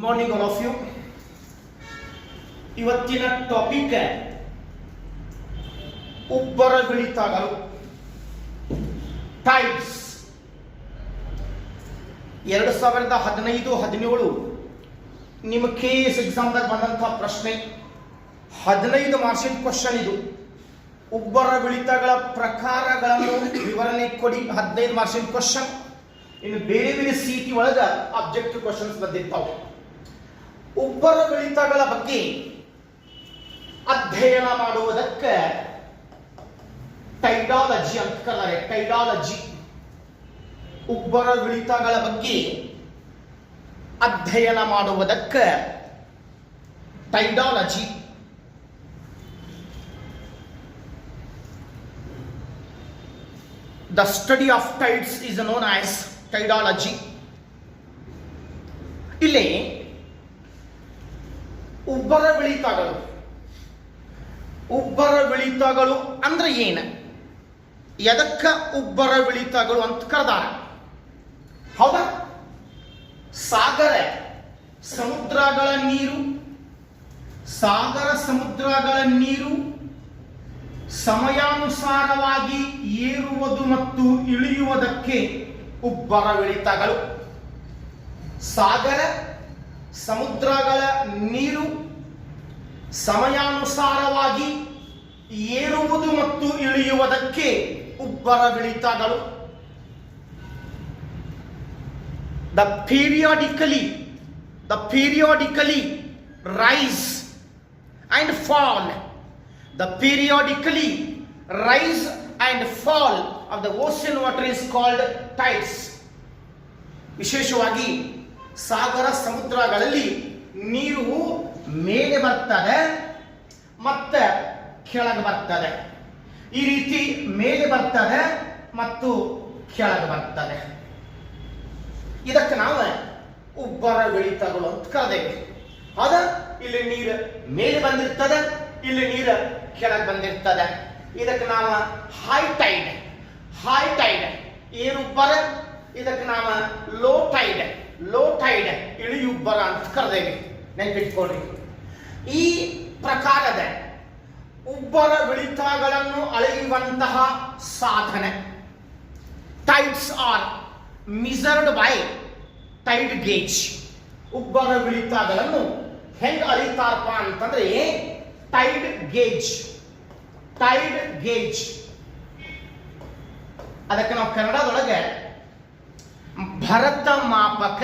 Morning all of you. ಇವತ್ತಿನ topic ಉಬ್ಬರವಿಳಿತಗಳು, tides. 2015-17 ನಿಮ್ಮ KS ಎಕ್ಸಾಮ್ದಾಗ ಬಂದಂತಹ ಪ್ರಶ್ನೆ, 15 ಮಾರ್ಕ್ಸಿನ ಕ್ವಶನ್ ಇದು. ಉಬ್ಬರವಿಳಿತಗಳ ಪ್ರಕಾರಗಳನ್ನು ವಿವರಣೆ ಕೊಡಿ, 15 ಮಾರ್ಕ್ಸಿನ ಕ್ವಶನ್. ಇನ್ನು ಬೇರೆ ಬೇರೆ CET ಒಳಗ ಆಬ್ಜೆಕ್ಟಿವ್ ಕ್ವಶನ್ಸ್ ಬಂದಿರ್ತಾವೆ. ಉಬ್ಬರವಿಳಿತಗಳ ಬಗ್ಗೆ ಅಧ್ಯಯನ ಮಾಡುವುದಕ್ಕೆ ಟೈಡಾಲಜಿ ಅಂತ ಕರೆದರೆ. ಟೈಡಾಲಜಿ, ಉಬ್ಬರವಿಳಿತಗಳ ಬಗ್ಗೆ ಅಧ್ಯಯನ ಮಾಡುವುದಕ್ಕೆ ಟೈಡಾಲಜಿ. The study of tides is known as tidology. ಇಲ್ಲಿ ಉಬ್ಬರವಿಳಿತಗಳು ಅಂದ್ರೆ ಏನು, ಎದಕ್ಕ ಉಬ್ಬರವಿಳಿತಗಳು ಅಂತ ಕರೆದಾರ? ಹೌದಾ? ಸಾಗರ ಸಮುದ್ರಗಳ ನೀರು ಸಮಯಾನುಸಾರವಾಗಿ ಏರುವುದು ಮತ್ತು ಇಳಿಯುವುದಕ್ಕೆ ಉಬ್ಬರವಿಳಿತಗಳು. ಸಾಗರ ಸಮುದ್ರಗಳ ನೀರು ಸಮಯಾನುಸಾರವಾಗಿ ಏರುವುದು ಮತ್ತು ಇಳಿಯುವುದಕ್ಕೆ ಉಬ್ಬರವಿಳಿತಗಳು. The periodically rise and fall. The periodically rise and fall of the ocean water is called tides. ವಿಶೇಷವಾಗಿ ಸಾಗರ ಸಮುದ್ರಗಳಲ್ಲಿ ನೀರು ಮೇಲೆ ಬರ್ತದೆ ಮತ್ತೆ ಕೆಳಗೆ ಬರ್ತದೆ. ಈ ರೀತಿ ಮೇಲೆ ಬರ್ತದೆ ಮತ್ತು ಕೆಳಗೆ ಬರ್ತದೆ. ಇದಕ್ಕೆ ನಾವು ಉಬ್ಬರವಿಳಿತಗಳು ಅಂತ ಕರೆದೇವೆ. ಆದ ಇಲ್ಲಿ ನೀರು ಮೇಲೆ ಬಂದಿರ್ತದೆ, ಇಲ್ಲಿ ನೀರು ಕೆಳಗೆ ಬಂದಿರ್ತದೆ. ಇದಕ್ಕೆ ನಾವು ಹೈ ಟೈಡ್ ಏರುಬ್ಬರ, ಇದಕ್ಕೆ ನಾವು ಲೋ ಟೈಡ್ ಇಳಿಯುಬ್ಬರ ಅಂತ ಕರೆದೇವೆ. ನೆನಪಿಟ್ಕೊಳ್ರಿ. ಈ ಪ್ರಕಾರದ ಉಬ್ಬರವಿಳಿತಗಳನ್ನು ಅಳೆಯುವಂತಹ ಸಾಧನೆ tides are measured by tide gauge. ಉಬ್ಬರವಿಳಿತಗಳನ್ನು ಹೆಂಗ್ ಅಳಿತಾರಪ್ಪ ಅಂತಂದ್ರೆ ಟೈಡ್ ಗೇಜ್. ಅದಕ್ಕೆ ನಾವು ಕನ್ನಡದೊಳಗೆ ಭರತ ಮಾಪಕ.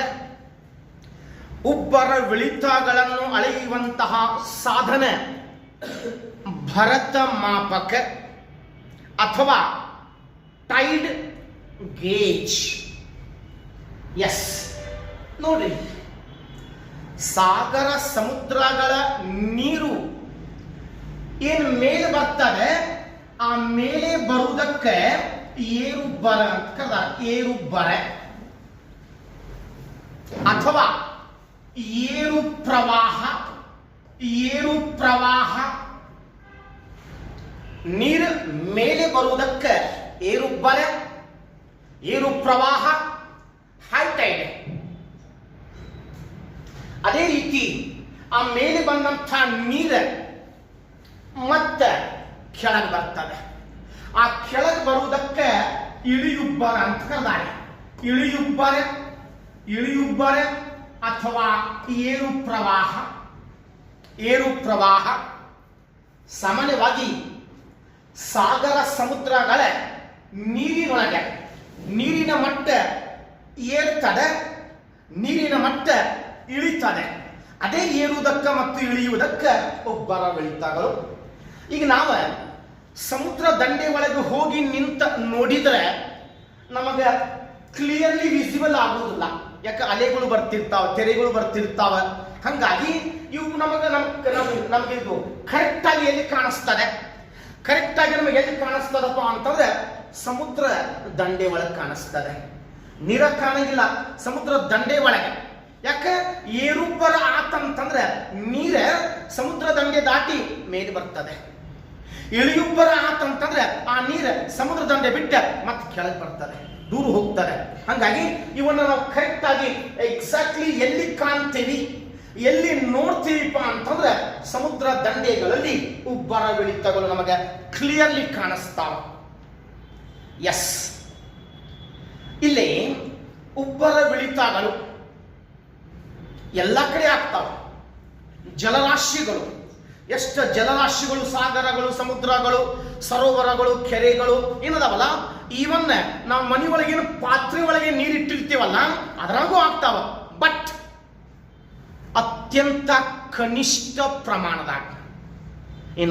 ಉಬ್ಬರವಿಳಿತಗಳನ್ನು ಅಳೆಯುವಂತಹ ಸಾಧನ ಭರತ ಮಾಪಕ ಅಥವಾ ಟೈಡ್ ಗೇಜ್. ಎಸ್, ನೋಡಿ, ಸಾಗರ ಸಮುದ್ರಗಳ ನೀರು ಏನು ಮೇಲೆ ಬರ್ತದೆ, ಆ ಮೇಲೆ ಬರುವುದಕ್ಕೆ ಏರುಬ್ಬರ ಅಂತ ಕರೆದ. ಏರುಬ್ಬರ ಅಥವಾ ಏರು ಪ್ರವಾಹ. ನೀರು ಮೇಲೆ ಬರುವುದಕ್ಕೆ ಏರುಬ್ಬರ, ಏರು ಪ್ರವಾಹ, ಹೈ ಟೈಡ್. ಅದೇ ರೀತಿ ಆ ಮೇಲೆ ಬಂದಂಥ ನೀರು ಮತ್ತೆ ಕೆಳಗೆ ಬರ್ತದೆ. ಆ ಕೆಳಗೆ ಬರುವುದಕ್ಕೆ ಇಳಿಯುಬ್ಬರ ಅಂತ ಕರೆದಾರೆ. ಇಳಿಯುಬ್ಬರ ಅಥವಾ ಏರು ಪ್ರವಾಹ. ಸಾಮಾನ್ಯವಾಗಿ ಸಾಗರ ಸಮುದ್ರಗಳ ನೀರಿನೊಳಗೆ ನೀರಿನ ಮಟ್ಟ ಏರ್ತದೆ, ನೀರಿನ ಮಟ್ಟ ಇಳಿತದೆ. ಅದೇ ಏರುವುದಕ್ಕೆ ಮತ್ತು ಇಳಿಯುವುದಕ್ಕೆ ಉಬ್ಬರವಿಳಿತಗಳು. ಈಗ ನಾವು ಸಮುದ್ರ ದಂಡೆ ಒಳಗೆ ಹೋಗಿ ನಿಂತ ನೋಡಿದ್ರೆ ನಮಗೆ ಕ್ಲಿಯರ್ಲಿ ವಿಸಿಬಲ್ ಆಗುವುದಿಲ್ಲ. ಯಾಕೆ ಅಲೆಗಳು ಬರ್ತಿರ್ತಾವ, ತೆರೆಗಳು ಬರ್ತಿರ್ತಾವ. ಹಂಗಾಗಿ ಇವು ನಮಗೆ ಇದು ಕರೆಕ್ಟ್ ಆಗಿ ಎಲ್ಲಿ ಕಾಣಿಸ್ತದೆ? ಕರೆಕ್ಟ್ ಆಗಿ ನಮಗೆ ಎಲ್ಲಿ ಕಾಣಿಸ್ತದಪ್ಪ ಅಂತಂದ್ರೆ ಸಮುದ್ರ ದಂಡೆ ಒಳಗೆ ಕಾಣಿಸ್ತದೆ. ನೀರ ಕಾಣಂಗಿಲ್ಲ ಸಮುದ್ರ ದಂಡೆ ಒಳಗೆ. ಯಾಕೆ? ಏರುಬ್ಬರ ಆತಂತಂದ್ರೆ ನೀರ ಸಮುದ್ರ ದಂಡೆ ದಾಟಿ ಮೇಲೆ ಬರ್ತದೆ. ಇಳಿಯುಬ್ಬರ ಆತಂತಂದ್ರೆ ಆ ನೀರು ಸಮುದ್ರ ದಂಡೆ ಬಿಟ್ಟ ಮತ್ತೆ ಕೆಳಗೆ ಬರ್ತದೆ, ದೂರ ಹೋಗ್ತಾರೆ. ಹಾಗಾಗಿ ಇವನ್ನ ನಾವು ಕರೆಕ್ಟ್ ಆಗಿ ಎಕ್ಸಾಕ್ಟ್ಲಿ ಎಲ್ಲಿ ಕಾಣ್ತೀವಿ ಎಲ್ಲಿ ನೋಡ್ತೀವಿಪ್ಪ ಅಂತಂದ್ರೆ ಸಮುದ್ರ ದಂಡೆಗಳಲ್ಲಿ ಉಬ್ಬರವಿಳಿತಗಳು ನಮಗೆ ಕ್ಲಿಯರ್ಲಿ ಕಾಣಿಸ್ತಾವ. ಎಸ್, ಇಲ್ಲಿ ಉಬ್ಬರವಿಳಿತಗಳು ಎಲ್ಲ ಕಡೆ ಆಗ್ತಾವ. ಜಲರಾಶಿಗಳು, ಎಷ್ಟು ಜಲರಾಶಿಗಳು, ಸಾಗರಗಳು, ಸಮುದ್ರಗಳು, ಸರೋವರಗಳು, ಕೆರೆಗಳು ಏನದಾವಲ್ಲ, ಈವನ್ ನಾವು ಮನೆ ಒಳಗೇನು ಪಾತ್ರೆ ಒಳಗೆ ನೀರಿಟ್ಟಿರ್ತೀವಲ್ಲ ಅದರಾಗೂ ಆಗ್ತಾವ. ಬಟ್ ಅತ್ಯಂತ ಕನಿಷ್ಠ ಪ್ರಮಾಣದಾಗ.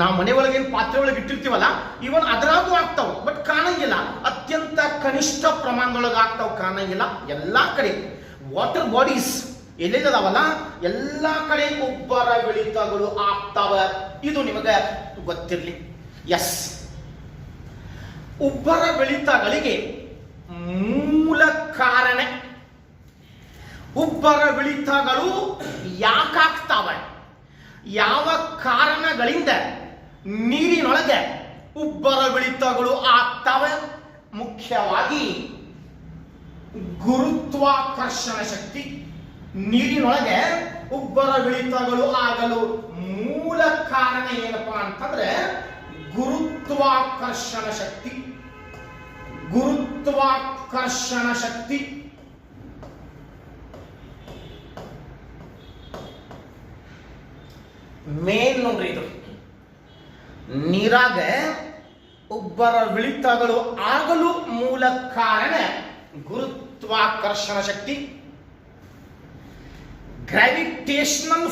ನಾವು ಮನೆ ಒಳಗೇನು ಪಾತ್ರೆ ಒಳಗೆ ಇಟ್ಟಿರ್ತೀವಲ್ಲ ಇವನ್ ಅದರಾಗೂ ಆಗ್ತಾವ, ಬಟ್ ಕಾಣಂಗಿಲ್ಲ. ಅತ್ಯಂತ ಕನಿಷ್ಠ ಪ್ರಮಾಣದೊಳಗೆ ಆಗ್ತಾವ, ಕಾಣಂಗಿಲ್ಲ. ಎಲ್ಲಾ ಕಡೆ ವಾಟರ್ ಬಾಡೀಸ್ ಎಲ್ಲಿದಾವಲ್ಲ ಎಲ್ಲ ಕಡೆ ಉಬ್ಬರವಿಳಿತಗಳು ಆಗ್ತಾವ. ಇದು ನಿಮಗೆ ಗೊತ್ತಿರಲಿ. ಎಸ್, ಉಬ್ಬರವಿಳಿತಗಳಿಗೆ ಮೂಲ ಕಾರಣ, ಉಬ್ಬರವಿಳಿತಗಳು ಯಾಕಾಗ್ತಾವ, ಯಾವ ಕಾರಣಗಳಿಂದ ನೀರಿನೊಳಗೆ ಉಬ್ಬರವಿಳಿತಗಳು ಆಗ್ತಾವೆ? ಮುಖ್ಯವಾಗಿ ಗುರುತ್ವಾಕರ್ಷಣ ಶಕ್ತಿ. ನೀರಿನೊಳಗೆ ಉಬ್ಬರವಿಳಿತಗಳು ಆಗಲು ಮೂಲ ಕಾರಣ ಏನಪ್ಪಾ ಅಂತಂದ್ರೆ ಗುರುತ್ವಾಕರ್ಷಣ ಶಕ್ತಿ. ಗುರುತ್ವಾಕರ್ಷಣ ಶಕ್ತಿ ಮೇನ್ ನೋಡ್ರಿ. ಇದು ನೀರಾಗ ಉಬ್ಬರವಿಳಿತಗಳು ಆಗಲು ಮೂಲ ಕಾರಣ ಗುರುತ್ವಾಕರ್ಷಣ ಶಕ್ತಿ. Gravitational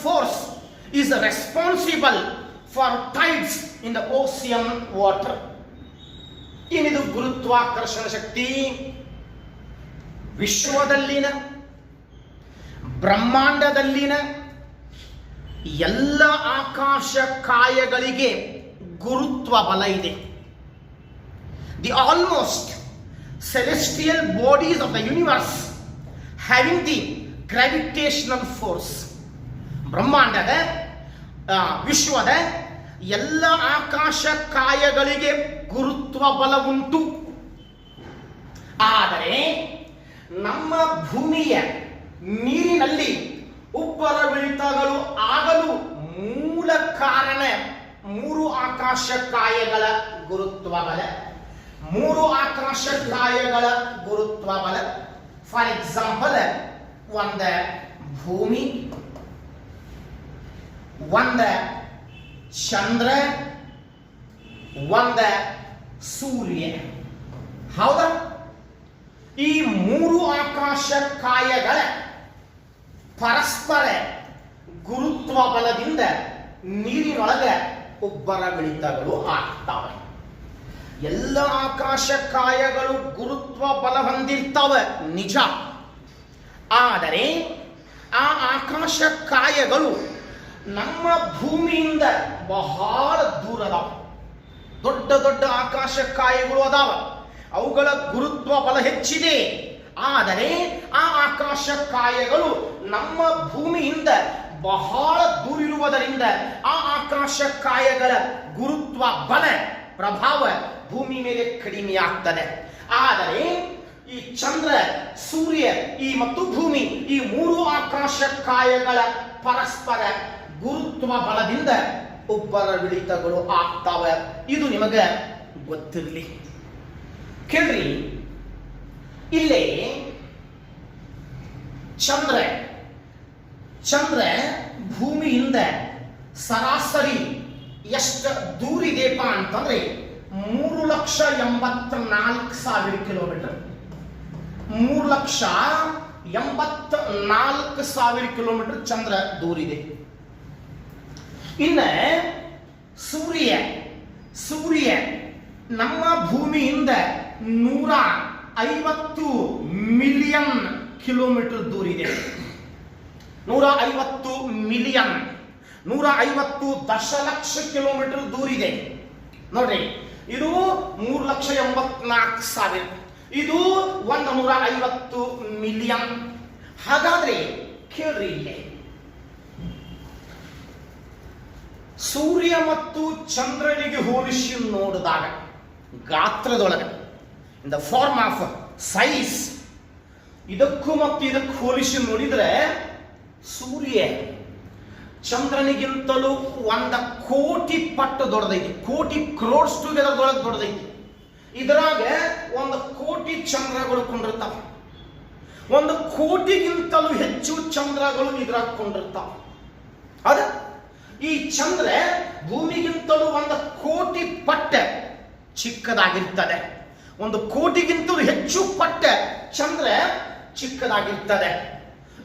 force is responsible for tides in the ocean water. ಏನಿದು ಗುರುತ್ವಾಕರ್ಷಣ ಶಕ್ತಿ? ವಿಶ್ವದಲ್ಲಿನ, ಬ್ರಹ್ಮಾಂಡದಲ್ಲಿನ ಎಲ್ಲ ಆಕಾಶ ಕಾಯಗಳಿಗೆ ಗುರುತ್ವ ಬಲ ಇದೆ. The almost celestial bodies of the universe having the gravitational force. ಬ್ರಹ್ಮಾಂಡದ, ವಿಶ್ವದ ಎಲ್ಲ ಆಕಾಶ ಕಾಯಗಳಿಗೆ ಗುರುತ್ವ ಬಲ ಉಂಟು. ಆದರೆ ನಮ್ಮ ಭೂಮಿಯ ನೀರಿನಲ್ಲಿ ಉಬ್ಬರವಿಳಿತಗಳು ಆಗಲು ಮೂಲ ಕಾರಣ ಮೂರು ಆಕಾಶ ಕಾಯಗಳ ಗುರುತ್ವ ಬಲ. ಮೂರು ಆಕಾಶ ಕಾಯಗಳ ಗುರುತ್ವ ಬಲ. ಫಾರ್ ಎಕ್ಸಾಂಪಲ್, ಒಂದ ಭೂಮಿ, ಒಂದ ಚಂದ್ರ, ಒಂದ ಸೂರ್ಯ. ಹೌದಾ? ಈ ಮೂರು ಆಕಾಶ ಕಾಯಗಳ ಪರಸ್ಪರ ಗುರುತ್ವ ಬಲದಿಂದ ನೀರಿನೊಳಗೆ ಉಬ್ಬರವಿಳಿತಗಳು ಆಗ್ತವೆ. ಎಲ್ಲ ಆಕಾಶ ಕಾಯಗಳು ಗುರುತ್ವ ಬಲ ಹೊಂದಿರ್ತವೆ, ನಿಜ. ಆದರೆ ಆ ಆಕಾಶ ಕಾಯಗಳು ನಮ್ಮ ಭೂಮಿಯಿಂದ ಬಹಳ ದೂರ ಅದಾವ. ದೊಡ್ಡ ದೊಡ್ಡ ಆಕಾಶ ಕಾಯಗಳು ಅದಾವ, ಅವುಗಳ ಗುರುತ್ವ ಬಲ ಹೆಚ್ಚಿದೆ. ಆದರೆ ಆ ಆಕಾಶ ಕಾಯಗಳು ನಮ್ಮ ಭೂಮಿಯಿಂದ ಬಹಳ ದೂರ ಇರುವುದರಿಂದ ಆ ಆಕಾಶ ಕಾಯಗಳ ಗುರುತ್ವ ಬಲ ಪ್ರಭಾವ ಭೂಮಿ ಮೇಲೆ ಕಡಿಮೆ ಆಗ್ತದೆ. ಆದರೆ ಈ ಚಂದ್ರ, ಸೂರ್ಯ ಮತ್ತು ಭೂಮಿ, ಈ ಮೂರು ಆಕಾಶ ಕಾಯಗಳ ಪರಸ್ಪರ ಗುರುತ್ವ ಬಲದಿಂದ ಉಬ್ಬರವಿಳಿತಗಳು ಆಗ್ತಾವೆ. ಇದು ನಿಮಗೆ ಗೊತ್ತಿರಲಿ. ಕೇಳ್ರಿ, ಇಲ್ಲೇ ಚಂದ್ರ ಭೂಮಿಯಿಂದ ಸರಾಸರಿ ಎಷ್ಟು ದೂರ ಇದೆಯಪ್ಪ ಅಂತಂದ್ರೆ 3,84,000 ಕಿಲೋಮೀಟರ್. 3,84,000 ಕಿಲೋಮೀಟರ್ ಚಂದ್ರ ದೂರ ಇದೆ. ಇನ್ನ ಸೂರ್ಯ ನಮ್ಮ ಭೂಮಿಯಿಂದ 150 ಮಿಲಿಯನ್ ಕಿಲೋಮೀಟರ್ ದೂರ ಇದೆ. 150 ಮಿಲಿಯನ್, 150 ದಶಲಕ್ಷ ಕಿಲೋಮೀಟರ್ ದೂರ ಇದೆ. ನೋಡ್ರಿ, ಇದು 3,84,000, ಇದು 150 ಮಿಲಿಯನ್. ಹಾಗಾದ್ರೆ ಕೇಳ್ರಿ, ಇಲ್ಲಿ ಸೂರ್ಯ ಮತ್ತು ಚಂದ್ರನಿಗೆ ಹೋಲಿಸಿ ನೋಡಿದಾಗ ಗಾತ್ರದೊಳಗೆ, in the form of size, ಇದಕ್ಕೂ ಮತ್ತು ಇದಕ್ಕೂ ಹೋಲಿಸಿ ನೋಡಿದ್ರೆ ಸೂರ್ಯ ಚಂದ್ರನಿಗಿಂತಲೂ 1,000,000 ಪಟ್ಟು ದೊಡ್ಡದೈತಿ. ಕೋಟಿ ಕ್ರೋಡ್ಸ್ ಟುಗೆದರ್ ದೊಡ್ಡದೈತಿ. ಇದರಾಗ 1,000,000 ಚಂದ್ರಗಳು ಕೊಂಡಿರ್ತಾವ. 1,000,000ಗಿಂತಲೂ ಹೆಚ್ಚು ಚಂದ್ರಗಳು ಇದ್ರಾಗ ಕೊಂಡಿರ್ತಾವ. ಅದ ಈ ಚಂದ್ರ ಭೂಮಿಗಿಂತಲೂ 1,000,000 ಪಟ್ಟ ಚಿಕ್ಕದಾಗಿರ್ತದೆ. 1,000,000ಗಿಂತಲೂ ಹೆಚ್ಚು ಪಟ್ಟ ಚಂದ್ರ ಚಿಕ್ಕದಾಗಿರ್ತದೆ.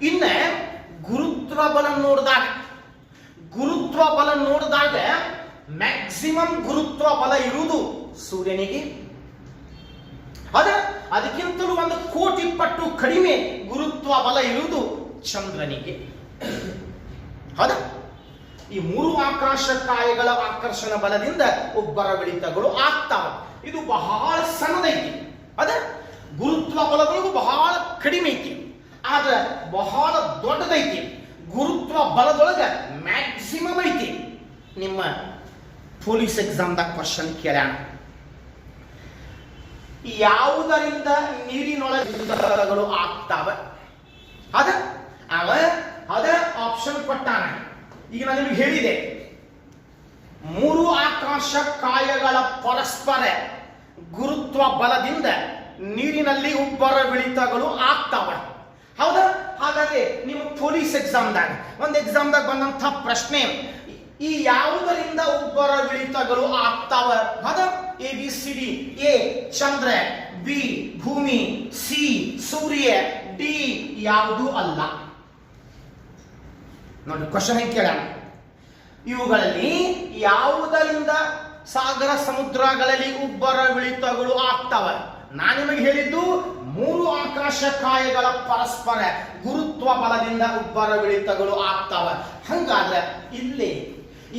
ಇನ್ನ ಗುರುತ್ವ ಬಲ ನೋಡಿದಾಗ ಮ್ಯಾಕ್ಸಿಮಮ್ ಗುರುತ್ವ ಬಲ ಇರುವುದು ಸೂರ್ಯನಿಗೆ. ಅದಕ್ಕಿಂತಲೂ 1,000,000 ಪಟ್ಟು ಕಡಿಮೆ ಗುರುತ್ವ ಬಲ ಇರುವುದು ಚಂದ್ರನಿಗೆ. ಹೌದಾ? ಈ 3 ಆಕಾಶ ಕಾಯಗಳ ಆಕರ್ಷಣ ಬಲದಿಂದ ಉಬ್ಬರವಿಳಿತಗಳು ಆಗ್ತಾವ. ಇದು ಬಹಳ ಸಣ್ಣದೈತಿ. ಗುರುತ್ವ ಬಲದೊಳಗೂ ಬಹಳ ಕಡಿಮೆ ಐತಿ, ಆದ್ರೆ ಬಹಳ ದೊಡ್ಡದೈತಿ. ಗುರುತ್ವ ಬಲದೊಳಗ ಮ್ಯಾಕ್ಸಿಮಮ್ ಐತಿ. ನಿಮ್ಮ ಪೊಲೀಸ್ ಎಕ್ಸಾಮ್ದಾಗ ಕ್ವಶನ್ ಕೇಳ್ಯಾಣ, ಯಾವುದರಿಂದ ನೀರಿನೊಳಗಳು ಆಗ್ತಾವ? ಅದ ಆಪ್ಷನ್ ಕೊಟ್ಟಾನ. ಈಗ ನಾನು ನಿಮಗೆ ಹೇಳಿದೆ, 3 ಆಕಾಶ ಕಾಯಗಳ ಪರಸ್ಪರ ಗುರುತ್ವ ಬಲದಿಂದ ನೀರಿನಲ್ಲಿ ಉಬ್ಬರವಿಳಿತಗಳು ಆಗ್ತಾವ. ಹೌದಾ? ಹಾಗಾದ್ರೆ ನಿಮ್ಮ ಪೊಲೀಸ್ ಎಕ್ಸಾಮ್ದಾಗ ಬಂದಂತ ಪ್ರಶ್ನೆ, ಈ ಯಾವುದರಿಂದ ಉಬ್ಬರವಿಳಿತಗಳು ಆಗ್ತಾವ? ABCD: A ಚಂದ್ರ, B ಭೂಮಿ, C ಸೂರ್ಯ, D ಯಾವುದು ಅಲ್ಲ. ನೋಡಿ ಕ್ವಶನ್ ಹೆಂಗೆ ಕೇಳೋಣ. ಇವುಗಳಲ್ಲಿ ಯಾವುದರಿಂದ ಸಾಗರ ಸಮುದ್ರಗಳಲ್ಲಿ ಉಬ್ಬರವಿಳಿತಗಳು ಆಗ್ತಾವ? ನಾನು ನಿಮಗೆ ಹೇಳಿದ್ದು 3 ಆಕಾಶ ಕಾಯಗಳ ಪರಸ್ಪರ ಗುರುತ್ವ ಬಲದಿಂದ ಉಬ್ಬರವಿಳಿತಗಳು ಆಗ್ತಾವ. ಹಂಗಾದ್ರೆ ಇಲ್ಲಿ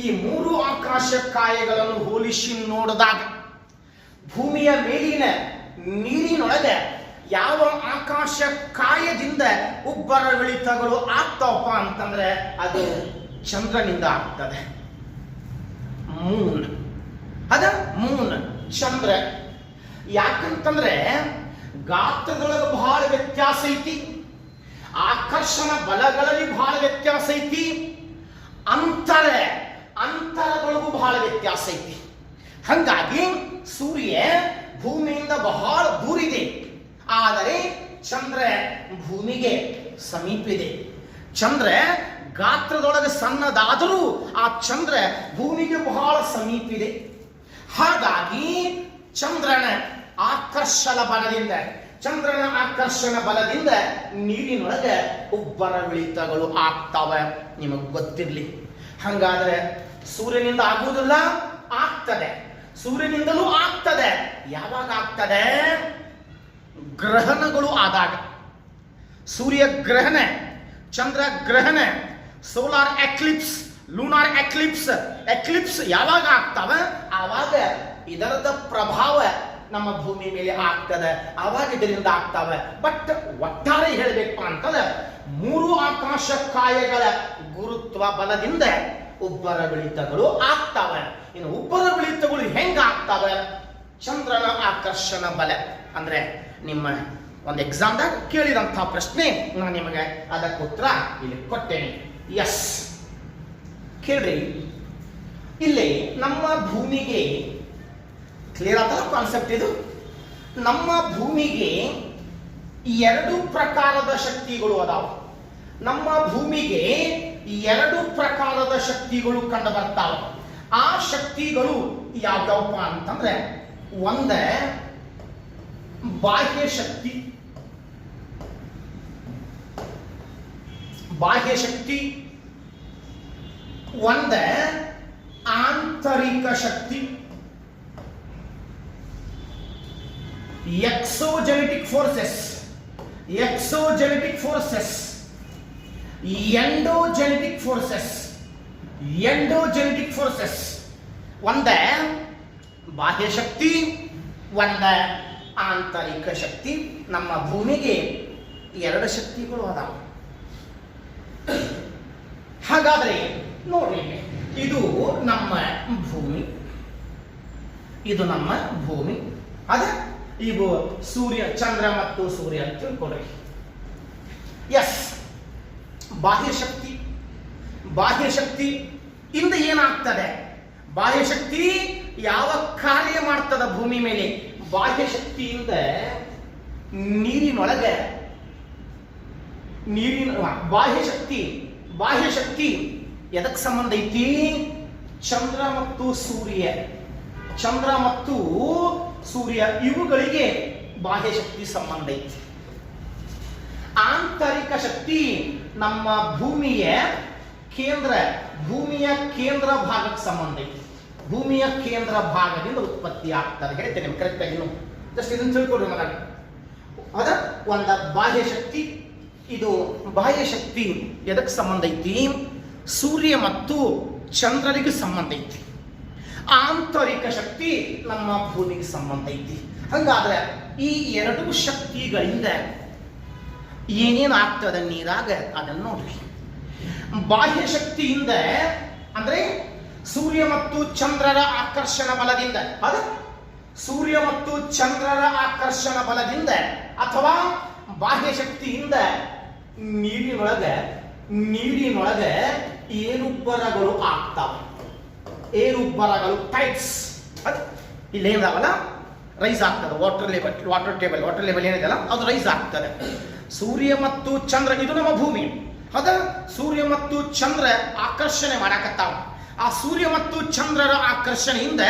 ಈ 3 ಆಕಾಶ ಕಾಯಗಳನ್ನು ಹೋಲಿಸಿ ನೋಡಿದಾಗ ಭೂಮಿಯ ಮೇಲಿನ ನೀರಿನೊಳಗೆ ಯಾವ ಆಕಾಶ ಕಾಯದಿಂದ ಉಬ್ಬರವಿಳಿತಗಳು ಆಗ್ತಾವಪ್ಪ ಅಂತಂದ್ರೆ ಅದು ಚಂದ್ರನಿಂದ ಆಗ್ತದೆ. ಮೂನ್ ಚಂದ್ರ. ಯಾಕಂತಂದ್ರೆ ಗಾತ್ರದೊಳಗೆ ಬಹಳ ವ್ಯತ್ಯಾಸ ಐತಿ, ಆಕರ್ಷಣ ಬಲಗಳಲ್ಲಿ ಬಹಳ ವ್ಯತ್ಯಾಸ ಐತಿ, ಅಂತರದೊಳಗೂ ಬಹಳ ವ್ಯತ್ಯಾಸ ಐತಿ. ಹಂಗಾಗಿ ಸೂರ್ಯ ಭೂಮಿಯಿಂದ ಬಹಳ ದೂರ ಇದೆ, ಆದರೆ ಚಂದ್ರ ಭೂಮಿಗೆ ಸಮೀಪ ಇದೆ. ಚಂದ್ರ ಗಾತ್ರದೊಳಗೆ ಸಣ್ಣದಾದರೂ ಆ ಚಂದ್ರ ಭೂಮಿಗೆ ಬಹಳ ಸಮೀಪ ಇದೆ. ಹಾಗಾಗಿ ಚಂದ್ರನ ಆಕರ್ಷಣ ಬಲದಿಂದ ನೀರಿನೊಳಗೆ ಉಬ್ಬರವಿಳಿತಗಳು ಆಗ್ತಾವೆ. ನಿಮಗೆ ಗೊತ್ತಿರಲಿ. ಹಂಗಾದ್ರೆ ಸೂರ್ಯನಿಂದ ಆಗುವುದಿಲ್ಲ, ಆಗ್ತದೆ. ಸೂರ್ಯನಿಂದಲೂ ಆಗ್ತದೆ. ಯಾವಾಗ ಆಗ್ತದೆ? ಗ್ರಹಣಗಳು ಆದಾಗ. ಸೂರ್ಯ ಗ್ರಹಣ, ಚಂದ್ರ ಗ್ರಹಣ, ಸೋಲಾರ್ ಎಕ್ಲಿಪ್ಸ್, ಲೂನಾರ್ ಎಕ್ಲಿಪ್ಸ್ ಯಾವಾಗ ಆಗ್ತಾವ? ಆವಾಗ ಇದರದ ಪ್ರಭಾವ ನಮ್ಮ ಭೂಮಿ ಮೇಲೆ ಆಗ್ತದೆ. ಆವಾಗ ಇದರಿಂದ ಆಗ್ತಾವೆ. ಬಟ್ ಒಟ್ಟಾರೆ ಹೇಳಬೇಕು ಅಂತಂದ್ರೆ 3 ಆಕಾಶ ಕಾಯಗಳ ಗುರುತ್ವ ಬಲದಿಂದ ಉಬ್ಬರವಿಳಿತಗಳು ಆಗ್ತಾವೆ. ಇನ್ನು ಉಬ್ಬರವಿಳಿತಗಳು ಹೆಂಗ ಆಗ್ತಾವೆ? ಚಂದ್ರನ ಆಕರ್ಷಣ ಬಲ. ಅಂದ್ರೆ ನಿಮ್ಮ ಒಂದು ಎಕ್ಸಾಮ್ದಾಗ ಕೇಳಿದಂತಹ ಪ್ರಶ್ನೆ, ನಾನು ನಿಮಗೆ ಅದಕ್ಕೆ ಉತ್ತರ ಇಲ್ಲಿ ಕೊಟ್ಟೇನೆ. ಎಸ್, ಕೇಳ್ರಿ. ಇಲ್ಲಿ ನಮ್ಮ ಭೂಮಿಗೆ ಕ್ಲಿಯರ್ ಆದ ಕಾನ್ಸೆಪ್ಟ್ ಇದು. ನಮ್ಮ ಭೂಮಿಗೆ 2 ಪ್ರಕಾರದ ಶಕ್ತಿಗಳು ಅದಾವ. ನಮ್ಮ ಭೂಮಿಗೆ 2 ಪ್ರಕಾರದ ಶಕ್ತಿಗಳು ಕಂಡು ಬರ್ತಾವ. ಆ ಶಕ್ತಿಗಳು ಯಾವ್ಯಾವಪ್ಪ ಅಂತಂದ್ರೆ, ಒಂದೇ ಬಾಹ್ಯ ಶಕ್ತಿ, ಒಂದೇ ಆಂತರಿಕ ಶಕ್ತಿ, exogenic forces, endogenic forces. ಒಂದೇ ಬಾಹ್ಯ ಶಕ್ತಿ, ಒಂದೇ ಆಂತರಿಕ ಶಕ್ತಿ. ನಮ್ಮ ಭೂಮಿಗೆ 2 ಶಕ್ತಿಗಳು ಅದಾವ. ಹಾಗಾದ್ರೆ ನೋಡಿ, ಇದು ನಮ್ಮ ಭೂಮಿ. ಅದ ಈಗ ಸೂರ್ಯ, ಚಂದ್ರ ಮತ್ತು ಸೂರ್ಯ ಅಂತ ತಿಳ್ಕೊಳ್ರಿ. ಎಸ್, ಬಾಹ್ಯ ಶಕ್ತಿ ಇಂದ ಏನಾಗ್ತದೆ? ಬಾಹ್ಯ ಶಕ್ತಿ ಯಾವ ಕಾರ್ಯ ಮಾಡ್ತದ ಭೂಮಿ ಮೇಲೆ? ಬಾಹ್ಯ ಶಕ್ತಿಯಿಂದ ನೀರಿನೊಳಗೆ ಬಾಹ್ಯ ಶಕ್ತಿ ಎದಕ್ಕೆ ಸಂಬಂಧ ಐತಿ? ಚಂದ್ರ ಮತ್ತು ಸೂರ್ಯ ಇವುಗಳಿಗೆ ಬಾಹ್ಯ ಶಕ್ತಿ ಸಂಬಂಧ ಐತಿ. ಆಂತರಿಕ ಶಕ್ತಿ ನಮ್ಮ ಭೂಮಿಯ ಕೇಂದ್ರ ಭಾಗಕ್ಕೆ ಸಂಬಂಧ ಐತಿ. ಭೂಮಿಯ ಕೇಂದ್ರ ಭಾಗದಿಂದ ಉತ್ಪತ್ತಿ ಆಗ್ತದೆ. ಹೇಳ್ತೇನೆ ಕರೆಕ್ಟ್ ಆಗಿ, ಜಸ್ಟ್ ಇದನ್ನು ತಿಳ್ಕೊಡ್ರಿ ಮಗ. ಅದ ಒಂದ ಬಾಹ್ಯ ಶಕ್ತಿ. ಇದು ಬಾಹ್ಯ ಶಕ್ತಿ ಎದಕ್ಕೆ ಸಂಬಂಧ ಐತಿ? ಸೂರ್ಯ ಮತ್ತು ಚಂದ್ರರಿಗೆ ಸಂಬಂಧ ಐತಿ. ಆಂತರಿಕ ಶಕ್ತಿ ನಮ್ಮ ಭೂಮಿಗೆ ಸಂಬಂಧ ಐತಿ. ಹಂಗಾದ್ರೆ ಈ ಎರಡು ಶಕ್ತಿಗಳಿಂದ ಏನೇನು ಆಗ್ತದೆ ನೀರಾಗ ಅದನ್ನು ನೋಡ್ರಿ. ಬಾಹ್ಯ ಶಕ್ತಿಯಿಂದ ಅಂದ್ರೆ ಸೂರ್ಯ ಮತ್ತು ಚಂದ್ರರ ಆಕರ್ಷಣ ಬಲದಿಂದ, ಸೂರ್ಯ ಮತ್ತು ಚಂದ್ರರ ಆಕರ್ಷಣ ಬಲದಿಂದ ಅಥವಾ ಬಾಹ್ಯ ಶಕ್ತಿಯಿಂದ ನೀರಿನೊಳಗೆ ಏರುಬ್ಬರಗಳು ಆಗ್ತವೆ. ಏರುಬ್ಬರಗಳು ಟೈಟ್ಸ್ ಇಲ್ಲೇನಾಗಲ್ಲ, ರೈಸ್ ಆಗ್ತದೆ. ವಾಟರ್ ಲೆವೆಲ್ ಏನಿದೆಯಲ್ಲ ಅದು ರೈಸ್ ಆಗ್ತದೆ. ಸೂರ್ಯ ಮತ್ತು ಚಂದ್ರ, ಇದು ನಮ್ಮ ಭೂಮಿ. ಸೂರ್ಯ ಮತ್ತು ಚಂದ್ರ ಆಕರ್ಷಣೆ ಮಾಡಕತ್ತಾವ. ಆ ಸೂರ್ಯ ಮತ್ತು ಚಂದ್ರರ ಆಕರ್ಷಣೆಯಿಂದ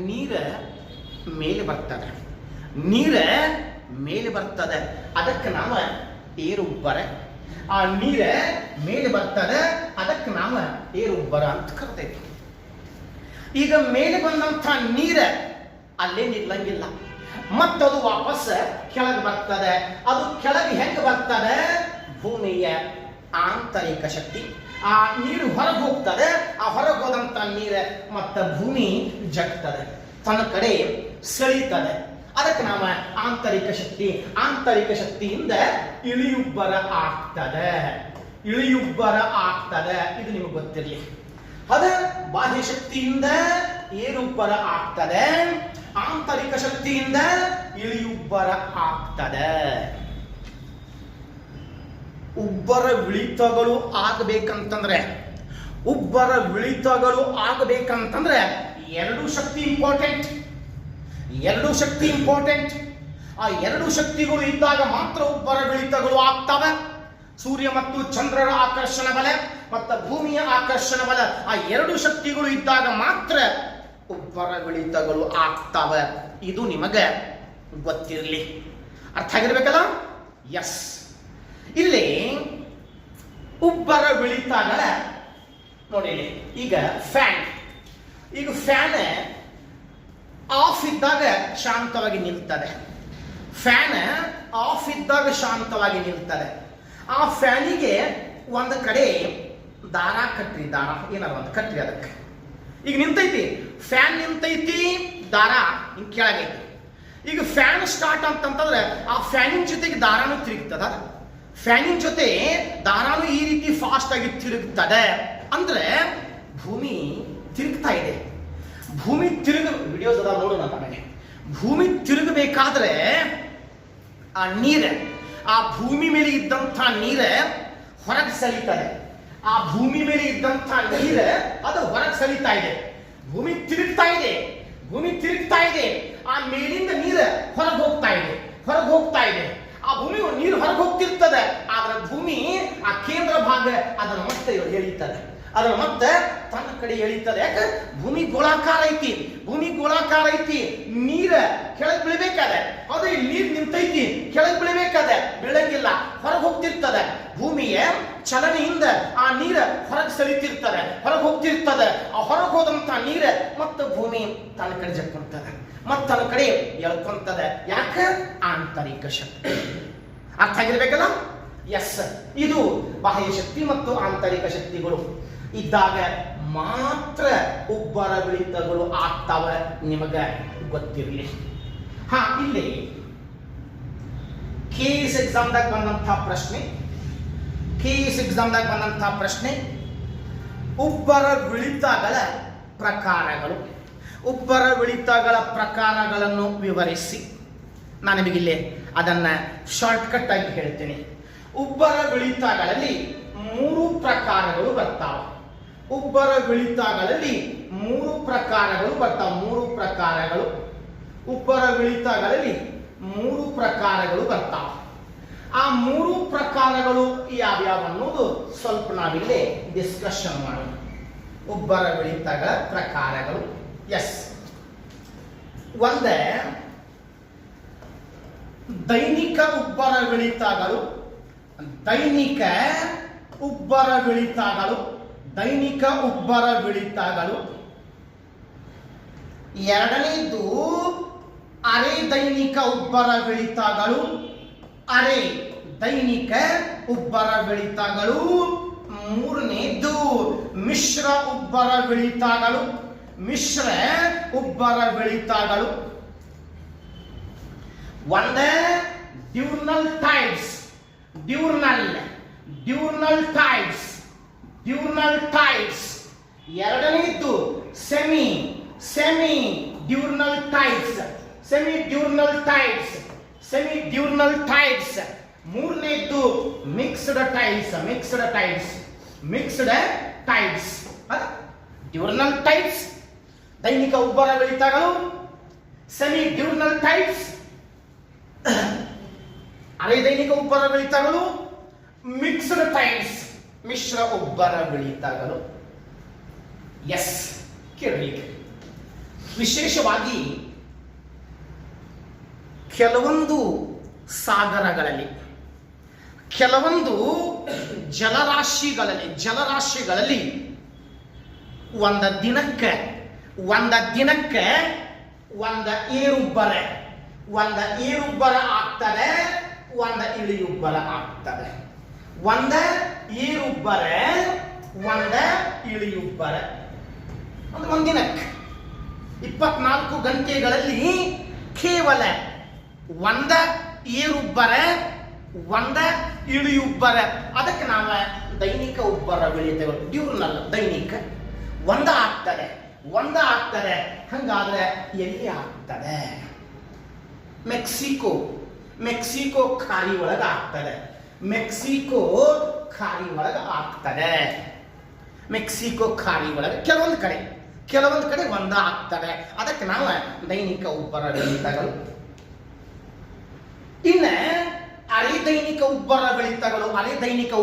ನೀರ ಮೇಲೆ ಬರ್ತದೆ. ಅದಕ್ಕೆ ನಾವು ಏರುಬ್ಬರ. ಆ ನೀರ ಮೇಲೆ ಬರ್ತದೆ, ಅದಕ್ಕೆ ನಾವು ಏರುಬ್ಬರ ಅಂತ ಕರ್ತೇವೆ. ಈಗ ಮೇಲೆ ಬಂದಂಥ ನೀರ ಅಲ್ಲೇ ನಿಲ್ಲಂಗಿಲ್ಲ, ಮತ್ತದು ವಾಪಸ್ ಕೆಳಗೆ ಬರ್ತದೆ. ಅದು ಕೆಳಗೆ ಹೆಂಗೆ ಬರ್ತದೆ? ಭೂಮಿಯ ಆಂತರಿಕ ಶಕ್ತಿ. ಆ ನೀರು ಹೊರಗೆ ಹೋಗ್ತದೆ. ಆ ಹೊರಗೆ ಹೋದಂತ ನೀರು ಮತ್ತೆ ಭೂಮಿ ಜಗ್ತದೆ, ತನ್ನ ಕಡೆ ಸೆಳೀತದೆ. ಅದಕ್ಕೆ ನಾವು ಆಂತರಿಕ ಶಕ್ತಿಯಿಂದ ಇಳಿಯುಬ್ಬರ ಆಗ್ತದೆ. ಇದು ನಿಮಗೆ ಗೊತ್ತಿರಲಿ. ಬಾಹ್ಯ ಶಕ್ತಿಯಿಂದ ಏರುಬ್ಬರ ಆಗ್ತದೆ, ಆಂತರಿಕ ಶಕ್ತಿಯಿಂದ ಇಳಿಯುಬ್ಬರ ಆಗ್ತದೆ. ಉಬ್ಬರ ಇಳಿತಗಳು ಆಗಬೇಕಂತಂದ್ರೆ ಎರಡು ಶಕ್ತಿ ಇಂಪಾರ್ಟೆಂಟ್. ಆ ಎರಡು ಶಕ್ತಿಗಳು ಇದ್ದಾಗ ಮಾತ್ರ ಉಬ್ಬರ ಇಳಿತಗಳು ಆಗ್ತವೆ. ಸೂರ್ಯ ಮತ್ತು ಚಂದ್ರರ ಆಕರ್ಷಣ ಬಲ ಮತ್ತು ಭೂಮಿಯ ಆಕರ್ಷಣ ಬಲ, ಆ ಎರಡು ಶಕ್ತಿಗಳು ಇದ್ದಾಗ ಮಾತ್ರ ಉಬ್ಬರ ಇಳಿತಗಳು ಆಗ್ತವೆ. ಇದು ನಿಮಗೆ ಗೊತ್ತಿರಲಿ, ಅರ್ಥ ಆಗಿರ್ಬೇಕಲ್ಲ? ಎಸ್. ಇಲ್ಲಿ ಉಬ್ಬರ ಇಳಿತಗಳ ನೋಡಿ. ಈಗ ಫ್ಯಾನ್ ಆಫ್ ಇದ್ದಾಗ ಶಾಂತವಾಗಿ ನಿಲ್ತದೆ. ಆ ಫ್ಯಾನಿಗೆ ಒಂದು ಕಡೆ ದಾರ ಕಟ್ರಿ, ಏನಾರ ಒಂದು ಕಟ್ರಿ. ಅದಕ್ಕೆ ಈಗ ನಿಂತೈತಿ, ಫ್ಯಾನ್ ನಿಂತೈತಿ, ದಾರ ಹಿಂಗೆ ಕೆಳಗೈತಿ. ಈಗ ಫ್ಯಾನ್ ಸ್ಟಾರ್ಟ್ ಅಂತಂತಂದ್ರೆ ಆ ಫ್ಯಾನಿನ ಜೊತೆಗೆ ದಾರಾನು ತಿರುಗ್ತದ. ಫ್ಯಾನಿನ ಜೊತೆ ದಾರಾನು ಈ ರೀತಿ ಫಾಸ್ಟ್ ಆಗಿ ತಿರುಗ್ತದೆ. ಅಂದ್ರೆ ಭೂಮಿ ತಿರುಗ್ತಾ ಇದೆ. ವಿಡಿಯೋಸ್ ಅದ ನೋಡೋಣ. ನನಗೆ ಭೂಮಿ ತಿರುಗಬೇಕಾದ್ರೆ ಆ ಭೂಮಿ ಮೇಲೆ ಇದ್ದಂಥ ನೀರ ಹೊರಗೆ ಸೆಳೀತದೆ. ಅದು ಹೊರಗೆ ಸೆಳೀತಾ ಇದೆ. ಭೂಮಿ ತಿರುಗ್ತಾ ಇದೆ. ಆ ಮೇಲಿಂದ ನೀರು ಹೊರಗೆ ಹೋಗ್ತಾ ಇದೆ. ಆ ಭೂಮಿ ನೀರು ಹೊರಗೆ ಹೋಗ್ತಿರ್ತದೆ. ಆದ್ರೆ ಭೂಮಿ ಆ ಕೇಂದ್ರ ಭಾಗ ಅದನ್ನು ಮತ್ತೆ ಎಳೀತದೆ. ತನ್ನ ಕಡೆ ಎಳೀತದೆ. ಯಾಕೆ? ಭೂಮಿ ಗೋಳಾಕಾರ ಐತಿ. ನೀರ ಕೆಳಗೆ ಬೀಳಬೇಕಾದ್ರೆ, ಅದು ಇಲ್ಲಿ ನೀರು ನಿಂತೈತಿ, ಕೆಳಗೆ ಬೀಳಬೇಕಾದ್ರೆ ಬೀಳಂಗಿಲ್ಲ, ಹೊರಗೆ ಹೋಗ್ತಿರ್ತದೆ. ಭೂಮಿಯ ಚಲನೆಯಿಂದ ಆ ನೀರ ಹೊರಗೆ ಸೆಳೀತಿರ್ತದೆ, ಹೊರಗೆ ಹೋಗ್ತಿರ್ತದೆ. ಆ ಹೊರಗೆ ಹೋದಂತ ನೀರ ಮತ್ತೆ ಭೂಮಿ ತನ್ನ ಕಡೆ ಜಕ್ಕೊಂತದೆ, ಮತ್ತೆ ತನ್ನ ಕಡೆ ಎಳ್ಕೊಂತದೆ. ಯಾಕೆ? ಆಂತರಿಕ ಶಕ್ತಿ. ಅರ್ಥ ಆಗಿರ್ಬೇಕಲ್ಲ? ಎಸ್. ಇದು ಬಾಹ್ಯ ಶಕ್ತಿ ಮತ್ತು ಆಂತರಿಕ ಶಕ್ತಿಗಳು ಇದ್ದಾಗ ಮಾತ್ರ ಉಬ್ಬರ ಇಳಿತಗಳು ಆಗ್ತಾವೆ. ನಿಮಗೆ ಗೊತ್ತಿರಲಿ. ಇಲ್ಲಿ KS ಎಕ್ಸಾಮ್ದಾಗ ಬಂದಂತಹ ಪ್ರಶ್ನೆ ಉಬ್ಬರ ಇಳಿತಗಳ ಪ್ರಕಾರಗಳನ್ನು ವಿವರಿಸಿ. ನಾನು ನಿಮಗಿಲ್ಲಿ ಅದನ್ನ ಶಾರ್ಟ್ಕಟ್ ಆಗಿ ಹೇಳ್ತೀನಿ. ಉಬ್ಬರವಿಳಿತಗಳಲ್ಲಿ 3 ಪ್ರಕಾರಗಳು ಬರ್ತಾವೆ. ಉಬ್ಬರವಿಳಿತಗಳಲ್ಲಿ 3 ಪ್ರಕಾರಗಳು ಬರ್ತಾವೆ. 3 ಪ್ರಕಾರಗಳು ಉಬ್ಬರವಿಳಿತಗಳಲ್ಲಿ 3 ಪ್ರಕಾರಗಳು ಬರ್ತಾವೆ. ಆ 3 ಪ್ರಕಾರಗಳು ಯಾವ್ಯಾವ ಅನ್ನೋದು ಸ್ವಲ್ಪ ನಾವಿಲ್ಲಿ ಡಿಸ್ಕಷನ್ ಮಾಡೋಣ. ಉಬ್ಬರವಿಳಿತಗಳ ಪ್ರಕಾರಗಳು. ಎಸ್, ಒಂದೇ ದೈನಿಕ ಉಬ್ಬರವಿಳಿತಗಳು. ದೈನಿಕ ಉಬ್ಬರವಿಳಿತಗಳು. ದೈನಿಕ ಉಬ್ಬರವಿಳಿತಗಳು. ಎರಡನೇದು ಅರೆ ದೈನಿಕ ಉಬ್ಬರವಿಳಿತಗಳು. ಅರೆ ದೈನಿಕ ಉಬ್ಬರವಿಳಿತಗಳು. ಮೂರನೇದು ಮಿಶ್ರ ಉಬ್ಬರವಿಳಿತಗಳು. ಮಿಶ್ರ ಉಬ್ಬರವಿಳಿತಗಳು. ಒಂದೇ ಡ್ಯೂರ್ನಲ್ ಟೈಪ್ಸ್. Diurnal types. ಎರಡನೇದು semi diurnal types. Diurnal types. ಮೂರನೇದು ಮಿಕ್ಸ್ಡ್ ಟೈಪ್ಸ್. ಡ್ಯೂರ್ನಲ್ ಟೈಪ್ಸ್ ದೈನಿಕ ಉಬ್ಬರವಿಳಿತಗಳು. ಸೆಮಿ ಡ್ಯೂರ್ನಲ್ ಟೈಪ್ಸ್ ಅರೆ ದೈನಿಕ ಉಬ್ಬರವಿಳಿತಗಳು. ಮಿಕ್ಸ್ಡ್ ಟೈಪ್ಸ್ ಮಿಶ್ರ ಉಬ್ಬರವಿಳಿತಗಳು. ಎಸ್, ಕೇಳಿ. ವಿಶೇಷವಾಗಿ ಕೆಲವೊಂದು ಸಾಗರಗಳಲ್ಲಿ, ಕೆಲವೊಂದು ಜಲರಾಶಿಗಳಲ್ಲಿ ಒಂದ ದಿನಕ್ಕೆ ಒಂದು ಏರುಬ್ಬರ ಆಗ್ತದೆ, ಒಂದು ಇಳಿಯುಬ್ಬರ ಆಗ್ತದೆ. ಒಂದ ಏರುಬ್ಬರ, ಒಂದ ಇಳಿಯುಬ್ಬರ. ಅಂದ್ರೆ ಒಂದು ದಿನಕ್ಕೆ 24 ಗಂಟೆಗಳಲ್ಲಿ ಕೇವಲ ಒಂದ ಏರುಬ್ಬರ, ಒಂದ ಇಳಿಯುಬ್ಬರ. ಅದಕ್ಕೆ ನಾವು ದೈನಿಕ ಉಬ್ಬರವಿಳಿತಗಳು. ಡ್ಯೂರ್ನಲ್ ದೈನಿಕ ಒಂದ ಆಗ್ತದೆ. ಹಂಗಾದ್ರೆ ಎಲ್ಲಿ ಆಗ್ತದೆ? ಮೆಕ್ಸಿಕೋ ಖಾಡಿ ಒಳಗ ಆಗ್ತದೆ. ಮೆಕ್ಸಿಕೋ ಖಾಡಿ ಒಳಗೆ ಕೆಲವೊಂದು ಕಡೆ ಒಂದ ಆಗ್ತದೆ. ಅದಕ್ಕೆ ನಾವು ದೈನಿಕ ಉಬ್ಬರವಿಳಿತಗಳು. ಇನ್ನ ಅರೆ ದೈನಿಕ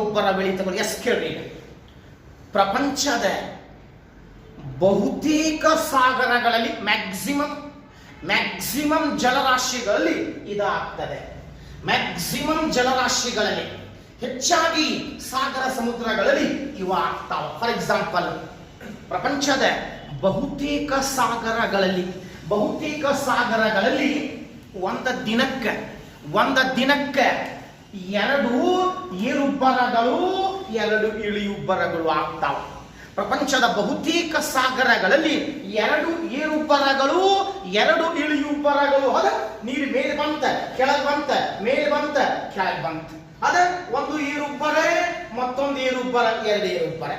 ಉಬ್ಬರವಿಳಿತಗಳು. ಎಸ್, ಕೇಳಿ. ಪ್ರಪಂಚದ ಬಹುತೇಕ ಸಾಗರಗಳಲ್ಲಿ ಮ್ಯಾಕ್ಸಿಮಮ್ ಜಲರಾಶಿಗಳಲ್ಲಿ ಇದಾಗ್ತದೆ. ಹೆಚ್ಚಾಗಿ ಸಾಗರ ಸಮುದ್ರಗಳಲ್ಲಿ ಇವು ಆಗ್ತಾವ. ಫಾರ್ ಎಕ್ಸಾಂಪಲ್, ಪ್ರಪಂಚದ ಬಹುತೇಕ ಸಾಗರಗಳಲ್ಲಿ ಒಂದು ದಿನಕ್ಕೆ 2 ಏರುಬ್ಬರಗಳು, 2 ಇಳಿಯುಬ್ಬರಗಳು ಆಗ್ತಾವ. ಪ್ರಪಂಚದ ಬಹುತೇಕ ಸಾಗರಗಳಲ್ಲಿ 2 ಏರುಬ್ಬರಗಳು, 2 ಇಳಿಯುಬ್ಬರಗಳು. ಅದ ನೀರು ಮೇಲೆ ಬಂತ, ಕೆಳಗೆ ಬಂತ, ಮೇಲೆ ಬಂತ, ಕೆಳಗೆ ಬಂತ. ಅದ ಒಂದು ಏರುಬ್ಬರ, ಮತ್ತೊಂದು ಏರುಬ್ಬರ, 2 ಏರುಬ್ಬರ.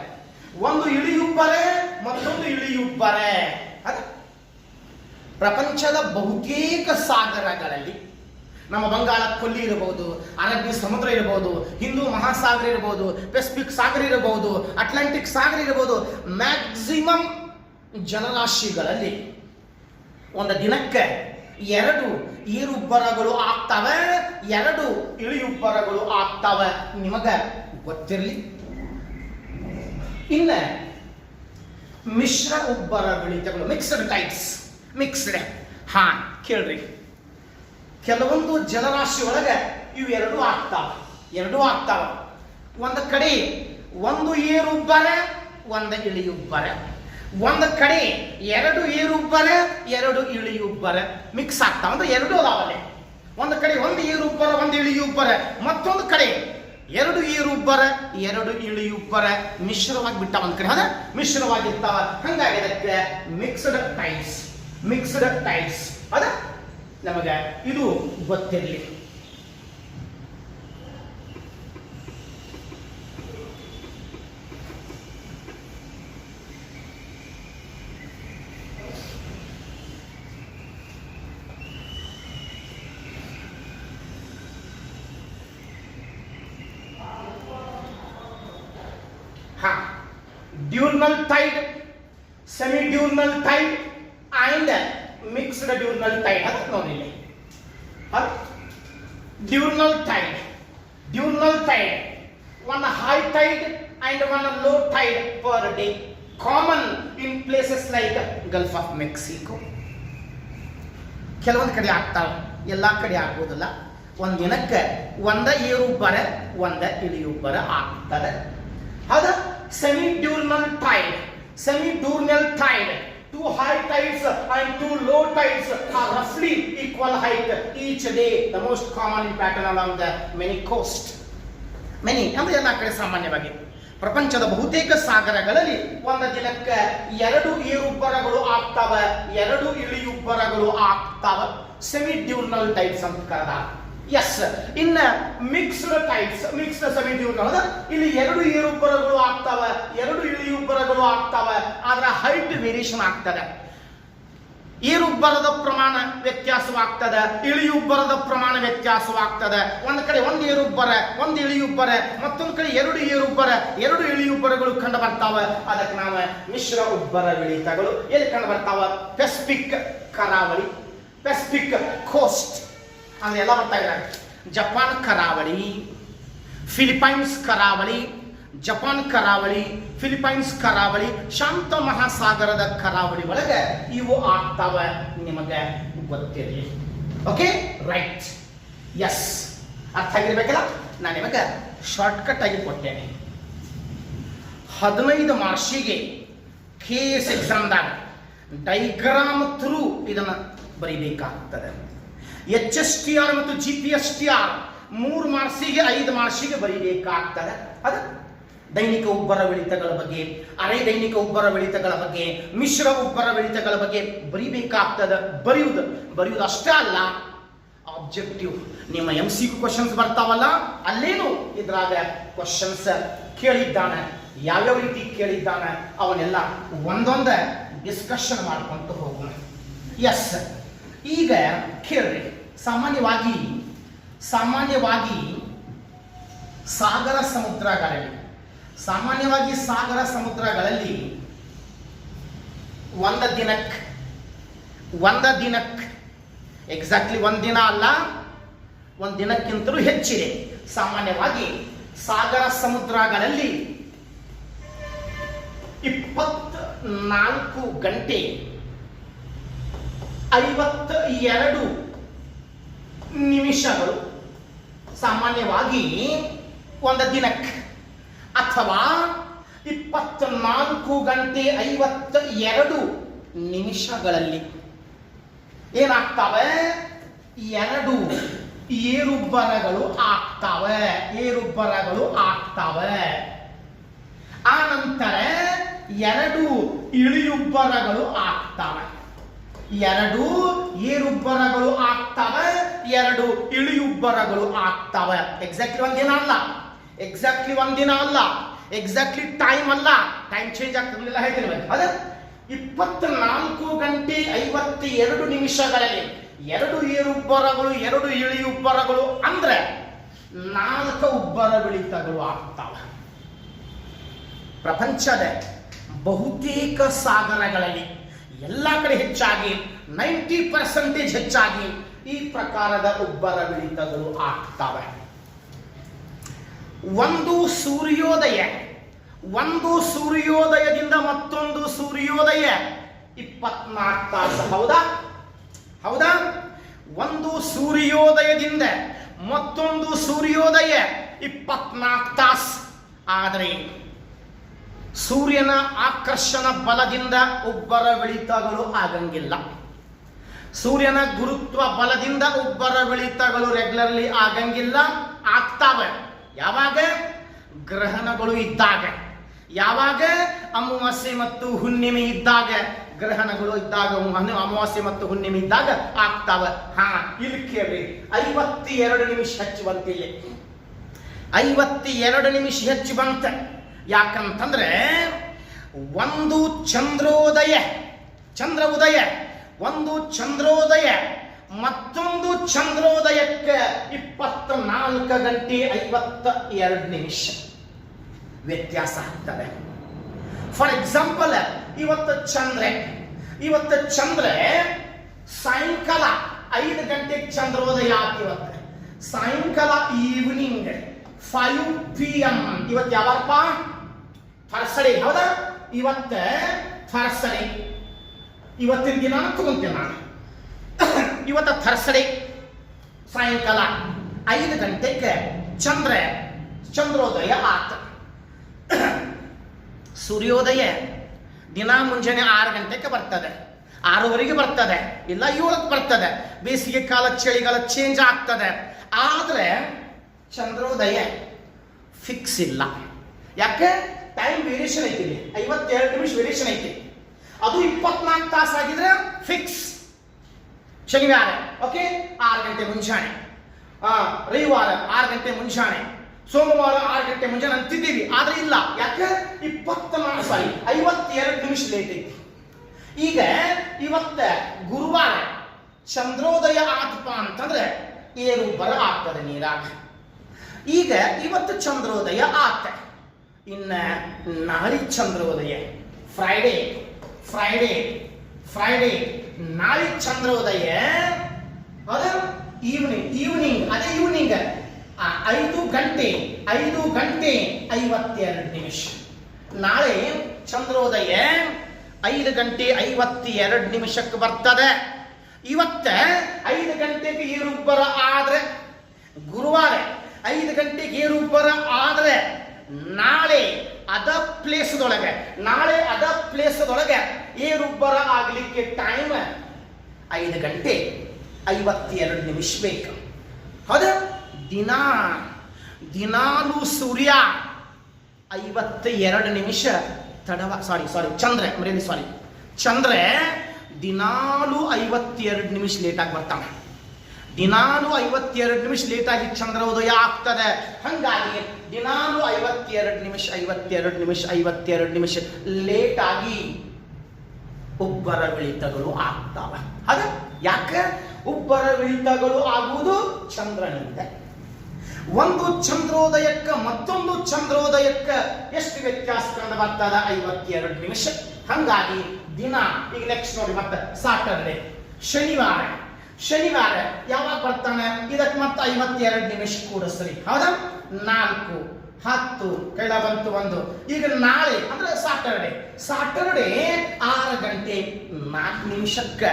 ಒಂದು ಇಳಿಯುಬ್ಬರ, ಮತ್ತೊಂದು ಇಳಿಯುಬ್ಬರ. ಅದ ಪ್ರಪಂಚದ ಬಹುತೇಕ ಸಾಗರಗಳಲ್ಲಿ ನಮ್ಮ ಬಂಗಾಳ ಕೊಲ್ಲಿ ಇರಬಹುದು, ಅರಬ್ಬಿ ಸಮುದ್ರ ಇರಬಹುದು, ಹಿಂದೂ ಮಹಾಸಾಗರ ಇರಬಹುದು, ಪೆಸಿಫಿಕ್ ಸಾಗರ ಇರಬಹುದು, ಅಟ್ಲಾಂಟಿಕ್ ಸಾಗರ ಇರಬಹುದು. ಮ್ಯಾಕ್ಸಿಮಮ್ ಜಲರಾಶಿಗಳಲ್ಲಿ ಒಂದು ದಿನಕ್ಕೆ 2 ಏರುಬ್ಬರಗಳು ಆಗ್ತವೆ, 2 ಇಳಿಯುಬ್ಬರಗಳು ಆಗ್ತವೆ. ನಿಮಗ ಗೊತ್ತಿರಲಿ. ಇನ್ನ ಮಿಶ್ರ ಉಬ್ಬರವಿಳಿತಗಳು, ಮಿಕ್ಸ್ಡ್. ಕೇಳ್ರಿ. ಕೆಲವೊಂದು ಜಲರಾಶಿ ಒಳಗೆ ಇವು 2 ಆಗ್ತಾವ. ಒಂದು ಕಡೆ ಒಂದು ಏರುಬ್ಬರ, ಒಂದು ಇಳಿಯುಬ್ಬರ. ಒಂದು ಕಡೆ 2 ಏರುಬ್ಬರ, 2 ಇಳಿಯುಬ್ಬರ ಮಿಕ್ಸ್ ಆಗ್ತಾವ. ಅಂದ್ರೆ 2 ಅದಾವಲ್ಲೇ. ಒಂದು ಕಡೆ ಒಂದು ಏರುಬ್ಬರ, ಒಂದು ಇಳಿಯುಬ್ಬರ. ಮತ್ತೊಂದು ಕಡೆ 2 ಏರುಬ್ಬರ, 2 ಇಳಿಯುಬ್ಬರ ಮಿಶ್ರವಾಗಿ ಬಿಟ್ಟ. ಒಂದು ಕಡೆ ಮಿಶ್ರವಾಗಿರ್ತಾವ. ಹಂಗಾಗಿ ಅದಕ್ಕೆ ಮಿಕ್ಸ್ಡ್ ಟೈಪ್ಸ್. ಅದ ನಮಗೆ ಇದು ಗೊತ್ತಿರಲಿ. Diurnal tide, semi diurnal tide and mixed diurnal tide ಅಂತ ನೋಡಿ ಇಲ್ಲಿ. Diurnal tide one high tide and one low tide per day, common in places like Gulf of Mexico. ಕೆಲವೊಂದು ಕಡೆ ಆಗ್ತಾವೆ, ಎಲ್ಲ ಕಡೆ ಆಗೋದಿಲ್ಲ. ಒಂದು ದಿನಕ್ಕೆ ಒಂದ ಏರುಬ್ಬರ ಒಂದ ಇಳಿಯುಬ್ಬರ ಆಗ್ತದೆ. ಹೌದಾ? Semi diurnal tide, two high tides and two low tides are roughly equal height each day, the most common in pattern along the many coast. Many ಅಂದ್ರೆ ಎಲ್ಲ ಕಡೆ ಸಾಮಾನ್ಯವಾಗಿ ಪ್ರಪಂಚದ ಬಹುತೇಕ ಸಾಗರಗಳಲ್ಲಿ ಒಂದು ದಿನಕ್ಕೆ 2 ಏರುಬ್ಬರಗಳು ಆಗ್ತಾವೆ, 2 ಇಳಿಯುಬ್ಬರಗಳು ಆಗ್ತಾವೆ. ಸೆಮಿ ಡ್ಯೂರ್ನಲ್ ಟೈಡ್ಸ್ ಅಂತ ಕರೆದ. ಎಸ್, ಇನ್ನ ಮಿಕ್ಸ್ಡ್ ಸೆಮಿ ಡ್ಯೂರ್ನಲ್ ಇಲ್ಲಿ 2 ಏರುಬ್ಬರಗಳು ಆಗ್ತಾವೆ, 2 ಇಳಿಯುಬ್ಬರಗಳು ಆಗ್ತಾವೆ. ಅದರ ಹೈಟ್ ವೇರಿಯೇಷನ್ ಆಗ್ತದೆ. ಏರುಬ್ಬರದ ಪ್ರಮಾಣ ವ್ಯತ್ಯಾಸವಾಗ್ತದೆ, ಇಳಿಯುಬ್ಬರದ ಪ್ರಮಾಣ ವ್ಯತ್ಯಾಸವಾಗ್ತದೆ. ಒಂದು ಕಡೆ 1 ಏರುಬ್ಬರ 1 ಇಳಿಯುಬ್ಬರ, ಮತ್ತೊಂದು ಕಡೆ 2 ಏರುಬ್ಬರ 2 ಇಳಿಯುಬ್ಬರಗಳು ಕಂಡು ಬರ್ತಾವೆ. ಅದಕ್ಕೆ ನಾವು ಮಿಶ್ರ ಉಬ್ಬರ ಇಳಿತಗಳು ಎಲ್ಲಿ ಕಂಡು ಬರ್ತಾವ? ಪೆಸಿಫಿಕ್ ಕರಾವಳಿ, ಪೆಸಿಫಿಕ್ ಕೋಸ್ಟ್ ಅಂದ್ರೆ ಎಲ್ಲ ಬರ್ತಾ ಇದ್ದಾರೆ. ಜಪಾನ್ ಕರಾವಳಿ, ಫಿಲಿಪೈನ್ಸ್ ಕರಾವಳಿ, ಜಪಾನ್ ಕರಾವಳಿ, ಫಿಲಿಪೈನ್ಸ್ ಕರಾವಳಿ, ಶಾಂತ ಮಹಾಸಾಗರದ ಕರಾವಳಿ ಒಳಗೆ ಇವು ಆಗ್ತಾವ. ನಿಮಗೆ ಗೊತ್ತಿರಲಿ. ಓಕೆ, ರೈಟ್, ಎಸ್, ಅರ್ಥ ಆಗಿರ್ಬೇಕಲ್ಲ. ನಾನು ನಿಮಗೆ ಶಾರ್ಟ್ಕಟ್ ಆಗಿ ಕೊಟ್ಟೇನೆ. 15 ಮಾರ್ಚಿಗೆ KS ಎಕ್ಸಾಮ್ದಾಗ ಡೈಗ್ರಾಮ್ ಥ್ರೂ ಇದನ್ನು ಬರೀಬೇಕಾಗ್ತದೆ. HSTR ಮತ್ತು GPSTR 3 ಮಾರ್ಕ್ಸಿಗೆ 5 ಮಾರ್ಕ್ಸಿಗೆ ಬರೀಬೇಕಾಗ್ತದೆ. ಅದು ದೈನಿಕ ಉಬ್ಬರವಿಳಿತಗಳ ಬಗ್ಗೆ, ಅರೆ ದೈನಿಕ ಉಬ್ಬರವಿಳಿತಗಳ ಬಗ್ಗೆ, ಮಿಶ್ರ ಉಬ್ಬರವಿಳಿತಗಳ ಬಗ್ಗೆ ಬರೀಬೇಕಾಗ್ತದೆ. ಬರೆಯುವುದು ಅಷ್ಟೇ ಅಲ್ಲ, ಆಬ್ಜೆಕ್ಟಿವ್ ನಿಮ್ಮ MCQ ಕ್ವಶನ್ಸ್ ಬರ್ತಾವಲ್ಲ, ಅಲ್ಲೇನು ಇದ್ರಾಗ ಕ್ವಶನ್ಸ್ ಕೇಳಿದ್ದಾನೆ, ಯಾವ್ಯಾವ ರೀತಿ ಕೇಳಿದ್ದಾನೆ ಅವನ್ನೆಲ್ಲ ಒಂದೊಂದ ಡಿಸ್ಕಷನ್ ಮಾಡ್ಕೊಂತ ಹೋಗೋಣ. ಎಸ್, ಈಗ ಕೇಳ್ರಿ. ಸಾಮಾನ್ಯವಾಗಿ ಸಾಗರ ಸಮುದ್ರಗಳಲ್ಲಿ ಒಂದು ದಿನಕ್ಕೆ ಎಕ್ಸಾಕ್ಟ್ಲಿ ಒಂದು ದಿನ ಅಲ್ಲ, ಒಂದು ದಿನಕ್ಕಿಂತಲೂ ಹೆಚ್ಚಿದೆ. ಸಾಮಾನ್ಯವಾಗಿ ಸಾಗರ ಸಮುದ್ರಗಳಲ್ಲಿ 24 ಗಂಟೆ 52 ನಿಮಿಷಗಳು ಸಾಮಾನ್ಯವಾಗಿ ಒಂದು ದಿನಕ್ಕೆ, ಅಥವಾ 24 ಗಂಟೆ 52 ನಿಮಿಷಗಳಲ್ಲಿ ಏನಾಗ್ತವೆ? 2 ಏರುಬ್ಬರಗಳು ಆಗ್ತವೆ. ಆ ನಂತರ 2 ಇಳಿಯುಬ್ಬರಗಳು ಆಗ್ತವೆ. 2 ಏರುಬ್ಬರಗಳು ಆಗ್ತವೆ, 2 ಇಳಿಯುಬ್ಬರಗಳು ಆಗ್ತವೆ. ಎಕ್ಸಾಕ್ಟ್ಲಿ ಒಂದಿನ ಅಲ್ಲ, ಎಕ್ಸಾಕ್ಟ್ಲಿ ಟೈಮ್ ಅಲ್ಲ, ಟೈಮ್ ಚೇಂಜ್ ಆಗ್ತದೆ ಹೇಳ್ತಿರ್ಬೇಕು. ಅದೇ 24 ಗಂಟೆ 52 ನಿಮಿಷಗಳಲ್ಲಿ 2 ಏರುಬ್ಬರಗಳು 2 ಇಳಿಯುಬ್ಬರಗಳು ಅಂದ್ರೆ 4 ಉಬ್ಬರವಿಳಿತಗಳು ಆಗ್ತವೆ. ಪ್ರಪಂಚದ ಬಹುತೇಕ ಸಾಗರಗಳಲ್ಲಿ ಎಲ್ಲ ಕಡೆ ಹೆಚ್ಚಾಗಿ 90% ಹೆಚ್ಚಾಗಿ ಈ ಪ್ರಕಾರದ ಉಬ್ಬರವಿಳಿತಗಳು ಆಗ್ತವೆ. ಒಂದು ಸೂರ್ಯೋದಯದಿಂದ ಮತ್ತೊಂದು ಸೂರ್ಯೋದಯ 24 ತಾಸು. ಹೌದಾ? ಒಂದು ಸೂರ್ಯೋದಯದಿಂದ ಮತ್ತೊಂದು ಸೂರ್ಯೋದಯ 24 ತಾಸು. ಆದರೆ ಸೂರ್ಯನ ಆಕರ್ಷಣ ಬಲದಿಂದ ಉಬ್ಬರವಿಳಿತಗಳು ಆಗಂಗಿಲ್ಲ. ಸೂರ್ಯನ ಗುರುತ್ವ ಬಲದಿಂದ ಉಬ್ಬರವಿಳಿತಗಳು ರೆಗ್ಯುಲರ್ಲಿ ಆಗಂಗಿಲ್ಲ. ಆಗ್ತಾವೆ ಯಾವಾಗ? ಗ್ರಹಣಗಳು ಇದ್ದಾಗ, ಯಾವಾಗ? ಅಮಾವಾಸ್ಯೆ ಮತ್ತು ಹುಣ್ಣಿಮೆ ಇದ್ದಾಗ, ಗ್ರಹಣಗಳು ಇದ್ದಾಗ, ಅಮಾವಾಸ್ಯೆ ಮತ್ತು ಹುಣ್ಣಿಮೆ ಇದ್ದಾಗ ಆಗ್ತಾವೆ. ಇಲ್ಲಿ ಕೇಳ್ರಿ, 52 ನಿಮಿಷ ಹೆಚ್ಚು ಬಂತಿಲ್ಲ. 52 ನಿಮಿಷ ಹೆಚ್ಚು ಬಂತ. ಯಾಕಂತಂದ್ರೆ ಒಂದು ಚಂದ್ರೋದಯ ಮತ್ತೊಂದು ಚಂದ್ರೋದಯಕ್ಕೆ 24 ಗಂಟೆ 52 ನಿಮಿಷ ವ್ಯತ್ಯಾಸ ಆಗ್ತದೆ. ಫಾರ್ ಎಕ್ಸಾಂಪಲ್ ಇವತ್ತು ಚಂದ್ರ ಸಾಯಂಕಾಲ 5 ಗಂಟೆಗೆ ಚಂದ್ರೋದಯ ಆಯ್ತು. ಇವತ್ತು ಸಾಯಂಕಾಲ ಈವ್ನಿಂಗ್ 5 PM. ಇವತ್ತು ಯಾವಾಗಪ್ಪ? ಥರ್ಸ್ಡೇ. ಹೌದಾ? ಇವತ್ತು ಥರ್ಸ್ಡೇ. ಇವತ್ತಿನ ದಿನ ತಗೊಂತೀನಿ ನಾನು. ಇವತ್ತು ಥರ್ಸ್ಡೇ ಸಾಯಂಕಾಲ 5 ಗಂಟೆಗೆ ಚಂದ್ರೋದಯ ಆತ. ಸೂರ್ಯೋದಯ ದಿನ ಮುಂಜಾನೆ 6 ಗಂಟೆಗೆ ಬರ್ತದೆ, 6:30ಗೆ ಬರ್ತದೆ, ಇಲ್ಲ 7ಕ್ಕೆ ಬರ್ತದೆ. ಬೇಸಿಗೆ ಕಾಲ ಚಳಿಗಾಲ ಚೇಂಜ್ ಆಗ್ತದೆ. ಆದ್ರೆ ಚಂದ್ರೋದಯ ಫಿಕ್ಸ್ ಇಲ್ಲ. ಯಾಕೆ? ಟೈಮ್ ವೇರಿಯೇಷನ್ ಐತಿ, 52 ನಿಮಿಷ ವೇರಿಯೇಷನ್ ಐತಿ. ಅದು 24 ತಾಸು ಆಗಿದ್ರೆ ಫಿಕ್ಸ್. ಶನಿವಾರ ಓಕೆ 6 ಗಂಟೆ ಮುಂಜಾನೆ, ರವಿವಾರ 6 ಗಂಟೆ ಮುಂಜಾನೆ, ಸೋಮವಾರ 6 ಗಂಟೆ ಮುಂಜಾನೆ ಅಂತಿದ್ದೀವಿ. ಆದ್ರೆ ಇಲ್ಲ. ಯಾಕೆ? 52 ನಿಮಿಷ ಲೇಟ್ ಐತಿ. ಈಗ ಇವತ್ತ ಗುರುವಾರ ಚಂದ್ರೋದಯ ಆತಪ್ಪ ಅಂತಂದ್ರೆ ಏರು ಬರ ಆಗ್ತದೆ ನೀರಾಗ. ಈಗ ಇವತ್ತು ಚಂದ್ರೋದಯ ಆತ. ಇನ್ನ ನಾಳೆ ಚಂದ್ರೋದಯ ಫ್ರೈಡೇ ನಾಳೆ ಚಂದ್ರೋದಯ ಅದ ಈವ್ನಿಂಗ್ ಅದೇ ಈವ್ನಿಂಗ್ 5 ಗಂಟೆ 52 ನಿಮಿಷ. ನಾಳೆ ಚಂದ್ರೋದಯ 5 ಗಂಟೆ 52 ನಿಮಿಷಕ್ಕೆ ಬರ್ತದೆ. ಇವತ್ತ 5 ಗಂಟೆಗೆ ಏರುಬ್ಬರ ಆದ್ರೆ ಗುರುವಾರ 5 ಗಂಟೆಗೆ ಏರುಬ್ಬರ ಆದ್ರೆ ನಾಳೆ ಅದ ಪ್ಲೇಸ್ದೊಳಗೆ ಏರುಬ್ಬರ ಆಗ್ಲಿಕ್ಕೆ ಟೈಮ್ 5 ಗಂಟೆ 52 ನಿಮಿಷ ಬೇಕು. ಹೌದಾ? ದಿನಾಲು ಸೂರ್ಯ 52 ನಿಮಿಷ ತಡವ ಚಂದ್ರ ದಿನಾಲು 52 ನಿಮಿಷ ಲೇಟಾಗಿ ಬರ್ತಾನೆ. ದಿನಾಲು 52 ನಿಮಿಷ ಲೇಟಾಗಿ ಚಂದ್ರೋದಯ ಆಗ್ತದೆ. ಹಂಗಾಗಿ ದಿನಾಲು 52 ನಿಮಿಷ ಲೇಟಾಗಿ ಉಬ್ಬರವಿಳಿತಗಳು ಆಗ್ತಾವ. ಅದ ಯಾಕೆ? ಉಬ್ಬರವಿಳಿತಗಳು ಆಗುವುದು ಚಂದ್ರನಿಂದ. ಒಂದು ಚಂದ್ರೋದಯಕ್ಕೆ ಮತ್ತೊಂದು ಚಂದ್ರೋದಯಕ್ಕೆ ಎಷ್ಟು ವ್ಯತ್ಯಾಸ ಕಂಡು ಬರ್ತದ? 52 ನಿಮಿಷ. ಹಂಗಾಗಿ ದಿನ ಈಗ ನೆಕ್ಸ್ಟ್ ನೋಡಿ, ಮತ್ತೆ ಸಾಟರ್ಡೆ ಶನಿವಾರ ಯಾವಾಗ ಬರ್ತಾನೆ? ಇದಕ್ಕೆ ಮತ್ತೆ 52 ನಿಮಿಷ ಕೂಡಿಸ್ರಿ. ಹೌದಾ? 4, 10 ಕೈಲ ಬಂತು 1. ಈಗ ನಾಳೆ ಅಂದ್ರೆ ಸಾಟರ್ಡೆ 6 ಗಂಟೆ 4 ನಿಮಿಷಕ್ಕೆ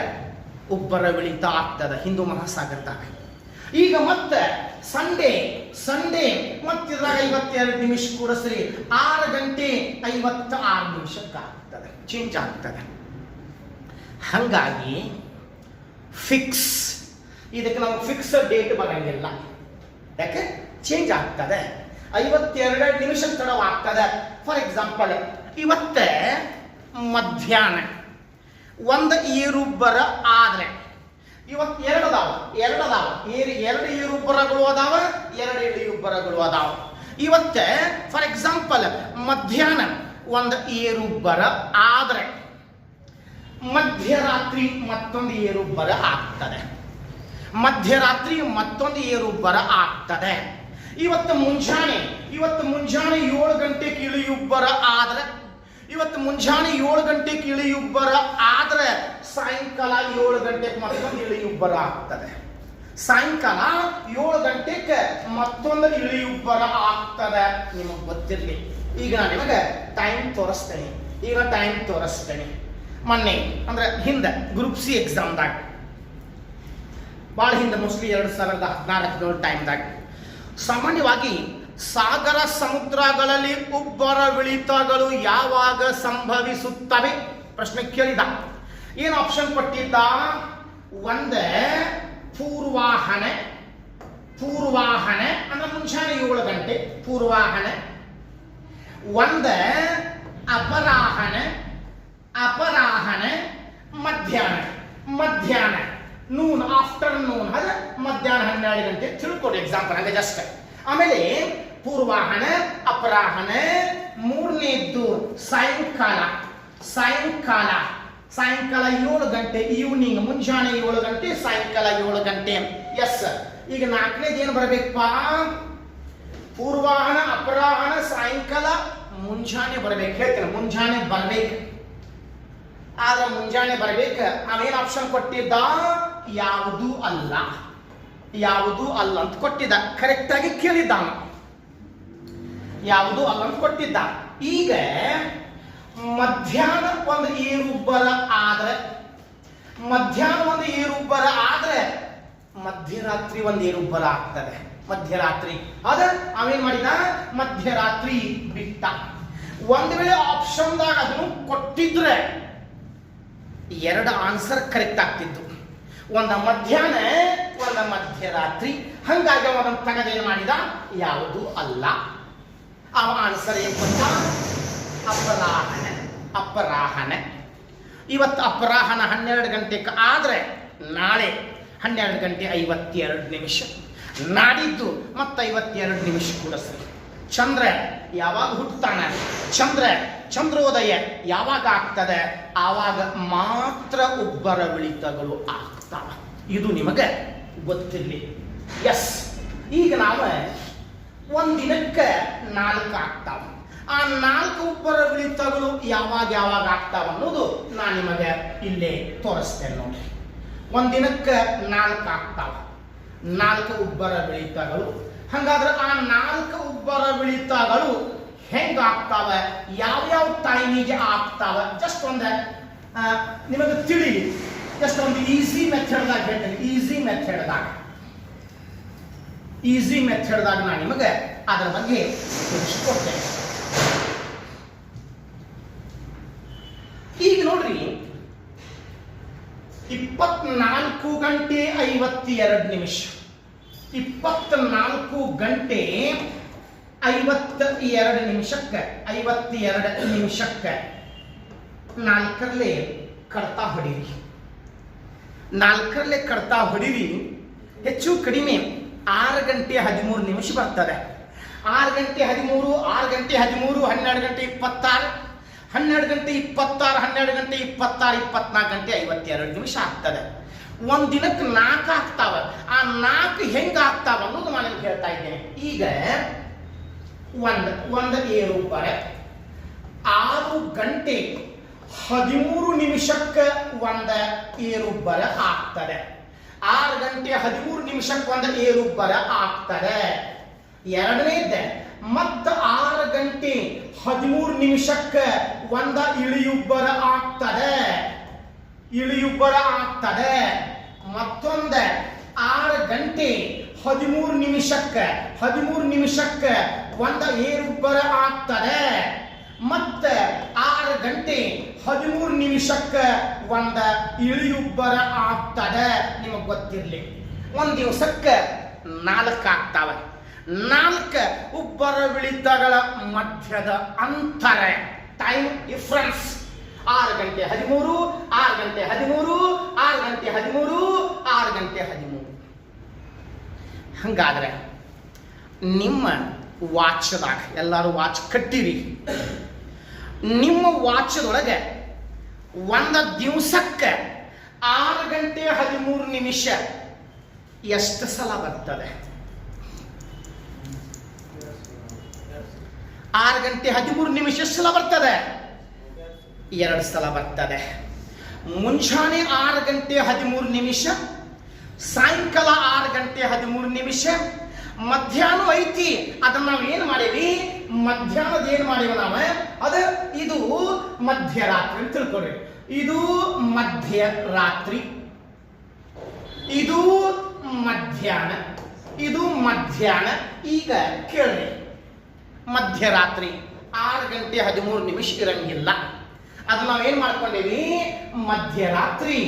ಉಬ್ಬರವಿಳಿತ ಆಗ್ತದೆ ಹಿಂದೂ ಮಹಾಸಾಗರದಾಗ. ಈಗ ಮತ್ತೆ ಸಂಡೇ ಮತ್ತಿದ್ರಾಗ 52 ನಿಮಿಷ ಕೂಡಿಸ್ರಿ, 6 ಗಂಟೆ 56 ನಿಮಿಷಕ್ಕೆ ಆಗ್ತದೆ, ಚೇಂಜ್ ಆಗ್ತದೆ. ಹಂಗಾಗಿ ಫಿಕ್ಸ್, ಇದಕ್ಕೆ ನಾವು ಫಿಕ್ಸ್ಡ್ ಡೇಟ್ ಬರಂಗಿಲ್ಲ. ಯಾಕೆ? ಚೇಂಜ್ ಆಗ್ತದೆ. 52 ನಿಮಿಷ ತಡವಾಗ್ತದೆ. ಫಾರ್ ಎಕ್ಸಾಂಪಲ್ ಇವತ್ತೇ ಮಧ್ಯಾಹ್ನ 1 ಏರುಬ್ಬರ ಆದ್ರೆ ಇವತ್ತು 2 ಅದಾವ. 2 ಏರುಬ್ಬರಗಳು ಅದಾವ, 2 ಇಳಿಯುಬ್ಬರಗಳು ಅದಾವ. ಇವತ್ತೇ ಫಾರ್ ಎಕ್ಸಾಂಪಲ್ ಮಧ್ಯಾಹ್ನ 1 ಏರುಬ್ಬರ ಆದ್ರೆ ಮಧ್ಯರಾತ್ರಿ ಮತ್ತೊಂದು ಏರುಬ್ಬರ ಆಗ್ತದೆ. ಇವತ್ತು ಮುಂಜಾನೆ 7 ಗಂಟೆಗೆ ಇಳಿಯುಬ್ಬರ ಆದ್ರೆ ಸಾಯಂಕಾಲ 7 ಗಂಟೆಗೆ ಮತ್ತೊಂದು ಇಳಿಯುಬ್ಬರ ಆಗ್ತದೆ. ಸಾಯಂಕಾಲ 7 ಗಂಟೆಗೆ ಮತ್ತೊಂದು ಇಳಿಯುಬ್ಬರ ಆಗ್ತದೆ. ನಿಮಗೆ ಗೊತ್ತಿರಲಿ. ಈಗ ನಾನು ನಿಮಗೆ ಟೈಮ್ ತೋರಿಸ್ತೇನೆ. ಮೊನ್ನೆ ಅಂದ್ರೆ ಹಿಂದೆ ಗ್ರೂಪ್ ಸಿ ಎಕ್ಸಾಮ್ದಾಗ ಭಾಳ ಹಿಂದೆ, ಮೋಸ್ಟ್ಲಿ 2014 ಟೈಮ್ದಾಗ ಸಾಮಾನ್ಯವಾಗಿ ಸಾಗರ ಸಮುದ್ರಗಳಲ್ಲಿ ಉಬ್ಬರವಿಳಿತಗಳು ಯಾವಾಗ ಸಂಭವಿಸುತ್ತವೆ ಪ್ರಶ್ನೆ ಕೇಳಿದ. ಏನು ಆಪ್ಷನ್ ಕೊಟ್ಟಿದ್ದ? 1 ಪೂರ್ವಾಹನೆ ಅಂದ್ರೆ ಮುಂಜಾನೆ 7 ಗಂಟೆ ಪೂರ್ವಾಹನೆ, 1 ಅಪರಾಹನೆ ಮಧ್ಯಾಹ್ನ ನೂನ್ ಆಫ್ಟರ್ನೂನ್ ಅದ ಮಧ್ಯಾಹ್ನ 12 ಗಂಟೆ ತಿಳ್ಕೊಡಿ ಎಕ್ಸಾಂಪಲ್ ಹಂಗೆ ಜಸ್ಟ್. ಆಮೇಲೆ ಪೂರ್ವಾಹನ ಅಪರಾಹನ, 3ನೇದ್ದು ಸಾಯಂಕಾಲ 7 ಗಂಟೆ ಈವ್ನಿಂಗ್, ಮುಂಜಾನೆ 7 ಗಂಟೆ ಸಾಯಂಕಾಲ 7 ಗಂಟೆ. ಎಸ್. ಈಗ 4ನೇದು ಏನು ಬರಬೇಕಪ್ಪ? ಪೂರ್ವಾಹನ ಅಪರಾಹನ ಸಾಯಂಕಾಲ ಮುಂಜಾನೆ ಬರ್ಬೇಕು. ಹೇಳ್ತೇನೆ, ಮುಂಜಾನೆ ಬರ್ಬೇಕು. ಆದ್ರೆ ಮುಂಜಾನೆ ಬರ್ಬೇಕು, ನಾವೇನ್ ಆಪ್ಷನ್ ಕೊಟ್ಟಿದ್ದ? ಯಾವುದೂ ಅಲ್ಲ, ಯಾವುದೂ ಅಲ್ಲ ಅಂತ ಕೊಟ್ಟಿದ್ದ. ಕರೆಕ್ಟ್ ಆಗಿ ಕೇಳಿದ್ದ, ಯಾವುದೂ ಅಲ್ಲ ಅಂತ ಕೊಟ್ಟಿದ್ದ. ಈಗ ಮಧ್ಯಾಹ್ನ ಒಂದು ಏರುಬ್ಬರ ಆದ್ರೆ, ಮಧ್ಯಾಹ್ನ ಒಂದು ಏರುಬ್ಬರ ಆದ್ರೆ ಮಧ್ಯರಾತ್ರಿ ಒಂದು ಏರುಬ್ಬರ ಆಗ್ತದೆ. ಮಧ್ಯರಾತ್ರಿ ಆದ್ರೆ ಅವೇನ್ ಮಾಡಿದ? ಮಧ್ಯರಾತ್ರಿ ಬಿಟ್ಟ. ಒಂದ್ ವೇಳೆ ಆಪ್ಷನ್ದಾಗ ಅದನ್ನು ಕೊಟ್ಟಿದ್ರೆ ಎರಡು ಆನ್ಸರ್ ಕರೆಕ್ಟ್ ಆಗ್ತಿತ್ತು. ಒಂದ ಮಧ್ಯಾಹ್ನ, ಒಂದ ಮಧ್ಯರಾತ್ರಿ. ಹಂಗಾಗಿ ಅವನ ತಗದೇನು ಮಾಡಿದ? ಯಾವುದು ಅಲ್ಲ. ಅವ ಆನ್ಸರ್ ಏನ್ ಕೊಟ್ಟ? ಅಪರಾಹನ. ಅಪರಾಹನ. ಇವತ್ತು ಅಪರಾಹನ 12 ಗಂಟೆಗೆ ಆದ್ರೆ ನಾಳೆ 12 ಗಂಟೆ 52 ನಿಮಿಷ, ನಾಡಿದ್ದು ಮತ್ತೆ 52 ನಿಮಿಷ ಕೂಡ ಸರಿ. ಚಂದ್ರ ಯಾವಾಗ ಹುಟ್ಟುತ್ತಾನ? ಚಂದ್ರೋದಯ ಯಾವಾಗ ಆಗ್ತದೆ? ಆವಾಗ ಮಾತ್ರ ಉಬ್ಬರವಿಳಿತಗಳು ಆಗ್ತಾವ. ಇದು ನಿಮಗೆ ಗೊತ್ತಿರಲಿ. ಎಸ್, ಈಗ ನಾವು ಒಂದಿನಕ್ಕೆ 4 ಆಗ್ತಾವ. ಆ 4 ಉಬ್ಬರವಿಳಿತಗಳು ಯಾವಾಗ ಯಾವಾಗ ಆಗ್ತಾವ ಅನ್ನೋದು ನಾನು ನಿಮಗೆ ಇಲ್ಲೇ ತೋರಿಸ್ತೇನೆ ನೋಡ್ರಿ. ಒಂದಿನಕ್ಕೆ 4 ಆಗ್ತಾವ, 4 ಉಬ್ಬರವಿಳಿತಗಳು. ಹಂಗಾದ್ರೆ ಆ 4 ಉಬ್ಬರವಿಳಿತಗಳು ಹೆಂಗ ಆಗ್ತಾವ, ಯಾವ್ಯಾವ ಟೈಮಿಗೆ ಆಗ್ತಾವ, ಜಸ್ಟ್ ಒಂದು ನಿಮಗೆ ತಿಳಿ. ಜಸ್ಟ್ ಒಂದು ಈಸಿ ಮೆಥಡ್ದಾಗ ಹೇಳ್ತೇನೆ. ಈಸಿ ಮೆಥಡ್ದಾಗ ನಾನು ನಿಮಗೆ ಅದರ ಬಗ್ಗೆ ತಿಳಿಸ್ಕೊಡ್ತೇನೆ. ಈಗ ನೋಡ್ರಿ, 24 ಗಂಟೆ 52 ನಿಮಿಷ, 24 ಗಂಟೆ 52 ನಿಮಿಷಕ್ಕೆ 4ರಲ್ಲೇ ಕಡ್ತಾ ಹೊಡೀರಿ. 4ರಲ್ಲೇ ಕಡ್ತಾ ಹೊಡೀರಿ. ಹೆಚ್ಚು ಕಡಿಮೆ 6 ಗಂಟೆ 13 ನಿಮಿಷ ಬರ್ತದೆ. 6 ಗಂಟೆ 13, 6 ಗಂಟೆ 13, 12 ಗಂಟೆ 26, 12 ಗಂಟೆ 26, 12 ಗಂಟೆ 26, 24 ಗಂಟೆ 52 ನಿಮಿಷ ಆಗ್ತದೆ. ಒಂದ್ ದಿನಕ್ಕೆ 4 ಆಗ್ತಾವ. ಆ 4 ಹೆಂಗ ಆಗ್ತಾವ ಅನ್ನೋದು ನಾನು ನಿಮ್ಗೆ ಹೇಳ್ತಾ ಇದ್ದೇನೆ. ಈಗ ಒಂದು ಏರುಬ್ಬರ 6 ಗಂಟೆ 13 ನಿಮಿಷಕ್ಕೆ ಒಂದು ಏರುಬ್ಬರ ಆಗ್ತದೆ. 6 ಗಂಟೆ 13 ನಿಮಿಷಕ್ಕೆ ಒಂದು ಏರುಬ್ಬರ ಆಗ್ತದೆ. ಎರಡನೇದ್ದೆ ಮತ್ತ 6 ಗಂಟೆ 13 ನಿಮಿಷಕ್ಕೆ ಒಂದು ಇಳಿಯುಬ್ಬರ ಆಗ್ತದೆ. ಮತ್ತೊಂದು 6 ಗಂಟೆ 13 ನಿಮಿಷಕ್ಕೆ ಒಂದು ಏರುಬ್ಬರ ಆಗ್ತದೆ. ಮತ್ತೆ 6 ಗಂಟೆ 13 ನಿಮಿಷಕ್ಕೆ ಒಂದು ಇಳಿಯುಬ್ಬರ ಆಗ್ತದೆ. ನಿಮಗೆ ಗೊತ್ತಿರಲಿ, ಒಂದು ದಿವಸಕ್ಕೆ 4 ಆಗ್ತಾವೆ. 4 ಉಬ್ಬರವಿಳಿತಗಳ ಮಧ್ಯದ ಅಂತರ, ಟೈಮ್ ಡಿಫರೆನ್ಸ್ 6 ಗಂಟೆ 13, 6 ಗಂಟೆ 13, 6 ಗಂಟೆ 13, 6 ಗಂಟೆ 13. ಹಂಗಾದ್ರೆ ನಿಮ್ಮ ವಾಚ್ದಾಗ, ಎಲ್ಲರೂ ವಾಚ್ ಕಟ್ಟಿರಿ, ನಿಮ್ಮ ವಾಚ್ದೊಳಗೆ ಒಂದು ದಿವಸಕ್ಕೆ 6 ಗಂಟೆ 13 ನಿಮಿಷ ಎಷ್ಟು ಸಲ ಬರ್ತದೆ? 6 ಗಂಟೆ 13 ನಿಮಿಷ ಎಷ್ಟು ಸಲ ಬರ್ತದೆ? 2 ಸಲ ಬರ್ತದೆ. ಮುಂಜಾನೆ 6 ಗಂಟೆ 13 ನಿಮಿಷ, ಸಾಯಂಕಾಲ 6 ಗಂಟೆ 13 ನಿಮಿಷ, ಮಧ್ಯಾಹ್ನ ಐತಿ. ಅದನ್ನ ನಾವು ಏನು ಮಾಡೀವಿ? ಮಧ್ಯಾಹ್ನದ ಏನು ಮಾಡೀವಿ ನಾವು? ಇದು ಮಧ್ಯರಾತ್ರಿ ಅಂತ ತಿಳ್ಕೊಳ್ರಿ. ಇದು ಮಧ್ಯರಾತ್ರಿ, ಇದು ಮಧ್ಯಾಹ್ನ. ಈಗ ಕೇಳ್ರಿ, ಮಧ್ಯರಾತ್ರಿ 6 ಗಂಟೆ 13 ನಿಮಿಷ ಇರಂಗಿಲ್ಲ. ಅದು ನಾವೇನ್ ಮಾಡ್ಕೊಂಡೇವಿ? ಮಧ್ಯರಾತ್ರಿ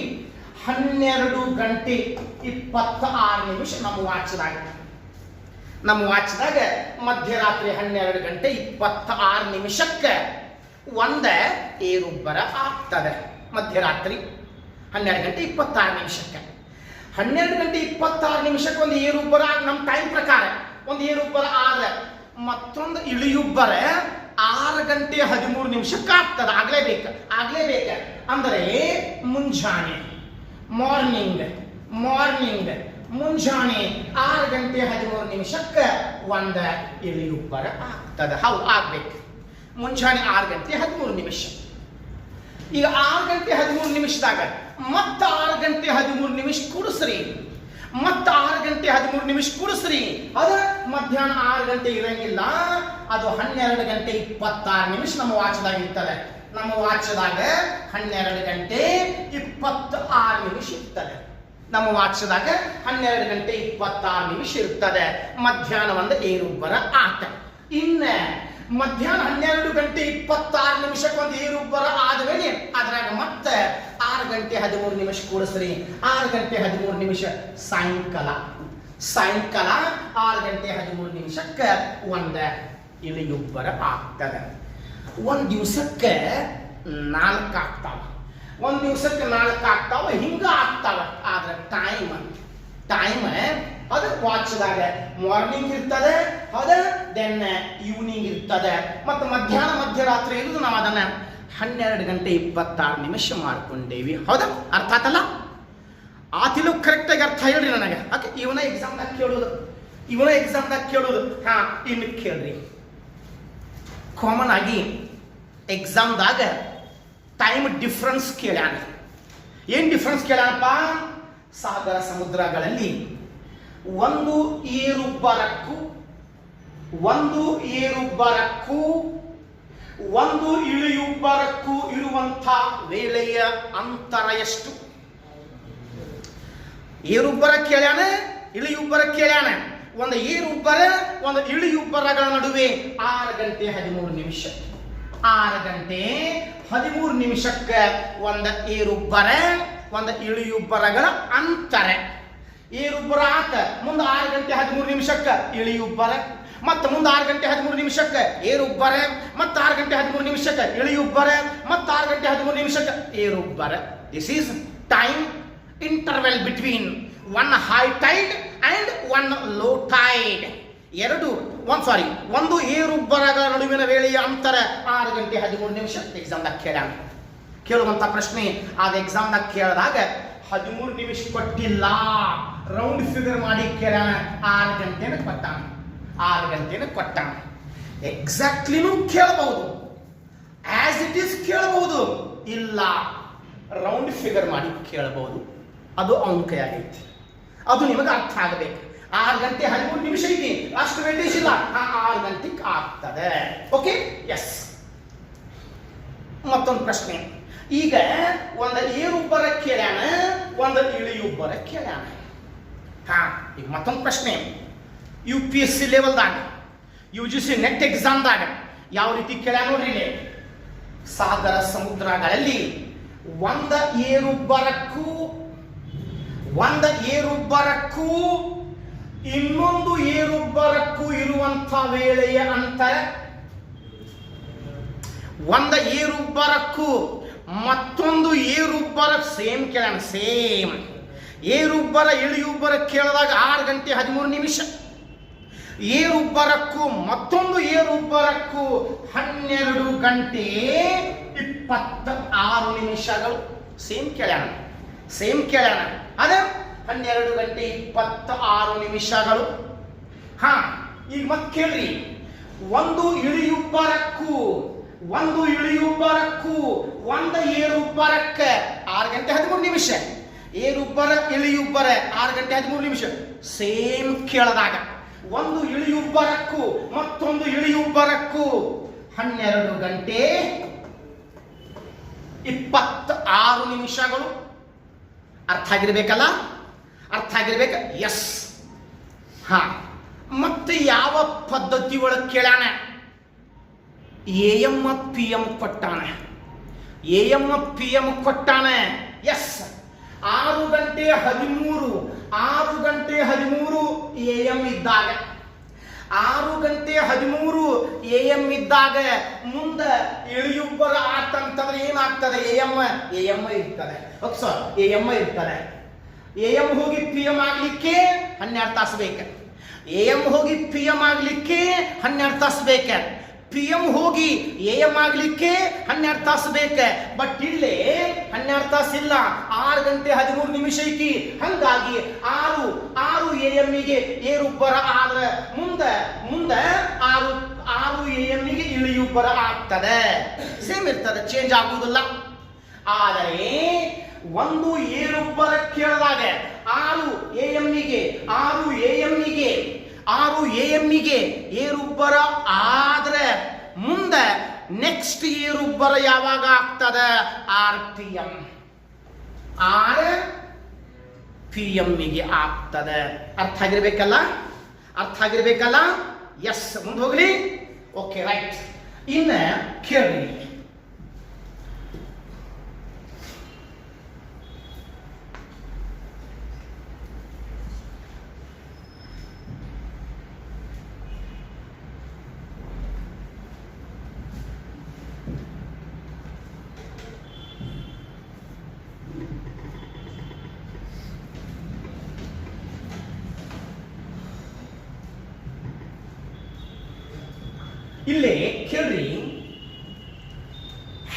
12 ಗಂಟೆ 26 ನಿಮಿಷ ನಮ್ಮ ವಾಚ್ದಾಗ ಮಧ್ಯರಾತ್ರಿ 12 ಗಂಟೆ 26 ನಿಮಿಷಕ್ಕೆ ಒಂದ ಏರುಬ್ಬರ ಆಗ್ತದೆ. ಮಧ್ಯರಾತ್ರಿ 12 ಗಂಟೆ 26 ನಿಮಿಷಕ್ಕೆ 12 ಗಂಟೆ 26 ನಿಮಿಷಕ್ಕೆ ಒಂದು ಏರುಬ್ಬರ, ನಮ್ಮ ಟೈಮ್ ಪ್ರಕಾರ ಒಂದು ಏರುಬ್ಬರ ಆದ್ರೆ ಮತ್ತೊಂದು ಇಳಿಯುಬ್ಬರ 6 ಗಂಟೆ 13 ನಿಮಿಷಕ್ಕೆ ಆಗ್ತದೆ. ಆಗ್ಲೇಬೇಕು. ಅಂದರೆ ಮುಂಜಾನೆ ಮಾರ್ನಿಂಗ್ ಮುಂಜಾನೆ 6 ಗಂಟೆ 13 ನಿಮಿಷಕ್ಕೆ ಒಂದು ಇಳಿಯುಬ್ಬರ ಆಗ್ತದೆ. ಆಗ್ಬೇಕು. ಮುಂಜಾನೆ 6 ಗಂಟೆ 13 ನಿಮಿಷ. ಈಗ 6 ಗಂಟೆ 13 ನಿಮಿಷದಾಗ ಮತ್ತೆ 6 ಗಂಟೆ 13 ನಿಮಿಷ ಕೂಡಿಸ್ರಿ, ಮತ್ತೆ 6 ಗಂಟೆ 13 ನಿಮಿಷ ಕೂಡಿಸ್ರಿ. ಅದ ಮಧ್ಯಾಹ್ನ 6 ಗಂಟೆ ಇರಂಗಿಲ್ಲ, ಅದು 12 ಗಂಟೆ 26 ನಿಮಿಷ ನಮ್ಮ ವಾಚದಾಗ ಇರ್ತದೆ. ನಮ್ಮ ವಾಚದಾಗ 12 ಗಂಟೆ 26 ನಿಮಿಷ ಇರ್ತದೆ. ನಮ್ಮ ವಾಚದಾಗ 12 ಗಂಟೆ 26 ನಿಮಿಷ ಇರ್ತದೆ. ಮಧ್ಯಾಹ್ನ ಒಂದು ಏರುಬ್ಬರ ಆಟ. ಇನ್ನ ಮಧ್ಯಾಹ್ನ 12 ಗಂಟೆ 26 ನಿಮಿಷಕ್ಕೆ ಒಂದು ಏರುಬ್ಬರ ಆದ್ಮೇಲೆ ಅದ್ರಾಗ ಮತ್ತೆ 6 ಗಂಟೆ 13 ನಿಮಿಷ ಕೂಡಿಸ್ರಿ. 6 ಗಂಟೆ 13 ನಿಮಿಷ ಸಾಯಂಕಾಲ. 6 ಗಂಟೆ 13 ನಿಮಿಷಕ್ಕೆ ಒಂದು ಇಳಿಯುಬ್ಬರ ಆಗ್ತದೆ. ಒಂದು ದಿವಸಕ್ಕೆ 4 ಆಗ್ತಾವ, ಒಂದು ದಿವಸಕ್ಕೆ 4 ಆಗ್ತಾವ, ಹಿಂಗ ಆಗ್ತಾವ. ಆದ್ರೆ ಟೈಮ್ ಅದು ವಾಚ್ದಾಗ ಮಾರ್ನಿಂಗ್ ಇರ್ತದೆ, ಅದ ದೆನ್ ಈವ್ನಿಂಗ್ ಇರ್ತದೆ, ಮತ್ತು ಮಧ್ಯಾಹ್ನ ಮಧ್ಯರಾತ್ರಿ ಇರುವುದು. ನಾವು ಅದನ್ನ 12 ಗಂಟೆ 26 ನಿಮಿಷ ಮಾಡ್ಕೊಂಡೇವಿ. ಹೌದಾ? ಅರ್ಥ ಆತಲ್ಲ? ಆತಿಲು ಕರೆಕ್ಟಾಗಿ ಅರ್ಥ ಹೇಳ್ರಿ ನನಗೆ. ಓಕೆ, ಇವನ ಎಕ್ಸಾಮ್ದಾಗ ಕೇಳೋದು. ಹಾ, ಇನ್ನು ಕೇಳ್ರಿ. ಕಾಮನ್ ಆಗಿ ಎಕ್ಸಾಮ್ದಾಗ ಟೈಮ್ ಡಿಫ್ರೆನ್ಸ್ ಕೇಳ್ಯಾನ. ಏನ್ ಡಿಫ್ರೆನ್ಸ್ ಕೇಳ್ಯಾನಪ್ಪ? ಸಾಗರ ಸಮುದ್ರಗಳಲ್ಲಿ ಒಂದು ಏರುಬ್ಬರಕ್ಕೂ ಒಂದು ಇಳಿಯುಬ್ಬರಕ್ಕೂ ಇರುವಂಥ ವೇಳೆಯ ಅಂತರ ಎಷ್ಟು? ಏರುಬ್ಬರ ಕೇಳ್ಯಾನ, ಇಳಿಯುಬ್ಬರ ಕೇಳ್ಯಾನ. ಒಂದು ಏರುಬ್ಬರ ಒಂದು ಇಳಿಯುಬ್ಬರಗಳ ನಡುವೆ 6 ಗಂಟೆ 13 ನಿಮಿಷ. 6 ಗಂಟೆ 13 ನಿಮಿಷಕ್ಕೆ ಒಂದು ಏರುಬ್ಬರ ಒಂದು ಇಳಿಯುಬ್ಬರಗಳ ಅಂತರ. ಏರುಬ್ಬರ ಆತ, ಮುಂದೆ 6 ಗಂಟೆ 13 ನಿಮಿಷಕ್ಕೆ ಇಳಿಯುಬ್ಬರ, ಮತ್ತೆ ಮುಂದೆ 6 ಗಂಟೆ 13 ನಿಮಿಷಕ್ಕೆ ಏರುಬ್ಬರ, ಮತ್ತೆ 6 ಗಂಟೆ 13 ನಿಮಿಷಕ್ಕೆ ಇಳಿಯುಬ್ಬರ, ಮತ್ತೆ 6 ಗಂಟೆ 13 ನಿಮಿಷಕ್ಕೆ ಏರುಬ್ಬರ. This is time interval between one high tide and one low tide. ಒಂದು ಏರುಬ್ಬರಗಳ ನಡುವಿನ ವೇಳೆಯ ಅಂತರ 6 ಗಂಟೆ 13 ನಿಮಿಷ. ಎಕ್ಸಾಮ್ದಾಗ ಕೇಳುವಂತ ಪ್ರಶ್ನೆ. ಆದ ಎಕ್ಸಾಮ್ದಾಗ ಕೇಳಿದಾಗ 13 ನಿಮಿಷ ಕೊಟ್ಟಿಲ್ಲ, ರೌಂಡ್ ಫಿಗರ್ ಮಾಡಿ ಕೇಳೋಣ. 6 ಗಂಟೆನ ಕೊಟ್ಟಾನ. ಎಕ್ಸಾಕ್ಟ್ಲಿನೂ ಕೇಳಬಹುದು, ಆಸ್ ಇಟ್ ಈಸ್ ಕೇಳಬಹುದು, ಇಲ್ಲ ರೌಂಡ್ ಫಿಗರ್ ಮಾಡಿ ಕೇಳಬಹುದು. ಅದು ಅವನ ಕೈಯಾಗೈತಿ, ಅದು ನಿಮಗೆ ಅರ್ಥ ಆಗಬೇಕು. 6 ಗಂಟೆ 13 ನಿಮಿಷ ಐತಿ, ಅಷ್ಟು ವೇಟೇಜ್ ಇಲ್ಲ, 6 ಗಂಟೆಗೆ ಆಗ್ತದೆ. Okay, yes. ಮತ್ತೊಂದು ಪ್ರಶ್ನೆ. ಈಗ ಒಂದು ಏರುಬ್ಬರ ಕೇಳ್ಯಾನ, ಒಂದು ಇಳಿಯುಬ್ಬರ ಕೇಳ್ಯಾನ. ಈಗ ಮತ್ತೊಂದು ಪ್ರಶ್ನೆ. UPSC ಲೆವೆಲ್ದಾಗ, UGC ನೆಟ್ ಎಕ್ಸಾಮ್ದಾಗ ಯಾವ ರೀತಿ ಕೇಳ್ಯಾನ ನೋಡ್ರಿ. ಸಾಗರ ಸಮುದ್ರಗಳಲ್ಲಿ ಒಂದು ಏರುಬ್ಬರಕ್ಕೂ ಇನ್ನೊಂದು ಏರುಬ್ಬರಕ್ಕೂ ಇರುವಂಥ ವೇಳೆಯ ಅಂತರ. ಒಂದು ಏರುಬ್ಬರಕ್ಕೂ ಮತ್ತೊಂದು ಏರುಬ್ಬರ ಸೇಮ್ ಕೇಳೋಣ. ಸೇಮ್ ಏರುಬ್ಬರ ಇಳಿಯುಬ್ಬರ ಕೇಳಿದಾಗ 6 ಗಂಟೆ 13 ನಿಮಿಷ. ಏರುಬ್ಬರಕ್ಕೂ ಮತ್ತೊಂದು ಏರುಬ್ಬರಕ್ಕೂ 12 ಗಂಟೆ 26 ನಿಮಿಷಗಳು. ಸೇಮ್ ಕೇಳ್ಯಾನ. ಅದೇ 12 ಗಂಟೆ 26 ನಿಮಿಷಗಳು. ಈಗ ಮತ್ತೆ ಕೇಳ್ರಿ. ಒಂದು ಇಳಿಯುಬ್ಬರಕ್ಕೂ ಒಂದು ಏರುಬ್ಬರಕ್ಕೆ 6 ಗಂಟೆ 13 ನಿಮಿಷ. ಏರುಬ್ಬರ ಇಳಿಯುಬ್ಬರ 6 ಗಂಟೆ 13 ನಿಮಿಷ. ಸೇಮ್ ಕೇಳದಾಗ ಒಂದು ಇಳಿಯುಬ್ಬರಕ್ಕೂ ಮತ್ತೊಂದು ಇಳಿಯುಬ್ಬರಕ್ಕೂ 12 ಗಂಟೆ 26 ನಿಮಿಷಗಳು. ಅರ್ಥ ಆಗಿರ್ಬೇಕಲ್ಲ? ಎಸ್. ಮತ್ತೆ ಯಾವ ಪದ್ಧತಿ ಒಳಗೆ ಕೇಳಾನ? AM PM ಕೊಟ್ಟಾನ. ಎಸ್. 6 ಗಂಟೆ 13 AM ಇದ್ದಾಗ, 6 ಗಂಟೆ 13 AM ಇದ್ದಾಗ ಮುಂದೆ ಇಳಿಯುಬ್ಬರ ಆತಂತಂದ್ರೆ ಏನಾಗ್ತದೆ? AM ಇರ್ತದೆ. AM ಇರ್ತದೆ. AM ಹೋಗಿ PM ಆಗ್ಲಿಕ್ಕೆ 12 ತಾಸು ಬೇಕು. AM ಹೋಗಿ PM ಆಗ್ಲಿಕ್ಕೆ 12 ತಾಸು ಬೇಕು. PM ಹೋಗಿ AM ಆಗ್ಲಿಕ್ಕೆ 12 ತಾಸು ಬೇಕು. ಬಟ್ ಇಲ್ಲಿ 12 ತಾಸು ಇಲ್ಲ, 6 ಗಂಟೆ 13 ನಿಮಿಷ ಐತಿ. ಹಂಗಾಗಿ 6 AM ಏರುಬ್ಬರ ಆದ್ರೆ ಮುಂದೆ 6 AM ಇಳಿಯುಬ್ಬರ ಇಳಿಯುಬ್ಬರ ಆಗ್ತದೆ. ಸೇಮ್ ಇರ್ತದೆ, ಚೇಂಜ್ ಆಗುವುದಿಲ್ಲ. ಆದರೆ ಒಂದು ಏರುಬ್ಬರ ಕೇಳಿದಾಗ 6 AM ಗೆ ಏರುಬ್ಬರ ಆದ್ರೆ ಮುಂದೆ ನೆಕ್ಸ್ಟ್ ಏರುಬ್ಬರ ಯಾವಾಗ ಆಗ್ತದೆ? RPM 6 PM ಗೆ ಆಗ್ತದೆ. ಅರ್ಥ ಆಗಿರ್ಬೇಕಲ್ಲ? ಎಸ್, ಮುಂದೆ ಹೋಗ್ಲಿ. Okay, right. ಇನ್ನ ಕೇಳಿ, ಇಲ್ಲಿ ಕೇಳ್ರಿ,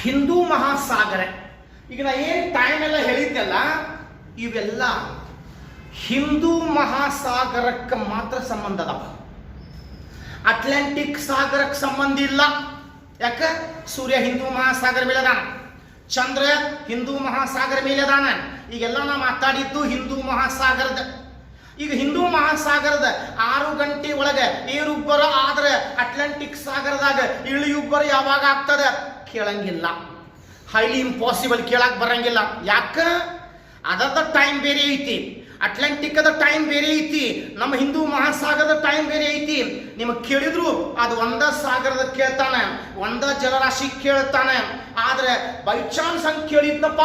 ಹಿಂದೂ ಮಹಾಸಾಗರ, ಈಗ ನಾ ಏನ್ ಟೈಮ್ ಎಲ್ಲ ಹೇಳಿದ್ದೆಲ್ಲ ಇವೆಲ್ಲ ಹಿಂದೂ ಮಹಾಸಾಗರಕ್ಕೆ ಮಾತ್ರ ಸಂಬಂಧ ಅದಾವ. ಅಟ್ಲಾಂಟಿಕ್ ಸಾಗರಕ್ಕೆ ಸಂಬಂಧ ಇಲ್ಲ. ಯಾಕ? ಸೂರ್ಯ ಹಿಂದೂ ಮಹಾಸಾಗರ ಮೇಲೆ ಅದಾನ, ಚಂದ್ರ ಹಿಂದೂ ಮಹಾಸಾಗರ ಮೇಲೆ ಅದಾನ. ಈಗೆಲ್ಲ ನಾ ಮಾತಾಡಿದ್ದು ಹಿಂದೂ ಮಹಾಸಾಗರದ. ಈಗ ಹಿಂದೂ ಮಹಾಸಾಗರದ 6 ಗಂಟೆ ಒಳಗೆ ಏರುಬ್ಬರ ಆದ್ರೆ ಅಟ್ಲಾಂಟಿಕ್ ಸಾಗರದಾಗ ಇಳಿಯುಬ್ಬರ ಯಾವಾಗ ಆಗ್ತದೆ? ಕೇಳಂಗಿಲ್ಲ. ಹೈಲಿ ಇಂಪಾಸಿಬಲ್, ಕೇಳಕ್ ಬರಂಗಿಲ್ಲ. ಯಾಕ? ಅದರದ ಟೈಮ್ ಬೇರೆ ಐತಿ, ಅಟ್ಲಾಂಟಿಕ್ ಅದ ಟೈಮ್ ಬೇರೆ ಐತಿ, ನಮ್ಮ ಹಿಂದೂ ಮಹಾಸಾಗರದ ಟೈಮ್ ಬೇರೆ ಐತಿ. ನಿಮಗೆ ಕೇಳಿದ್ರು ಅದು ಒಂದ ಸಾಗರದ ಕೇಳ್ತಾನೆ, ಒಂದ ಜಲರಾಶಿ ಕೇಳ್ತಾನೆ. ಆದ್ರೆ ಬೈ ಚಾನ್ಸ್ ಹಂಗೆ ಕೇಳಿದ್ನಪ್ಪ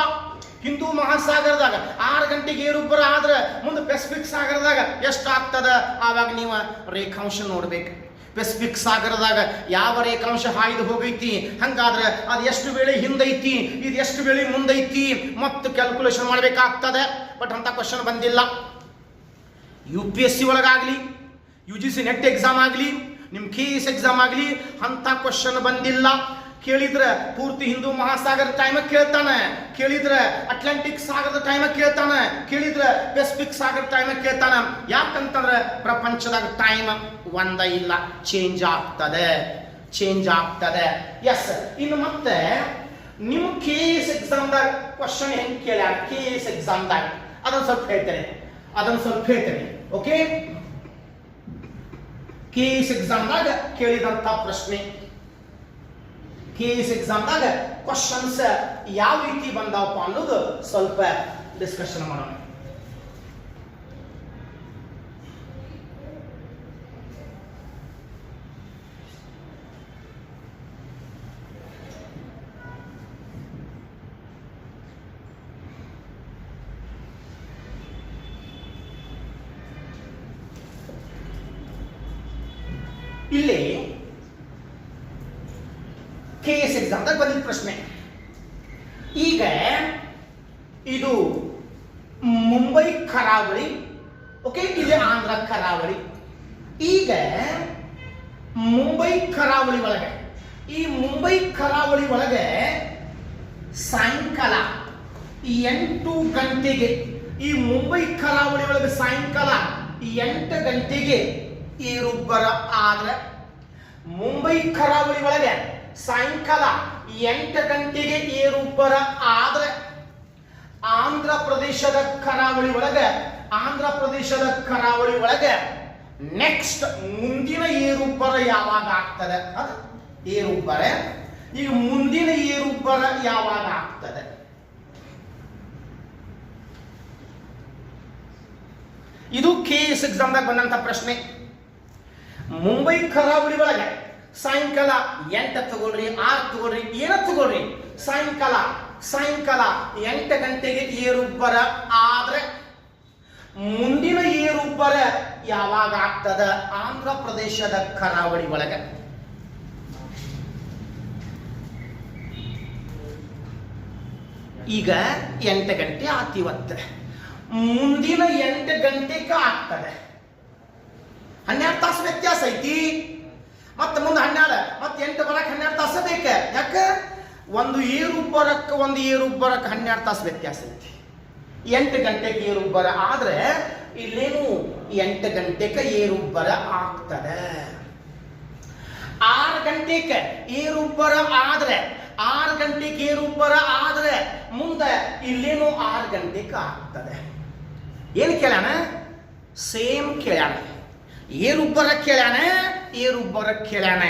ಹಿಂದೂ ಮಹಾಸಾಗರದಾಗ 6 ಗಂಟೆಗೆ ಏರುಬ್ಬರ ಆದ್ರೆ ಮುಂದೆ ಪೆಸಿಫಿಕ್ ಸಾಗರದಾಗ ಎಷ್ಟು ಆಗ್ತದ? ಆವಾಗ ನೀವು ರೇಖಾಂಶ ನೋಡ್ಬೇಕು. ಪೆಸಿಫಿಕ್ ಸಾಗರದಾಗ ಯಾವ ರೇಖಾಂಶ ಹಾಯ್ದು ಹೋಗೈತಿ, ಹಂಗಾದ್ರೆ ಅದು ಎಷ್ಟು ವೇಳೆ ಹಿಂದೈತಿ, ಇದು ಎಷ್ಟು ವೇಳೆ ಮುಂದೈತಿ ಮತ್ತು ಕ್ಯಾಲ್ಕುಲೇಷನ್ ಮಾಡಬೇಕಾಗ್ತದೆ. ಬಟ್ ಅಂತ ಕ್ವಶನ್ ಬಂದಿಲ್ಲ. UPSC ಒಳಗಾಗ್ಲಿ, UGC ನೆಟ್ ಎಕ್ಸಾಮ್ ಆಗಲಿ, ನಿಮ್ಮ KS ಎಕ್ಸಾಮ್ ಆಗಲಿ ಅಂತ ಕ್ವಶನ್ ಬಂದಿಲ್ಲ. ಕೇಳಿದ್ರೆ ಪೂರ್ತಿ ಹಿಂದೂ ಮಹಾಸಾಗರ ಟೈಮ್ ಕೇಳ್ತಾನೆ, ಕೇಳಿದ್ರೆ ಅಟ್ಲಾಂಟಿಕ್ ಸಾಗರದ ಟೈಮ್ ಕೇಳ್ತಾನೆ, ಕೇಳಿದ್ರೆ ಪೆಸಿಫಿಕ್ ಸಾಗರ ಟೈಮ್ ಕೇಳ್ತಾನೆ. ಯಾಕಂತಂದ್ರೆ ಪ್ರಪಂಚದಾಗ ಟೈಮ್ ಒಂದ ಇಲ್ಲ, ಚೇಂಜ್ ಆಗ್ತದೆ. ಎಸ್. ಇನ್ನು ಮತ್ತೆ ನಿಮ್ಮ KS ಎಕ್ಸಾಮ್ದಾಗ ಕ್ವಶನ್ ಹೆಂಗ್ ಕೇಳ್ಯಾರ, KS ಎಕ್ಸಾಮ್ದಾಗ ಅದನ್ನ ಸ್ವಲ್ಪ ಹೇಳ್ತೇನೆ. ಓಕೆ, KS ಎಕ್ಸಾಮ್ದಾಗ ಕೇಳಿದಂತ ಪ್ರಶ್ನೆ, KS ಎಕ್ಸಾಮ್ದಾಗ ಕ್ವಶನ್ಸ್ ಯಾವ ರೀತಿ ಬಂದಾವಪ್ಪ ಅನ್ನೋದು ಸ್ವಲ್ಪ ಡಿಸ್ಕಷನ್ ಮಾಡೋಣ. ಇಲ್ಲಿ KS ಎಕ್ಸಾಮ್ದಾಗ ಬಂದಿದ್ದ ಪ್ರಶ್ನೆ. ಈಗ ಇದು ಮುಂಬೈ ಕರಾವಳಿ, ಓಕೆ, ಇಲ್ಲಿ ಆಂಧ್ರ ಕರಾವಳಿ. ಈಗ ಮುಂಬೈ ಕರಾವಳಿ ಒಳಗೆ ಸಾಯಂಕಾಲ 8 ಗಂಟೆಗೆ, ಈ ಮುಂಬೈ ಕರಾವಳಿ ಒಳಗೆ ಸಾಯಂಕಾಲ 8 ಗಂಟೆಗೆ ಏರುಬ್ಬರ ಆದ್ರೆ, ಮುಂಬೈ ಕರಾವಳಿ ಒಳಗೆ ಸಾಯಂಕಾಲ 8 ಗಂಟೆಗೆ ಏರುಬ್ಬರ ಆದ್ರೆ, ಆಂಧ್ರ ಪ್ರದೇಶದ ಕರಾವಳಿ ಒಳಗೆ ನೆಕ್ಸ್ಟ್ ಮುಂದಿನ ಏರುಬ್ಬರ ಯಾವಾಗ ಆಗ್ತದೆ? ಏರುಬ್ಬರ, ಈಗ ಮುಂದಿನ ಏರುಬ್ಬರ ಯಾವಾಗ ಆಗ್ತದೆ? ಇದು KS ಎಕ್ಸಾಮ್ದಾಗ ಬಂದಂತ ಪ್ರಶ್ನೆ. ಮುಂಬೈ ಕರಾವಳಿ ಒಳಗೆ ಸಾಯಂಕಾಲ 8 ತಗೊಳ್ರಿ, 6 ತಗೊಳ್ರಿ, ಏನ ತಗೊಳ್ರಿ, ಸಾಯಂಕಾಲ 8 ಗಂಟೆಗೆ ಏರುಬ್ಬರ ಆದ್ರೆ ಮುಂದಿನ ಏರುಬ್ಬರ ಯಾವಾಗ ಆಗ್ತದ? ಆಂಧ್ರ ಪ್ರದೇಶದ ಕರಾವಳಿ ಒಳಗೆ. ಈಗ 8 ಗಂಟೆ ಆತಿವತ್ತೆ, ಮುಂದಿನ 8 ಗಂಟೆಗೆ ಆಗ್ತದೆ. 12 ತಾಸು ವ್ಯತ್ಯಾಸ ಐತಿ. ಮತ್ತೆ ಮುಂದೆ 12 ಮತ್ತೆ 8 ಬರಕ್ಕೆ 12 ತಾಸು ಬೇಕ. ಯಾಕೆ? ಒಂದು ಏರುಬ್ಬರಕ್ಕೆ 12 ತಾಸು ವ್ಯತ್ಯಾಸ ಐತಿ. 8 ಗಂಟೆಗೆ ಏರುಬ್ಬರ ಆದ್ರೆ ಇಲ್ಲೇನು 8 ಗಂಟೆಗೆ ಏರುಬ್ಬರ ಆಗ್ತದೆ. 6 ಗಂಟೆಗೆ ಏರುಬ್ಬರ ಆದ್ರೆ 6 ಗಂಟೆಗೆ ಏರುಬ್ಬರ ಆದ್ರೆ ಮುಂದೆ ಇಲ್ಲೇನು 6 ಗಂಟೆಗೆ ಆಗ್ತದೆ. ಏನು ಕೇಳ್ಯಾನ? ಸೇಮ್ ಕೇಳ್ಯಾನ. ಏರುಬ್ಬರ ಕೇಳ್ಯಾನ, ಏರುಬ್ಬರ ಕೇಳ್ಯಾನ.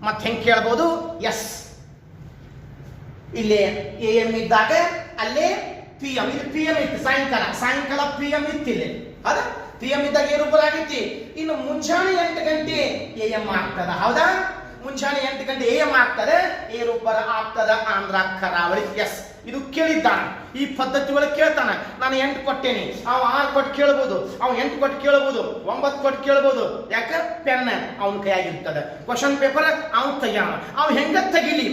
ಮತ್ತೆ ಹೆಂಗೆ ಕೇಳ್ಬೋದು? ಎಸ್, ಇಲ್ಲೇ ಎ ಎಂ ಇದ್ದಾಗ ಅಲ್ಲೇ ಪಿ ಎಂ, ಇಲ್ಲಿ ಪಿ ಎಂ ಇತ್ತು ಸಾಯಂಕಾಲ ಪಿ ಎಂ ಇತ್ತು. ಇಲ್ಲಿ ಹೌದಾ? ಪಿ ಎಂ ಇದ್ದಾಗ ಏರುಬ್ಬರ ಆಗೈತಿ. ಇನ್ನು ಮುಂಜಾನೆ 8 ಗಂಟೆ ಎ ಎಂ ಆಗ್ತದ. ಹೌದಾ? ಮುಂಜಾನೆ 8 ಗಂಟೆ ಎ ಎಂ ಆಗ್ತದೆ, ಏರುಬ್ಬರ ಆಗ್ತದ ಆಂಧ್ರ ಕರಾವಳಿ. ಎಸ್, ಇದು ಕೇಳಿದ್ದಾನೆ. ಈ ಪದ್ಧತಿ ಒಳಗೆ ಕೇಳ್ತಾನೆ. ನಾನು 8 ಕೊಟ್ಟೇನಿ, ಅವ 6 ಕೊಟ್ಟು ಕೇಳ್ಬೋದು, ಅವ್ನು 8 ಕೊಟ್ಟು ಕೇಳ್ಬೋದು, 9 ಕೊಟ್ಟು ಕೇಳ್ಬೋದು. ಯಾಕೆ? ಪೆನ್ ಅವನ ಕೈಯಾಗಿರ್ತದೆ. ಕ್ವಶನ್ ಪೇಪರ್ ಅವ್ನು ತೆಗಿಯಾನ. ಅವ್ ಹೆಂಗ ತೆಗಿಲಿ,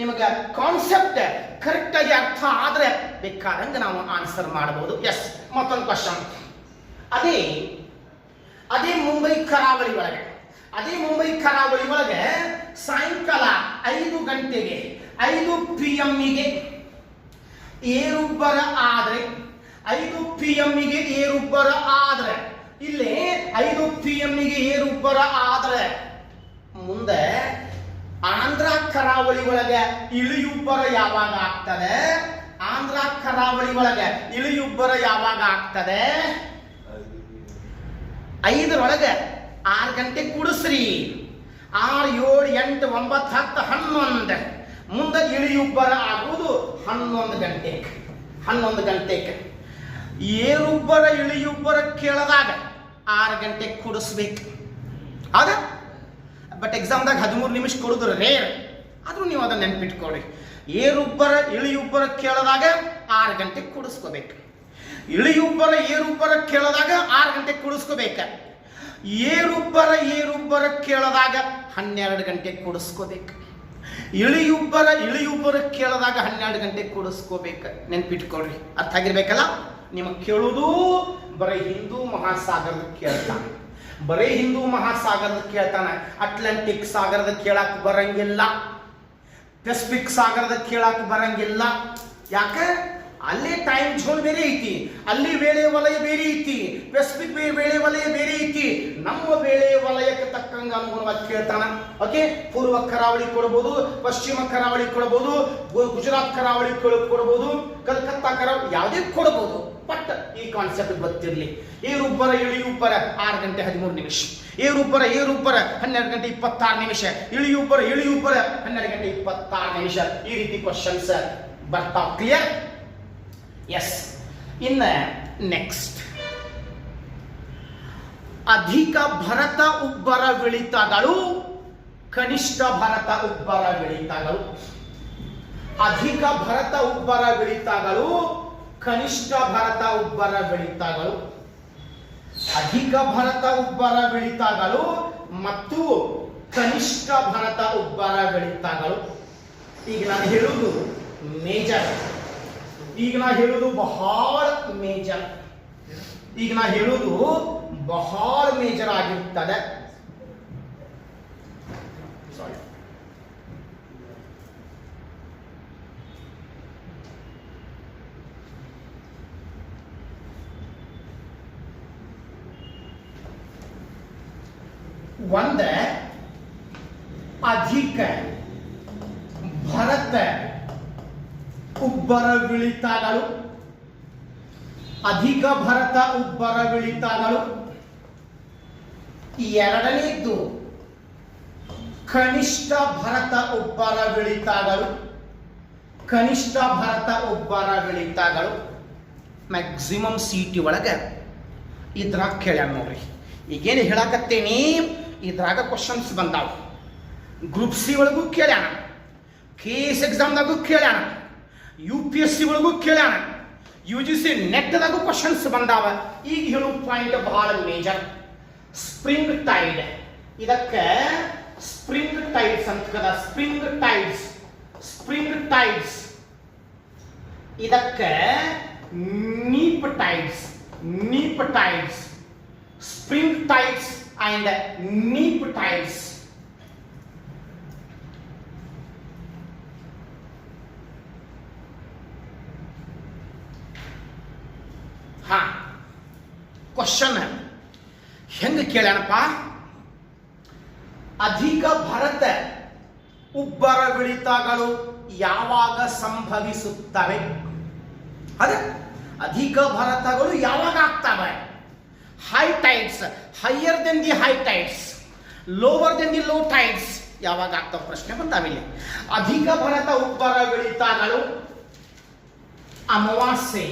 ನಿಮಗೆ ಕಾನ್ಸೆಪ್ಟ್ ಕರೆಕ್ಟ್ ಆಗಿ ಅರ್ಥ ಆದ್ರೆ ಬೇಕಾದಂಗೆ ನಾವು ಆನ್ಸರ್ ಮಾಡಬಹುದು. ಎಸ್, ಮತ್ತೊಂದು ಕ್ವಶನ್. ಅದೇ ಮುಂಬೈ ಕರಾವಳಿ ಒಳಗೆ ಸಾಯಂಕಾಲ 5 ಗಂಟೆಗೆ 5 PM ಏರುಬ್ಬರ ಆದ್ರೆ 5 PM ಏರುಬ್ಬರ ಆದ್ರೆ ಇಲ್ಲೇ 5 PM ಏರುಬ್ಬರ ಆದ್ರೆ ಮುಂದೆ ಆಂಧ್ರ ಕರಾವಳಿ ಒಳಗೆ ಇಳಿಯುಬ್ಬರ ಯಾವಾಗ ಆಗ್ತದೆ? ಆಂಧ್ರ ಕರಾವಳಿ ಒಳಗೆ ಇಳಿಯುಬ್ಬರ ಯಾವಾಗ ಆಗ್ತದೆ? 5ರೊಳಗೆ 6 ಗಂಟೆ ಕೂಡಿಸ್ರಿ. 6, 7, 8, 9, 10, 11 ಮುಂದೆ ಇಳಿಯುಬ್ಬರ ಆಗುವುದು 11 ಗಂಟೆಗೆ. ಏರುಬ್ಬರ ಇಳಿಯುಬ್ಬರ ಕೇಳದಾಗ 6 ಗಂಟೆಗೆ ಕೂಡಿಸ್ಬೇಕು. ಹೌದಾ? ಬಟ್ ಎಕ್ಸಾಮ್ದಾಗ 13 ನಿಮಿಷ ಕೊಡೋದು ರೇರ್. ಆದ್ರೂ ನೀವು ಅದನ್ನ ನೆನ್ಪಿಟ್ಕೊಳ್ರಿ. ಏರುಬ್ಬರ ಇಳಿಯುಬ್ಬರ ಕೇಳದಾಗ 6 ಗಂಟೆಗೆ ಕೂಡಿಸ್ಕೋಬೇಕು. ಏರುಬ್ಬರ ಕೇಳದಾಗ 6 ಗಂಟೆಗೆ ಕೂಡಿಸ್ಕೋಬೇಕು. ಏರುಬ್ಬರ ಕೇಳದಾಗ 12 ಗಂಟೆಗೆ ಕೂಡಿಸ್ಕೋಬೇಕು. ಇಳಿಯುಬ್ಬರ ಕೇಳದಾಗ 12 ಗಂಟೆಗೆ ಕೂಡಿಸ್ಕೋಬೇಕು. ನೆನ್ಪಿಟ್ಕೊಳ್ರಿ. ಅರ್ಥ ಆಗಿರ್ಬೇಕಲ್ಲ? ನಿಮಗೆ ಕೇಳುವುದು ಬರೀ ಹಿಂದೂ ಮಹಾಸಾಗರದ ಕೇಳ್ತಾನೆ. ಅಟ್ಲಾಂಟಿಕ್ ಸಾಗರದ ಕೇಳಕ್ ಬರಂಗಿಲ್ಲ, ಪೆಸಿಫಿಕ್ ಸಾಗರದ ಕೇಳಕ್ ಬರಂಗಿಲ್ಲ. ಯಾಕೆ? ಅಲ್ಲಿ ಟೈಮ್ ಝೋನ್ ಬೇರೆ ಐತಿ, ಅಲ್ಲಿ ವೇಳೆ ವಲಯ ಬೇರೆ ಐತಿ, ಪೆಸಿಫಿಕ್ ವೇಳೆ ವಲಯ ಬೇರೆ ಐತಿ. ನಮ್ಮ ವೇಳೆ ವಲಯಕ್ಕೆ ತಕ್ಕಂಗ ಅನುಗುಣವಾಗಿ ಕೇಳ್ತಾನ. ಓಕೆ, ಪೂರ್ವ ಕರಾವಳಿ ಕೊಡಬಹುದು, ಪಶ್ಚಿಮ ಕರಾವಳಿ ಕೊಡಬಹುದು, ಗುಜರಾತ್ ಕರಾವಳಿ ಕೊಡಬಹುದು, ಕಲ್ಕತ್ತಾ ಕರಾವಳಿ ಯಾವುದೇ ಕೊಡಬಹುದು. ಬಟ್ ಈ ಕಾನ್ಸೆಪ್ಟ್ ಗೊತ್ತಿರಲಿ. ಏರುಬ್ಬರ ಇಳಿಯುಬ್ಬರ 6 ಗಂಟೆ 13 ನಿಮಿಷ. ಏರುಬ್ಬರ 12 ಗಂಟೆ 26 ನಿಮಿಷ. ಇಳಿಯುಬ್ಬರ 12 ಗಂಟೆ 26 ನಿಮಿಷ. ಈ ರೀತಿ ಕ್ವಶನ್ಸ್ ಬರ್ತಾವ. ಕ್ಲಿಯರ್? ಎಸ್. ಇನ್ನ ನೆಕ್ಸ್ಟ್, ಅಧಿಕ ಭರತ ಉಬ್ಬರವಿಳಿತಗಳು, ಕನಿಷ್ಠ ಭರತ ಉಬ್ಬರವಿಳಿತಗಳು. ಅಧಿಕ ಭರತ ಉಬ್ಬರವಿಳಿತಗಳು, ಕನಿಷ್ಠ ಭರತ ಉಬ್ಬರವಿಳಿತಗಳು. ಅಧಿಕ ಭರತ ಉಬ್ಬರವಿಳಿತಗಳು ಮತ್ತು ಕನಿಷ್ಠ ಭರತ ಉಬ್ಬರವಿಳಿತಗಳು. ಈಗ ನಾನು ಹೇಳುವುದು ಮೇಜರ್, ಬಹಳ ಮೇಜರ್ ಆಗಿರ್ತದೆ. ಒಂದ ಅಧಿಕ ಭರತ ಉಬ್ಬರವಿಳಿತಗಳು, ಅಧಿಕ ಭರತ ಉಬ್ಬರವಿಳಿತಗಳು. ಎರಡನೇದ್ದು ಕನಿಷ್ಠ ಭರತ ಉಬ್ಬರವಿಳಿತಗಳು. ಕನಿಷ್ಠ ಭರತ ಉಬ್ಬರವಿಳಿತಗಳು ಮ್ಯಾಕ್ಸಿಮಮ್ ಸಿಟಿ ಒಳಗೆ ಇದ್ರಾಗ ಕೇಳ್ಯಾನ ನೋಡ್ರಿ. ಈಗೇನು ಹೇಳಕತ್ತೇನಿ, ಇದ್ರಾಗ ಕ್ವಶನ್ಸ್ ಬಂದಾವ. ಗ್ರೂಪ್ ಸಿ ಒಳಗೂ ಕೇಳ್ಯಾನ, KS ಎಕ್ಸಾಮ್ದಾಗೂ ಕೇಳ್ಯಾನ, UPSC ಒಳಗೂ ಕೇಳ್ಯಾನ, UGC ನೆಟ್ದಾಗೂ ಕ್ವಶನ್ಸ್ ಬಂದಾವ. ಈಗ ಹೇಳೋ ಪಾಯಿಂಟ್ ಬಹಳ ಮೇಜರ್. ಸ್ಪ್ರಿಂಗ್ ಟೈಡ್, ಇದಕ್ಕೆ ಸ್ಪ್ರಿಂಗ್ ಟೈಡ್ಸ್ ಅಂತ ಕದ. ಸ್ಪ್ರಿಂಗ್ ಟೈಡ್ಸ್ ಇದಕ್ಕೆ neap tides. Spring tides and neap tides. Question ಹೆಂಗ ಕೇಳ್ಯಾನಪ್ಪ? ಅಧಿಕ ಭರತ ಉಬ್ಬರವಿಳಿತಗಳು ಯಾವಾಗ ಸಂಭವಿಸುತ್ತವೆ? ಅದೇ ಅಧಿಕ ಭರತಗಳು ಯಾವಾಗ ಆಗ್ತವೆ? High tides, higher than the high tides, lower than the low tides ಯಾವಾಗ ಆಗ್ತಾವ ಪ್ರಶ್ನೆ ಬಂದಾವಿಲ್ಲಿ. ಅಧಿಕ ಭರತ ಉಬ್ಬರವಿಳಿತಗಳು ಅಮಾವಾಸ್ಯೆ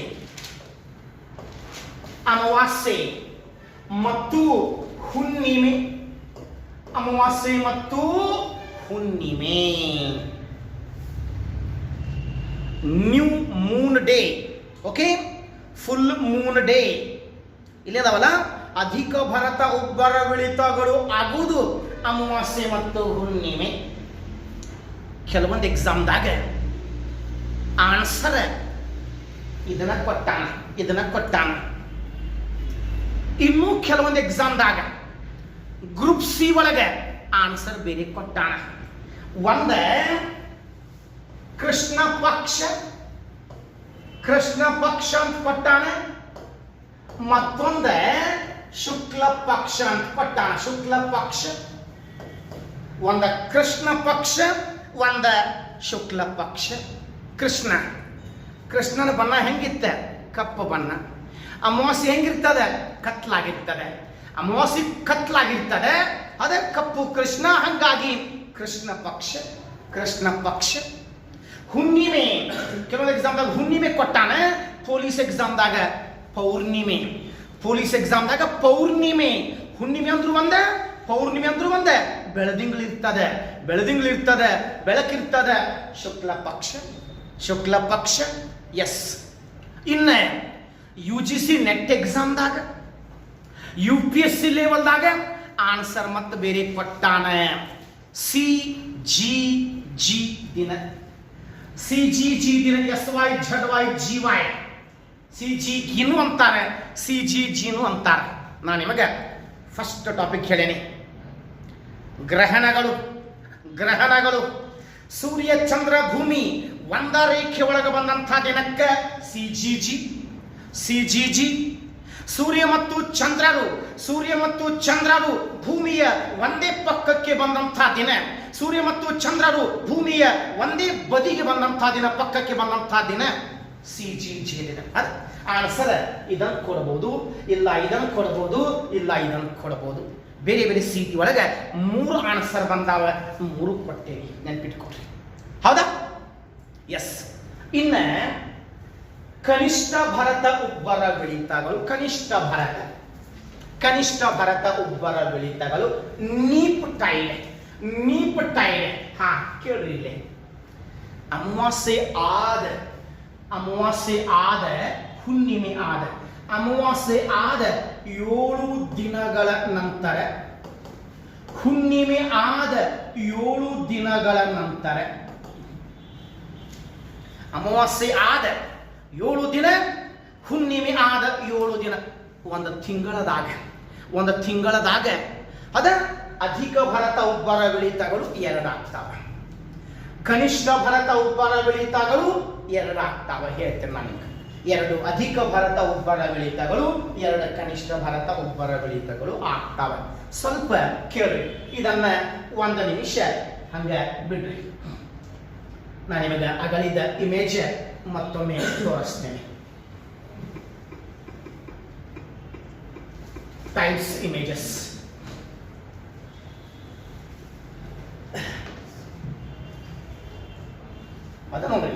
ಮತ್ತು ಹುಣ್ಣಿಮೆ, ಅಮಾವಾಸ್ಯೆ ಮತ್ತು ಹುಣ್ಣಿಮೆ, new Moon day, okay, full Moon day ಇಲ್ಲಿ ಅದಾವಲ್ಲ. ಅಧಿಕ ಭರತ ಉಬ್ಬರವಿಳಿತಗಳು ಆಗುವುದು ಅಮಾವಾಸ್ಯೆ ಮತ್ತು ಹುಣ್ಣಿಮೆ. ಕೆಲವೊಂದು ಎಕ್ಸಾಮ್ದಾಗ ಆನ್ಸರ್ ಇದನ್ನ ಕೊಟ್ಟಾನ. ಇನ್ನೂ ಕೆಲವೊಂದು ಎಕ್ಸಾಮ್ದಾಗ ಗ್ರೂಪ್ ಸಿ ಒಳಗೆ ಆನ್ಸರ್ ಬೇರೆ ಕೊಟ್ಟಾನ. ಒಂದ ಕೃಷ್ಣ ಪಕ್ಷ ಅಂತ ಕೊಟ್ಟಾನ, ಮತ್ತೊಂದ ಶುಕ್ಲ ಪಕ್ಷ ಅಂತ ಕೊಟ್ಟಾನ. ಶುಕ್ಲ ಪಕ್ಷ ಒಂದ ಕೃಷ್ಣ ಪಕ್ಷ, ಒಂದ ಶುಕ್ಲ ಪಕ್ಷ. ಕೃಷ್ಣನ ಬಣ್ಣ ಹೆಂಗಿತ್ತ? ಕಪ್ಪು ಬಣ್ಣ. ಅಮಾವಾಸ್ಯೆ ಹೆಂಗಿರ್ತದೆ? ಕತ್ಲಾಗಿರ್ತದೆ. ಅಮಾವಾಸ್ಯೆ ಕತ್ಲಾಗಿರ್ತದೆ, ಅದೇ ಕಪ್ಪು ಕೃಷ್ಣ, ಹಂಗಾಗಿ ಕೃಷ್ಣ ಪಕ್ಷ. ಹುಣ್ಣಿಮೆ ಕೆಲವೊಂದು ಎಕ್ಸಾಮ್ದಾಗ ಹುಣ್ಣಿಮೆ ಕೊಟ್ಟಾನ. ಪೊಲೀಸ್ ಎಕ್ಸಾಮ್ದಾಗ ಪೌರ್ಣಿಮೆ. ಹುಣ್ಣಿಮೆ ಅಂದ್ರು ಒಂದೇ, ಪೌರ್ಣಿಮೆ ಅಂದ್ರು ಒಂದೇ. ಬೆಳದಿಂಗಳಿರ್ತದೆ, ಬೆಳಕಿರ್ತದೆ. ಶುಕ್ಲ ಪಕ್ಷ. ಎಸ್. ಇನ್ನ UGC ನೆಟ್ ಎಕ್ಸಾಮ್ದಾಗ, UPSC ಲೆವೆಲ್ದಾಗ ಆನ್ಸರ್ ಮತ್ತೆ ಬೇರೆ ಕೊಟ್ಟಾನ. CGG ದಿನ, SY ZY GY, CGGನು ಅಂತಾರೆ, CGGನು ಅಂತಾರೆ. ನಾನು ನಿಮಗೆ ಫಸ್ಟ್ ಟಾಪಿಕ್ ಹೇಳೇನಿ. ಗ್ರಹಣಗಳು ಸೂರ್ಯ ಚಂದ್ರ ಭೂಮಿ ಒಂದ ರೇಖೆ ಒಳಗೆ ಬಂದಂಥ ದಿನಕ್ಕೆ CGG. ಸೂರ್ಯ ಮತ್ತು ಚಂದ್ರರು ಭೂಮಿಯ ಒಂದೇ ಪಕ್ಕಕ್ಕೆ ಬಂದಂಥ ದಿನ, ಸೂರ್ಯ ಮತ್ತು ಚಂದ್ರರು ಭೂಮಿಯ ಒಂದೇ ಬದಿಗೆ ಬಂದಂಥ ದಿನ, ಪಕ್ಕಕ್ಕೆ ಬಂದಂಥ ದಿನ CGG ದಿನ. ಆನ್ಸರ್ ಇದನ್ನು ಕೊಡಬಹುದು, ಇಲ್ಲ ಇದನ್ನು ಕೊಡಬಹುದು. ಬೇರೆ ಬೇರೆ ಸೀಟಿ ಒಳಗೆ 3 ಆನ್ಸರ್ ಬಂದಾವ, 3 ಕೊಟ್ಟೇವಿ, ನೆನ್ಪಿಟ್ಕೊಡ್ರಿ. ಹೌದಾ? ಎಸ್. ಇನ್ನ ಕನಿಷ್ಠ ಭರತ ಉಬ್ಬರವಿಳಿತಗಳು. ಕನಿಷ್ಠ ಭರತ ಉಬ್ಬರವಿಳಿತಗಳು ನೀಪ್ ಟೈಡ್. ಹಾ, ಕೇಳ್ರಿ ಇಲ್ಲಿ. ಅಮಾವಾಸ್ಯೆ ಆದ ಹುಣ್ಣಿಮೆ ಆದ 7 ದಿನಗಳ ನಂತರ, ಹುಣ್ಣಿಮೆ ಆದ 7 ದಿನಗಳ ನಂತರ, ಅಮಾವಾಸ್ಯೆ ಆದ 7 ದಿನ, ಹುಣ್ಣಿಮೆ ಆದ 7 ದಿನ, ಒಂದು ತಿಂಗಳದಾಗ ಅದ ಅಧಿಕ ಭರತ ಉಬ್ಬರವಿಳಿತಗಳು 2 ಆಗ್ತಾವ. ಕನಿಷ್ಠ ಭರತ ಉಬ್ಬರವಿಳಿತಗಳು 2 ಆಗ್ತಾವ. ಹೇಳ್ತೇನೆ ನಾನು. 2 ಅಧಿಕ ಭರತ ಉಬ್ಬರವಿಳಿತಗಳು, 2 ಕನಿಷ್ಠ ಭರತ ಉಬ್ಬರವಿಳಿತಗಳು ಆಗ್ತಾವ. ಸ್ವಲ್ಪ ಕೇಳ್ರಿ, ಇದನ್ನ 1 ನಿಮಿಷ ಹಂಗ ಬಿಡ್ರಿ. ನಾನು ನಿಮಗೆ ಅಗಲಿದ ಇಮೇಜ್ ಮತ್ತೊಮ್ಮೆ ತೋರಿಸ್ತೇನೆ. Types images. ಅದ ನೋಡ್ರಿ,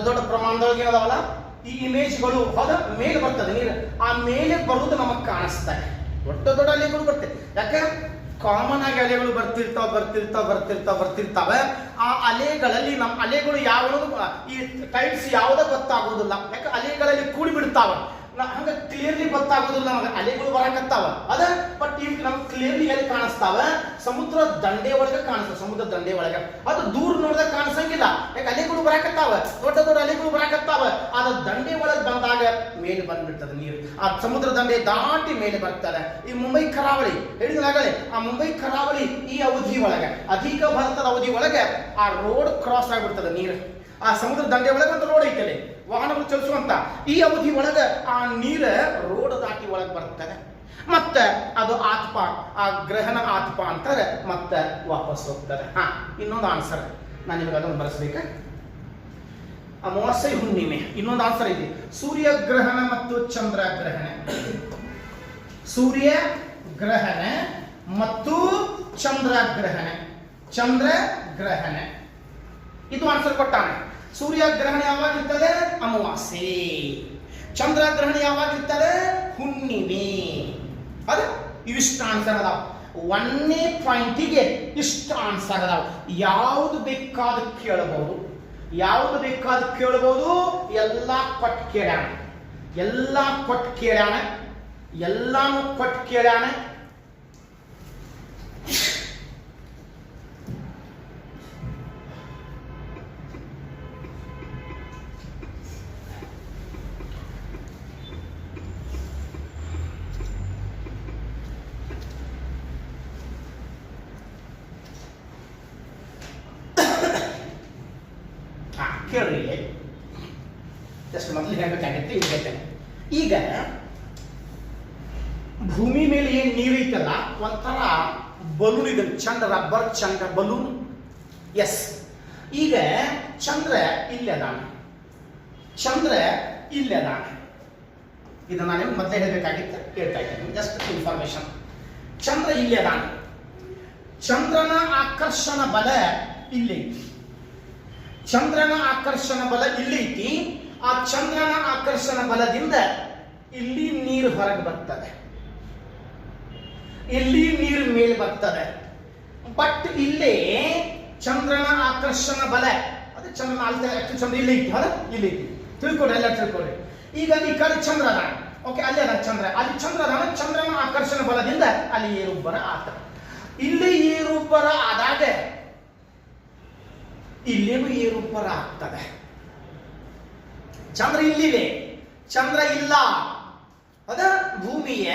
ದೊಡ್ಡ ಪ್ರಮಾಣದೊಳಗೆ ಏನದಾವಲ್ಲ ಈ ಇಮೇಜ್ಗಳು, ಅದ ಮೇಲೆ ಬರ್ತದೆ ನೀರು, ಆ ಮೇಲೆ ಬರುವುದು ನಮಗೆ ಕಾಣಿಸ್ತಾ ಇದೆ. ದೊಡ್ಡ ಅಲೆಗಳು ಬರ್ತದೆ. ಯಾಕೆ? ಕಾಮನ್ ಆಗಿ ಅಲೆಗಳು ಬರ್ತಿರ್ತಾವೆ. ಆ ಅಲೆಗಳಲ್ಲಿ ನಮ್ಮ ಅಲೆಗಳು ಯಾವುದು, ಈ ಟೈಪ್ಸ್ ಯಾವುದೋ ಗೊತ್ತಾಗೋದಿಲ್ಲ. ಯಾಕೆ? ಅಲೆಗಳಲ್ಲಿ ಕೂಡಿ ಬಿಡ್ತಾವ. ಹಂಗ ಕ್ಲಿಯರ್ಲಿ ಗೊತ್ತಾಗೋದಿಲ್ಲ ನಮಗೆ ಅಲೆಗಳು ಬರಕತ್ತಾವ. ಅದ ಬಟ್ ಈಗ ನಮ್ಗೆ ಕ್ಲಿಯರ್ಲಿ ಎಲ್ಲಿ ಕಾಣಿಸ್ತಾವ? ಸಮುದ್ರ ದಂಡೆ ಒಳಗೆ ಕಾಣಿಸ್ತವೆ. ಅದು ದೂರ ನೋಡಿದಾಗ ಕಾಣಿಸಂಗಿಲ್ಲ. ಯಾಕೆ? ಅಲೆಗಳು ಬರಕತ್ತಾವ, ದೊಡ್ಡ ಅಲೆಗಳು ಬರಕತ್ತಾವ. ಅದ ದಂಡೆ ಒಳಗೆ ಬಂದಾಗ ಮೇಲೆ ಬಂದ್ಬಿಡ್ತದೆ ನೀರು. ಆ ಸಮುದ್ರ ದಂಡೆ ದಾಟಿ ಮೇಲೆ ಬರ್ತಾರೆ. ಈ ಮುಂಬೈ ಕರಾವಳಿ ಹೇಳಿದಾಗಲೇ, ಆ ಮುಂಬೈ ಕರಾವಳಿ ಈ ಅವಧಿ ಒಳಗೆ, ಅಧಿಕ ಭರತದ ಅವಧಿ ಒಳಗೆ ಆ ರೋಡ್ ಕ್ರಾಸ್ ಆಗ್ಬಿಡ್ತದೆ ನೀರು. ಆ ಸಮುದ್ರ ದಂಡೆ ಒಳಗೆ ಒಂದು ರೋಡ್ ಐತಲ್ಲಿ, ವಾಹನಗಳು ಚಲಿಸುವಂತ. ಈ ಅವಧಿ ಒಳಗೆ ಆ ನೀರು ರೋಡ್ ದಾಟಿ ಒಳಗೆ ಬರ್ತದೆ. ಮತ್ತೆ ಅದು ಆತ್ಮ, ಆ ಗ್ರಹಣ ಆತ್ಮ ಅಂತಾರೆ, ಮತ್ತೆ ವಾಪಸ್ ಹೋಗ್ತದೆ. ಇನ್ನೊಂದು ಆನ್ಸರ್ ನಾನು ನಿಮಗೆ ಅದನ್ನು ಬರೆಸ್ಬೇಕ. ಅಮಾವಾಸ್ಯೆ ಹುಣ್ಣಿಮೆ. ಇನ್ನೊಂದು ಆನ್ಸರ್ ಇದೆ, ಸೂರ್ಯಗ್ರಹಣ ಮತ್ತು ಚಂದ್ರಗ್ರಹಣ. ಸೂರ್ಯಗ್ರಹಣ ಮತ್ತು ಚಂದ್ರಗ್ರಹಣ. ಚಂದ್ರಗ್ರಹಣ ಇದು ಆನ್ಸರ್ ಕೊಟ್ಟಾನೆ. ಸೂರ್ಯಗ್ರಹಣ ಯಾವಾಗಿರ್ತದೆ? ಅಮಾವಾಸ್ಯೆ. ಚಂದ್ರಗ್ರಹಣ ಯಾವಾಗಿರ್ತದೆ? ಹುಣ್ಣಿಮೆ. ಅದ ಇವಿಷ್ಟು ಆನ್ಸರ್ ಅದಾವ. 1ನೇ ಪಾಯಿಂಟಿಗೆ ಇಷ್ಟು ಆನ್ಸರ್ ಅದಾವ. ಯಾವುದು ಬೇಕಾದ ಕೇಳಬಹುದು, ಯಾವುದು ಬೇಕಾದ ಕೇಳಬಹುದು. ಎಲ್ಲ ಕೊಟ್ಟು ಕೇಳ್ಯಾಣ, ಎಲ್ಲ ಕೊಟ್ಟು ಕೇಳ್ಯಾಣ, ಎಲ್ಲಾನು ಕೊಟ್ಟು ಕೇಳ್ಯಾಣ. ಕೇಳ್ರಿ, ಜಸ್ಟ್ ಮೊದಲು ಹೇಳ್ಬೇಕಾಗತ್ತೆ. ಈಗ ಹೇಳ್ತೇನೆ. ಈಗ ಭೂಮಿ ಮೇಲೆ ಏನ್ ನೀರು ಐತಲ್ಲ, ಒಂಥರ ಬಲೂನ್ ಇದೆ, ಚಂದ ರಬ್ಬರ್ ಚಂದ ಬಲೂನ್. ಎಸ್, ಈಗ ಚಂದ್ರ ಇಲ್ಲಿ ಅದಾನ, ಚಂದ್ರ ಇಲ್ಲಿ ಅದಾನ. ಇದು ನಾನು ಮೊದಲೇ ಹೇಳಬೇಕಾಗಿತ್ತು, ಹೇಳ್ತಾ ಇದ್ದೇನೆ. Just information. ಚಂದ್ರ ಇಲ್ಲಿ ಅದಾನ, ಚಂದ್ರನ ಆಕರ್ಷಣ ಬಲ ಇಲ್ಲಿ ಐತಿ. ಚಂದ್ರನ ಆಕರ್ಷಣ ಬಲ ಇಲ್ಲಿ ಐತಿ. ಆ ಚಂದ್ರನ ಆಕರ್ಷಣ ಬಲದಿಂದ ಇಲ್ಲಿ ನೀರು ಹೊರಗೆ ಬರ್ತದೆ, ಇಲ್ಲಿ ನೀರು ಮೇಲೆ ಬರ್ತದೆ. ಬಟ್ ಇಲ್ಲಿ ಚಂದ್ರನ ಆಕರ್ಷಣ ಬಲ, ಅದು ಚಂದ್ರನ ಚಂದ್ರ ಇಲ್ಲಿ ಐತಿ, ಹೌದಾ? ಇಲ್ಲಿ ಐತಿ. ತಿಳ್ಕೊಡ್ರಿ, ಎಲ್ಲ ತಿಳ್ಕೊಡ್ರಿ. ಈಗ ಈ ಕಡೆ ಚಂದ್ರ ಅದ, ಓಕೆ, ಅಲ್ಲಿ ಅದ ಚಂದ್ರ, ಅಲ್ಲಿ ಚಂದ್ರ ಅದ. ಚಂದ್ರನ ಆಕರ್ಷಣ ಬಲದಿಂದ ಅಲ್ಲಿ ಏರುಬ್ಬರ ಆತ. ಇಲ್ಲಿ ಏರುಬ್ಬರ ಆದಾಗ ಇಲ್ಲೇನು ಏರುಬ್ಬರ ಆಗ್ತದೆ. ಚಂದ್ರ ಇಲ್ಲಿದೆ, ಚಂದ್ರ ಇಲ್ಲ. ಅದ ಭೂಮಿಯ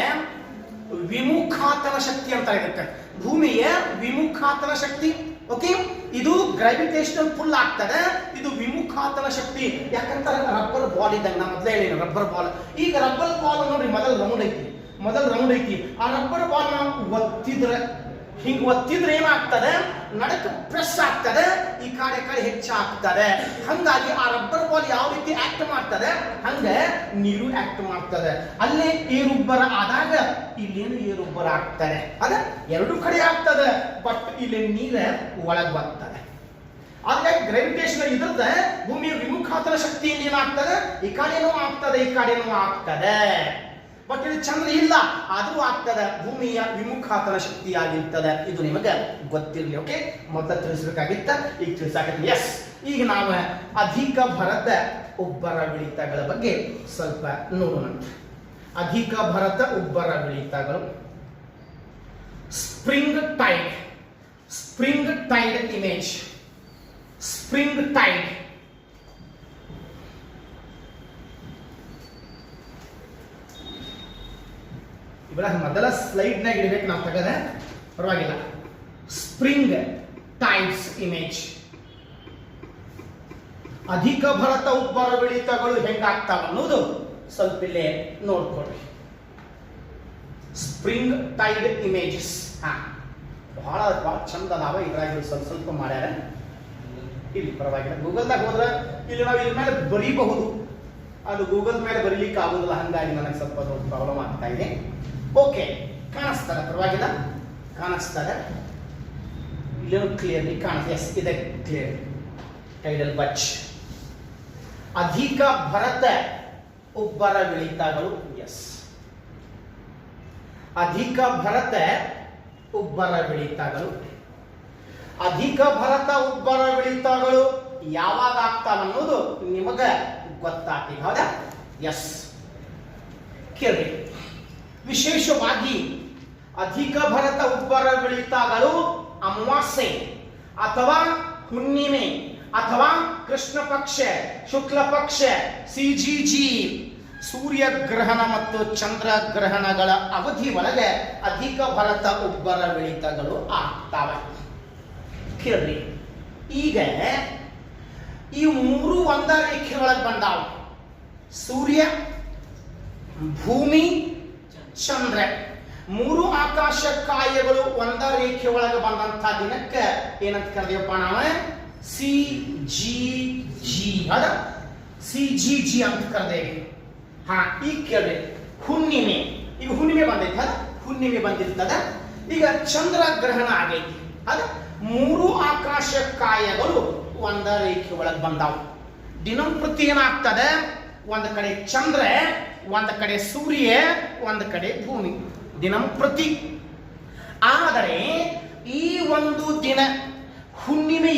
ವಿಮುಖಾತನ ಶಕ್ತಿ ಅಂತ ಇರುತ್ತೆ. ಭೂಮಿಯ ವಿಮುಖಾತನ ಶಕ್ತಿ, ಓಕೆ. ಇದು ಗ್ರಾವಿಟೇಷನಲ್ ಪುಲ್ ಆಗ್ತದೆ, ಇದು ವಿಮುಖಾತನ ಶಕ್ತಿ. ಯಾಕಂದ್ರೆ ರಬ್ಬರ್ ಬಾಲ್ ಇದ್ದಂಗೆ, ನಾ ಮೊದಲೇ ಹೇಳಿ ರಬ್ಬರ್ ಬಾಲ್. ಈಗ ರಬ್ಬರ್ ಬಾಲ್ ನೋಡ್ರಿ, ಮೊದಲು ರೌಂಡ್ ಐತಿ, ಮೊದಲು ರೌಂಡ್ ಐತಿ. ಆ ರಬ್ಬರ್ ಬಾಲ್ ನಾವು ಒತ್ತಿದ್ರೆ, ಹಿಂಗೆ ಒತ್ತಿದ್ರೆ ಏನಾಗ್ತದೆ? ನಡಕ ಪ್ರೆಸ್ ಆಗ್ತದೆ, ಈ ಕಡೆ ಹೆಚ್ಚಾಗ್ತದೆ. ಹಂಗಾಗಿ ಆ ರಬ್ಬರ್ ಬಾಲ್ ಯಾವ ರೀತಿ ಆಕ್ಟ್ ಮಾಡ್ತದೆ, ಹಂಗೆ ನೀರು ಆಕ್ಟ್ ಮಾಡ್ತದೆ. ಅಲ್ಲೇ ಏರುಬ್ಬರ ಆದಾಗ ಇಲ್ಲೇನು ಏರುಬ್ಬರ ಆಗ್ತದೆ. ಅದ ಎರಡು ಕಡೆ ಆಗ್ತದೆ, ಬಟ್ ಇಲ್ಲಿ ನೀರ ಒಳಗೆ ಬರ್ತದೆ. ಆದ್ರೆ ಗ್ರಾವಿಟೇಷನ್ ಇದ್ರದ ಭೂಮಿಯ ವಿಮುಖಾತನ ಶಕ್ತಿಯಿಂದ ಏನಾಗ್ತದೆ? ಈ ಕಡೆನೂ ಆಗ್ತದೆ, ಈ ಕಡೆನೂ ಆಗ್ತದೆ. ಬಟ್ ಇಲ್ಲಿ ಚಂದ್ರ ಇಲ್ಲ, ಆದ್ರೂ ಆಗ್ತದೆ. ಭೂಮಿಯ ವಿಮುಖಾತನ ಶಕ್ತಿಯಾಗಿರ್ತದೆ. ಇದು ನಿಮಗೆ ಗೊತ್ತಿರಲಿ, ಓಕೆ. ಮೊದಲ ತಿಳಿಸಬೇಕಾಗಿತ್ತ, ಈಗ ತಿಳಿಸಾಕತ್ತೀನಿ. ಎಸ್, ಈಗ ನಾವು ಅಧಿಕ ಭರತ ಉಬ್ಬರವಿಳಿತಗಳ ಬಗ್ಗೆ ಸ್ವಲ್ಪ ನೋಡೋಣ. ಅಧಿಕ ಭರತ ಉಬ್ಬರವಿಳಿತಗಳು. Spring tide, spring tide image. Spring tide ಇವರ ಮೊದಲ ಸ್ಲೈಡ್ನಾಗ ಇಡಬೇಕು, ನಾವು ತೆಗೆದ ಪರವಾಗಿಲ್ಲ. Spring tides image. ಅಧಿಕ ಭರತ ಉಬ್ಬರವಿಳಿತಗಳು ಹೆಂಗಾಗ್ತಾವ ಅನ್ನೋದು ಸ್ವಲ್ಪ ಇಲ್ಲೇ ನೋಡ್ಕೊಡ್ರಿ. ಸ್ಪ್ರಿಂಗ್ ಟೈಡ್ ಇಮೇಜಸ್ ಬಹಳ ಚಂದ ಅದಾವ. ಇದ್ರಾಗ ಸ್ವಲ್ಪ ಮಾಡ್ಯಾರ. ಇಲ್ಲಿ ಪರವಾಗಿಲ್ಲ, ಗೂಗಲ್ದಾಗ ಹೋದ್ರೆ ಇಲ್ಲಿ ನಾವು ಇದ್ರ ಮೇಲೆ ಬರೀಬಹುದು. ಅದು ಗೂಗಲ್ ಮೇಲೆ ಬರೀಲಿಕ್ಕೆ ಆಗುದಿಲ್ಲ, ಹಂಗಾಗಿ ನನಗೆ ಸ್ವಲ್ಪ ದೊಡ್ಡ ಪ್ರಾಬ್ಲಮ್ ಆಗ್ತಾ ಇದೆ. ಓಕೆ, ಕಾಣಿಸ್ತದೆ, ಪರವಾಗಿಲ್ಲ, ಕಾಣಿಸ್ತದೆ. ಇಲ್ಲೇನು ಕ್ಲಿಯರ್ಲಿ ಕಾಣಿಸ್ತದೆ. ಎಸ್, ಇದೆ ಕ್ಲಿಯರ್. ಟೈಡಲ್ ಬಚ್. ಅಧಿಕ ಭರತ ಉಬ್ಬರವಿಳಿತಗಳು. ಎಸ್, ಅಧಿಕ ಭರತ ಉಬ್ಬರವಿಳಿತಗಳು. ಅಧಿಕ ಭರತ ಉಬ್ಬರವಿಳಿತಗಳು ಯಾವಾಗ ಆಗ್ತಾವ ಅನ್ನೋದು ನಿಮಗ ಗೊತ್ತಾಗ್ತದೆ, ಹೌದಾ? ಎಸ್, ಕೇಳಿ. ವಿಶೇಷವಾಗಿ ಅಧಿಕ ಭರತ ಉಬ್ಬರವಿಳಿತಗಳು ಅಮಾವಾಸ್ಯೆ ಅಥವಾ ಹುಣ್ಣಿಮೆ ಅಥವಾ ಕೃಷ್ಣ ಪಕ್ಷ, ಶುಕ್ಲ ಪಕ್ಷ, ಸಿಜಿಜಿ, ಸೂರ್ಯಗ್ರಹಣ ಮತ್ತು ಚಂದ್ರಗ್ರಹಣಗಳ ಅವಧಿ ಒಳಗೆ ಅಧಿಕ ಭರತ ಉಬ್ಬರವಿಳಿತಗಳು ಆಗ್ತಾವೆ. ಕೇಳ್ರಿ, ಈಗ ಈ ಮೂರು ಒಂದ ರೇಖೆ ಒಳಗೆ ಬಂದಾವ. ಸೂರ್ಯ, ಭೂಮಿ, ಚಂದ್ರ. ಮೂರು ಆಕಾಶ ಕಾಯಗಳು ಒಂದ ರೇಖೆ ಒಳಗೆ ಬಂದಂತ ದಿನಕ್ಕೆ ಏನಂತ ಕರೆದೇವಪ್ಪ ನಾವು ಸಿ ಜಿ ಜಿ ಅದ ಸಿ ಜಿ ಜಿ ಅಂತ ಕರೆದೇವೆ. ಹಾ, ಈಗ ಕೇಳ್ರಿ ಹುಣ್ಣಿಮೆ. ಈಗ ಹುಣ್ಣಿಮೆ ಬಂದೈತೆ ಅದ, ಹುಣ್ಣಿಮೆ ಬಂದಿರ್ತದ. ಈಗ ಚಂದ್ರ ಗ್ರಹಣ ಆಗೈತಿ ಅದ, ಮೂರು ಆಕಾಶ ಕಾಯಗಳು ಒಂದ ರೇಖೆ ಒಳಗೆ ಬಂದಾವ. ದಿನಂಪ್ರತಿ ಏನಾಗ್ತದೆ, ಒಂದು ಕಡೆ ಚಂದ್ರ, ಒಂದು ಕಡೆ ಸೂರ್ಯ, ಒಂದು ಕಡೆ ಭೂಮಿ, ದಿನಂಪ್ರತಿ. ಆದರೆ ಈ ಒಂದು ದಿನ ಹುಣ್ಣಿಮೆ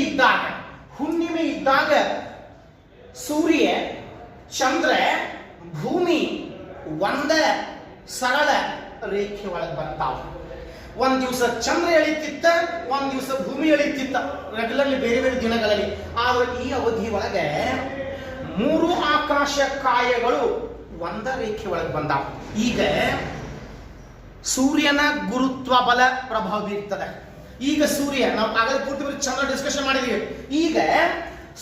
ಇದ್ದಾಗ ಸೂರ್ಯ, ಚಂದ್ರ, ಭೂಮಿ ಒಂದ ಸರಳ ರೇಖೆ ಒಳಗೆ ಬರ್ತಾವ. ಒಂದ್ ದಿವಸ ಚಂದ್ರ ಎಳಿತಿತ್ತ, ಒಂದ್ ದಿವಸ ಭೂಮಿ ಎಳಿತಿತ್ತ, ರೆಗ್ಯುಲರ್ಲಿ ಬೇರೆ ಬೇರೆ ದಿನಗಳಲ್ಲಿ. ಆದ್ರೆ ಈ ಅವಧಿ ಒಳಗೆ ಮೂರು ಆಕಾಶ ಕಾಯಗಳು ಒಂದ ರೇಖೆ ಒಳಗೆ ಬಂದಾವ. ಈಗ ಸೂರ್ಯನ ಗುರುತ್ವ ಬಲ ಪ್ರಭಾವ ಬೀರ್ತದೆ. ಈಗ ಸೂರ್ಯ, ನಾವು ಆಗಲೇ ಪೂರ್ತಿ ಚಂದ್ರ ಡಿಸ್ಕಷನ್ ಮಾಡಿದೀವಿ. ಈಗ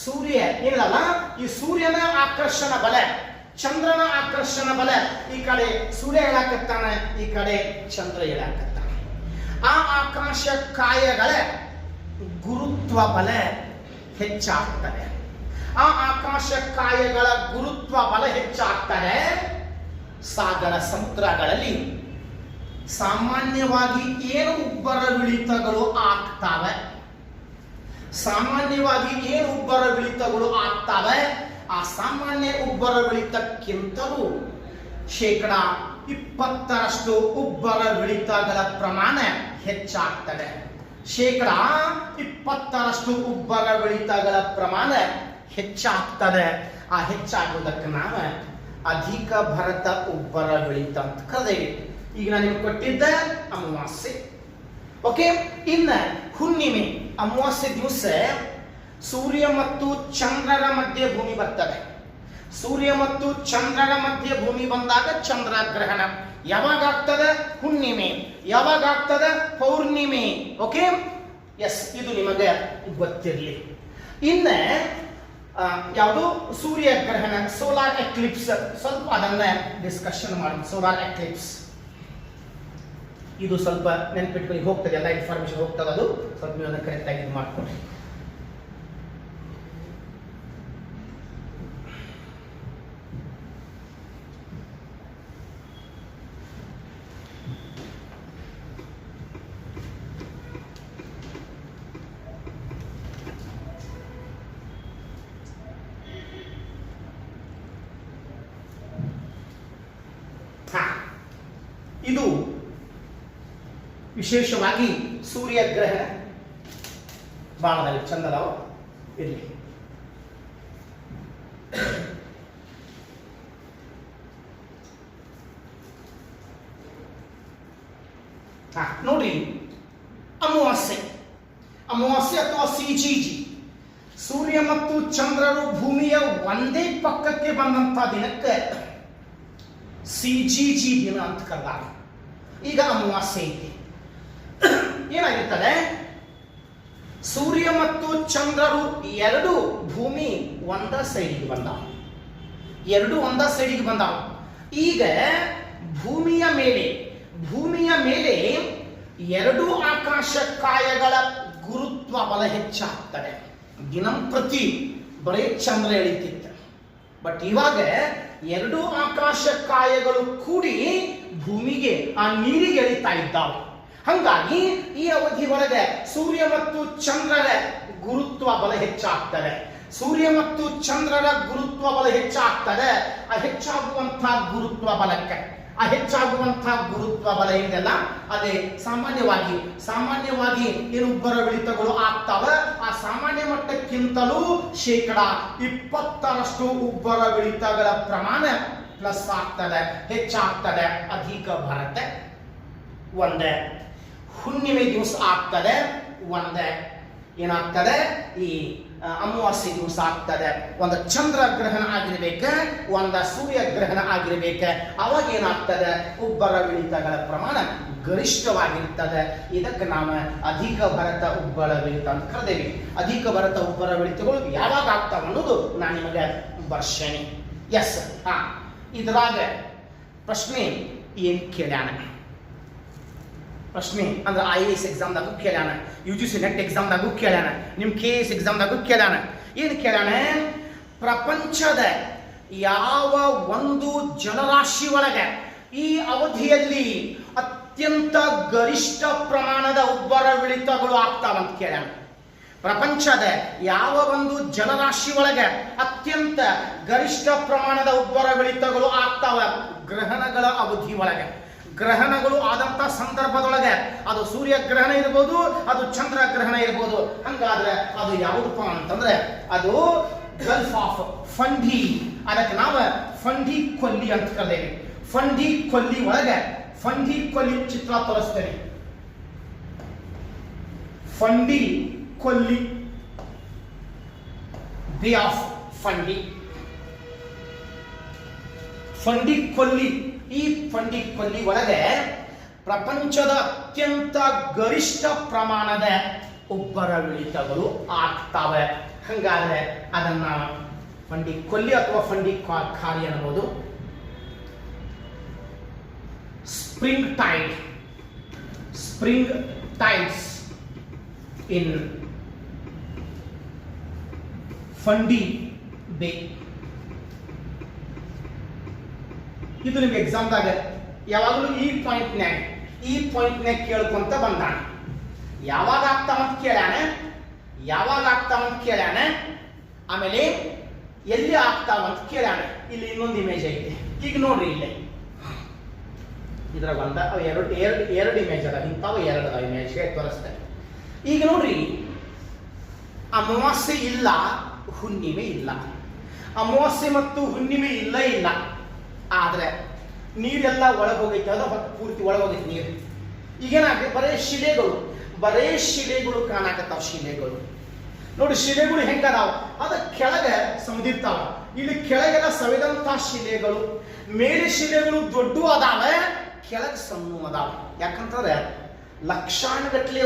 ಸೂರ್ಯ ಏನಲ್ಲ, ಈ ಸೂರ್ಯನ ಆಕರ್ಷಣ ಬಲ, ಚಂದ್ರನ ಆಕರ್ಷಣ ಬಲ, ಈ ಕಡೆ ಸೂರ್ಯ ಹೇಳಾಕತ್ತಾನ, ಈ ಕಡೆ ಚಂದ್ರ ಹೇಳಾಕತ್ತಾನ. ಆ ಆಕಾಶ ಕಾಯಗಳ ಗುರುತ್ವ ಬಲ ಹೆಚ್ಚಾಗ್ತದೆ. ಆ ಆಕಾಶ ಕಾಯಗಳ ಗುರುತ್ವ ಬಲ ಹೆಚ್ಚಾಗ್ತದೆ. ಸಾಗರ ಸಮುದ್ರಗಳಲ್ಲಿ ಸಾಮಾನ್ಯವಾಗಿ ಏನು ಉಬ್ಬರವಿಳಿತಗಳು ಆಗ್ತವೆ, ಆ ಸಾಮಾನ್ಯ ಉಬ್ಬರವಿಳಿತಕ್ಕಿಂತಲೂ 20% ಉಬ್ಬರವಿಳಿತಗಳ ಪ್ರಮಾಣ ಹೆಚ್ಚಾಗ್ತದೆ. 20% ಉಬ್ಬರವಿಳಿತಗಳ ಪ್ರಮಾಣ ಹೆಚ್ಚಾಗ್ತದೆ. ಆ ಹೆಚ್ಚಾಗುವುದಕ್ಕೆ ನಾವು ಅಧಿಕ ಭರತ ಉಬ್ಬರವಿಳಿತ ಅಂತ ಕರೆದೇವೆ. ಈಗ ನಾನು ನಿಮ್ಗೆ ಕೊಟ್ಟಿದ್ದ ಅಮಾವಾಸ್ಯೆ. ಓಕೆ, ಇನ್ನ ಹುಣ್ಣಿಮೆ ಅಮಾವಾಸ್ಯೆ ದಿವಸ ಸೂರ್ಯ ಮತ್ತು ಚಂದ್ರರ ಮಧ್ಯೆ ಭೂಮಿ ಬರ್ತದೆ. ಸೂರ್ಯ ಮತ್ತು ಚಂದ್ರರ ಮಧ್ಯೆ ಭೂಮಿ ಬಂದಾಗ ಚಂದ್ರ ಗ್ರಹಣ. ಯಾವಾಗ ಆಗ್ತದೆ? ಹುಣ್ಣಿಮೆ. ಯಾವಾಗ ಆಗ್ತದೆ? ಪೌರ್ಣಿಮೆ. ಓಕೆ, ಎಸ್, ಇದು ನಿಮಗೆ ಗೊತ್ತಿರಲಿ. ಇನ್ನ ಯಾವುದು ಸೂರ್ಯ ಗ್ರಹಣ, ಸೋಲಾರ್ ಎಕ್ಲಿಪ್ಸ್, ಸ್ವಲ್ಪ ಅದನ್ನ ಡಿಸ್ಕಷನ್ ಮಾಡಿ. ಸೋಲಾರ್ ಎಕ್ಲಿಪ್ಸ್ ಇದು ಸ್ವಲ್ಪ ನೆನಪಿಟ್ಕೊಂಡು ಹೋಗ್ತದೆ, ಎಲ್ಲ ಇನ್ಫಾರ್ಮೇಶನ್ ಹೋಗ್ತದೆ. ಅದು ಸ್ವಲ್ಪ ನೀವು ಅದನ್ನು ಕರೆಕ್ಟ್ ಆಗಿ ಇದು ಮಾಡ್ಕೊಡ್ರಿ. ಇದು ವಿಶೇಷವಾಗಿ ಸೂರ್ಯಗ್ರಹಣ ಬಾಣದಲ್ಲಿ ಚಂದದವ ಇರಲಿ. ನೋಡ್ರಿ, ಅಮಾವಾಸ್ಯೆ ಅಥವಾ ಸಿಜಿಜಿ, ಸೂರ್ಯ ಮತ್ತು ಚಂದ್ರರು ಭೂಮಿಯ ಒಂದೇ ಪಕ್ಕಕ್ಕೆ ಬಂದಂತ ದಿನಕ್ಕೆ ಸಿಜಿಜಿ ದಿನ ಅಂತ ಕರೆದಾಗ. ಈಗ ಅಮಾವಾಸ್ಯೆ ಐತಿ, ಏನಾಗಿರ್ತದೆ? ಸೂರ್ಯ ಮತ್ತು ಚಂದ್ರರು ಎರಡು ಭೂಮಿ ಒಂದ ಸೈಡಿಗೆ ಬಂದಾವ. ಈಗ ಭೂಮಿಯ ಮೇಲೆ ಎರಡು ಆಕಾಶ ಕಾಯಗಳ ಗುರುತ್ವ ಬಲ ಹೆಚ್ಚಾಗ್ತದೆ. ದಿನಂಪ್ರತಿ ಬರೀ ಚಂದ್ರ ಎಳಿತಿತ್ತು, ಬಟ್ ಇವಾಗ ಎರಡು ಆಕಾಶ ಕಾಯಗಳು ಕೂಡಿ ಭೂಮಿಗೆ, ಆ ನೀರಿಗೆ ಎಳಿತಾ ಇದ್ದಾವೆ. ಹಂಗಾಗಿ ಈ ಅವಧಿ ಒಳಗೆ ಸೂರ್ಯ ಮತ್ತು ಚಂದ್ರರ ಗುರುತ್ವ ಬಲ ಹೆಚ್ಚಾಗ್ತದೆ. ಆ ಹೆಚ್ಚಾಗುವಂತಹ ಗುರುತ್ವ ಬಲ ಏನಿದೆಲ್ಲ ಅದೇ ಸಾಮಾನ್ಯವಾಗಿ ಏನು ಉಬ್ಬರವಿಳಿತಗಳು ಆಗ್ತಾವೆ, ಆ ಸಾಮಾನ್ಯ ಮಟ್ಟಕ್ಕಿಂತಲೂ 20% ಉಬ್ಬರವಿಳಿತಗಳ ಪ್ರಮಾಣ ಪ್ಲಸ್ ಆಗ್ತದೆ, ಹೆಚ್ಚಾಗ್ತದೆ. ಅಧಿಕ ಭರತ ಒಂದೇ, ಹುಣ್ಣಿಮೆ ದಿವಸ ಆಗ್ತದೆ ಒಂದೇ. ಏನಾಗ್ತದೆ? ಈ ಅಮಾವಾಸ್ಯೆ ದಿವಸ ಆಗ್ತದೆ. ಒಂದು ಚಂದ್ರ ಗ್ರಹಣ ಆಗಿರ್ಬೇಕ, ಒಂದು ಸೂರ್ಯ ಗ್ರಹಣ ಆಗಿರ್ಬೇಕ. ಅವಾಗ ಏನಾಗ್ತದೆ? ಉಬ್ಬರವಿಳಿತಗಳ ಪ್ರಮಾಣ ಗರಿಷ್ಠವಾಗಿರ್ತದೆ. ಇದಕ್ಕೆ ನಾವು ಅಧಿಕ ಭರತ ಉಬ್ಬರವಿಳಿತ ಅಂತ ಕರೆದೇವಿ. ಅಧಿಕ ಭರತ ಉಬ್ಬರವಿಳಿತಗಳು ಯಾವಾಗ ಆಗ್ತಾವ ಅನ್ನೋದು ನಾನು ನಿಮಗೆ ಬರ್ಷಣೆ. ಎಸ್, ಇದ್ರಾಗ ಪ್ರಶ್ನೆ ಏನ್ ಕೇಳ್ಯಾನ? ಪ್ರಶ್ನೆ ಅಂದ್ರೆ IAS ಎಕ್ಸಾಮ್ದಾಗೂ ಕೇಳ್ಯಾನ, UGC ನೆಟ್ ಎಕ್ಸಾಮ್ದಾಗೂ ಕೇಳ್ಯಾನ, ನಿಮ್ಮ KS ಎಕ್ಸಾಮ್ದಾಗೂ ಕೇಳ್ಯಾನ. ಏನು ಕೇಳ್ಯಾನ? ಪ್ರಪಂಚದ ಯಾವ ಒಂದು ಜಲರಾಶಿ ಒಳಗೆ ಈ ಅವಧಿಯಲ್ಲಿ ಅತ್ಯಂತ ಗರಿಷ್ಠ ಪ್ರಮಾಣದ ಉಬ್ಬರವಿಳಿತಗಳು ಆಗ್ತಾವಂತ ಕೇಳ್ಯಾನ. ಪ್ರಪಂಚದ ಯಾವ ಒಂದು ಜಲರಾಶಿ ಒಳಗೆ ಅತ್ಯಂತ ಗರಿಷ್ಠ ಪ್ರಮಾಣದ ಉಬ್ಬರವಿಳಿತಗಳು ಆಗ್ತಾವ ಗ್ರಹಣಗಳ ಅವಧಿ ಒಳಗೆ. ಗ್ರಹಣಗಳು ಆದಂತ ಸಂದರ್ಭದೊಳಗೆ ಅದು ಸೂರ್ಯ ಗ್ರಹಣ ಇರ್ಬೋದು, ಅದು ಚಂದ್ರ ಗ್ರಹಣ ಇರ್ಬೋದು. ಹಂಗಾದ್ರೆ ಅದು ಯಾವುದಪ್ಪ ಅಂತಂದ್ರೆ ಅದು ಗಲ್ಫ್ ಆಫ್ ಫಂಡಿ. ಅದಕ್ಕೆ ನಾವು ಫಂಡಿ ಕೊಲ್ಲಿ ಅಂತ ಕರೆದೇವೆ. ಫಂಡಿ ಕೊಲ್ಲಿ ಒಳಗೆ ಫಂಡಿ ಕೊಲ್ಲಿ ಚಿತ್ರ ತೋರಿಸ್ತೇನೆ. ಫಂಡಿ ಕೊಲ್ಲಿ, ಬೇ ಆಫ್ ಫಂಡಿ. ಫಂಡಿ ಕೊಲ್ಲಿ, ಈ ಫಂಡಿ ಕೊಲ್ಲಿ ಒಳಗೆ ಪ್ರಪಂಚದ ಅತ್ಯಂತ ಗರಿಷ್ಠ ಪ್ರಮಾಣದ ಉಬ್ಬರವಿಳಿತಗಳು ಆಗ್ತವೆ. ಹಂಗಾದ್ರೆ ಅದನ್ನ ಫಂಡಿ ಕೊಲ್ಲಿ ಅಥವಾ ಫಂಡಿ ಖಾರಿ ಅನ್ನಬಹುದು. ಸ್ಪ್ರಿಂಗ್ ಟೈಡ್, ಸ್ಪ್ರಿಂಗ್ ಟೈಡ್ಸ್ ಇನ್ ಫಂಡಿ ಬೇ. ಇದು ನಿಮ್ಗೆ ಎಕ್ಸಾಮ್ದಾಗ ಯಾವಾಗಲೂ ಈ ಪಾಯಿಂಟ್ನ್ಯಾಗ ಕೇಳ್ಕೊಂತ ಬಂದಾನ. ಯಾವಾಗ ಆಗ್ತಾವಂತ ಕೇಳ್ಯಾನ, ಆಮೇಲೆ ಎಲ್ಲಿ ಆಗ್ತಾವಂತ ಕೇಳ್ಯಾನ. ಇಲ್ಲಿ ಇನ್ನೊಂದು ಇಮೇಜ್ ಐತೆ. ಈಗ ನೋಡ್ರಿ, ಇಲ್ಲೇ ಇದ್ರಾಗ ಒಂದ ಎರಡು ಇಮೇಜ್ ಅದ, ಇಂಥವು ಎರಡು ಇಮೇಜ್ ತೋರಿಸ್ತೇನೆ. ಈಗ ನೋಡ್ರಿ, ಅಮಾವಾಸ್ಯೆ ಇಲ್ಲ, ಹುಣ್ಣಿಮೆ ಇಲ್ಲ. ಅಮಾವಾಸ್ಯೆ ಮತ್ತು ಹುಣ್ಣಿಮೆ ಇಲ್ಲ. ಆದ್ರೆ ನೀರೆಲ್ಲ ಒಳಗೋಗೈತೆ, ಅದ ಪೂರ್ತಿ ಒಳಗೋಗೈತೆ ನೀರು. ಈಗೇನಾಗ್ತದೆ, ಬರೇ ಶಿಲೆಗಳು ಕಾಣಕತ್ತಾವ. ಶಿಲೆಗಳು ನೋಡಿ, ಶಿಲೆಗಳು ಹೆಂಗದಾವ, ಅದ ಕೆಳಗೆ ಸಮದಿರ್ತಾವ. ಇಲ್ಲಿ ಕೆಳಗೆಲ್ಲ ಸವಿದಂತ ಶಿಲೆಗಳು, ಮೇಲೆ ಶಿಲೆಗಳು ದೊಡ್ಡ ಅದಾವೆ, ಕೆಳಗೆ ಸಣ್ಣ ಅದಾವ. ಯಾಕಂತಂದ್ರೆ ಲಕ್ಷಾನುಗಟ್ಟಲೆ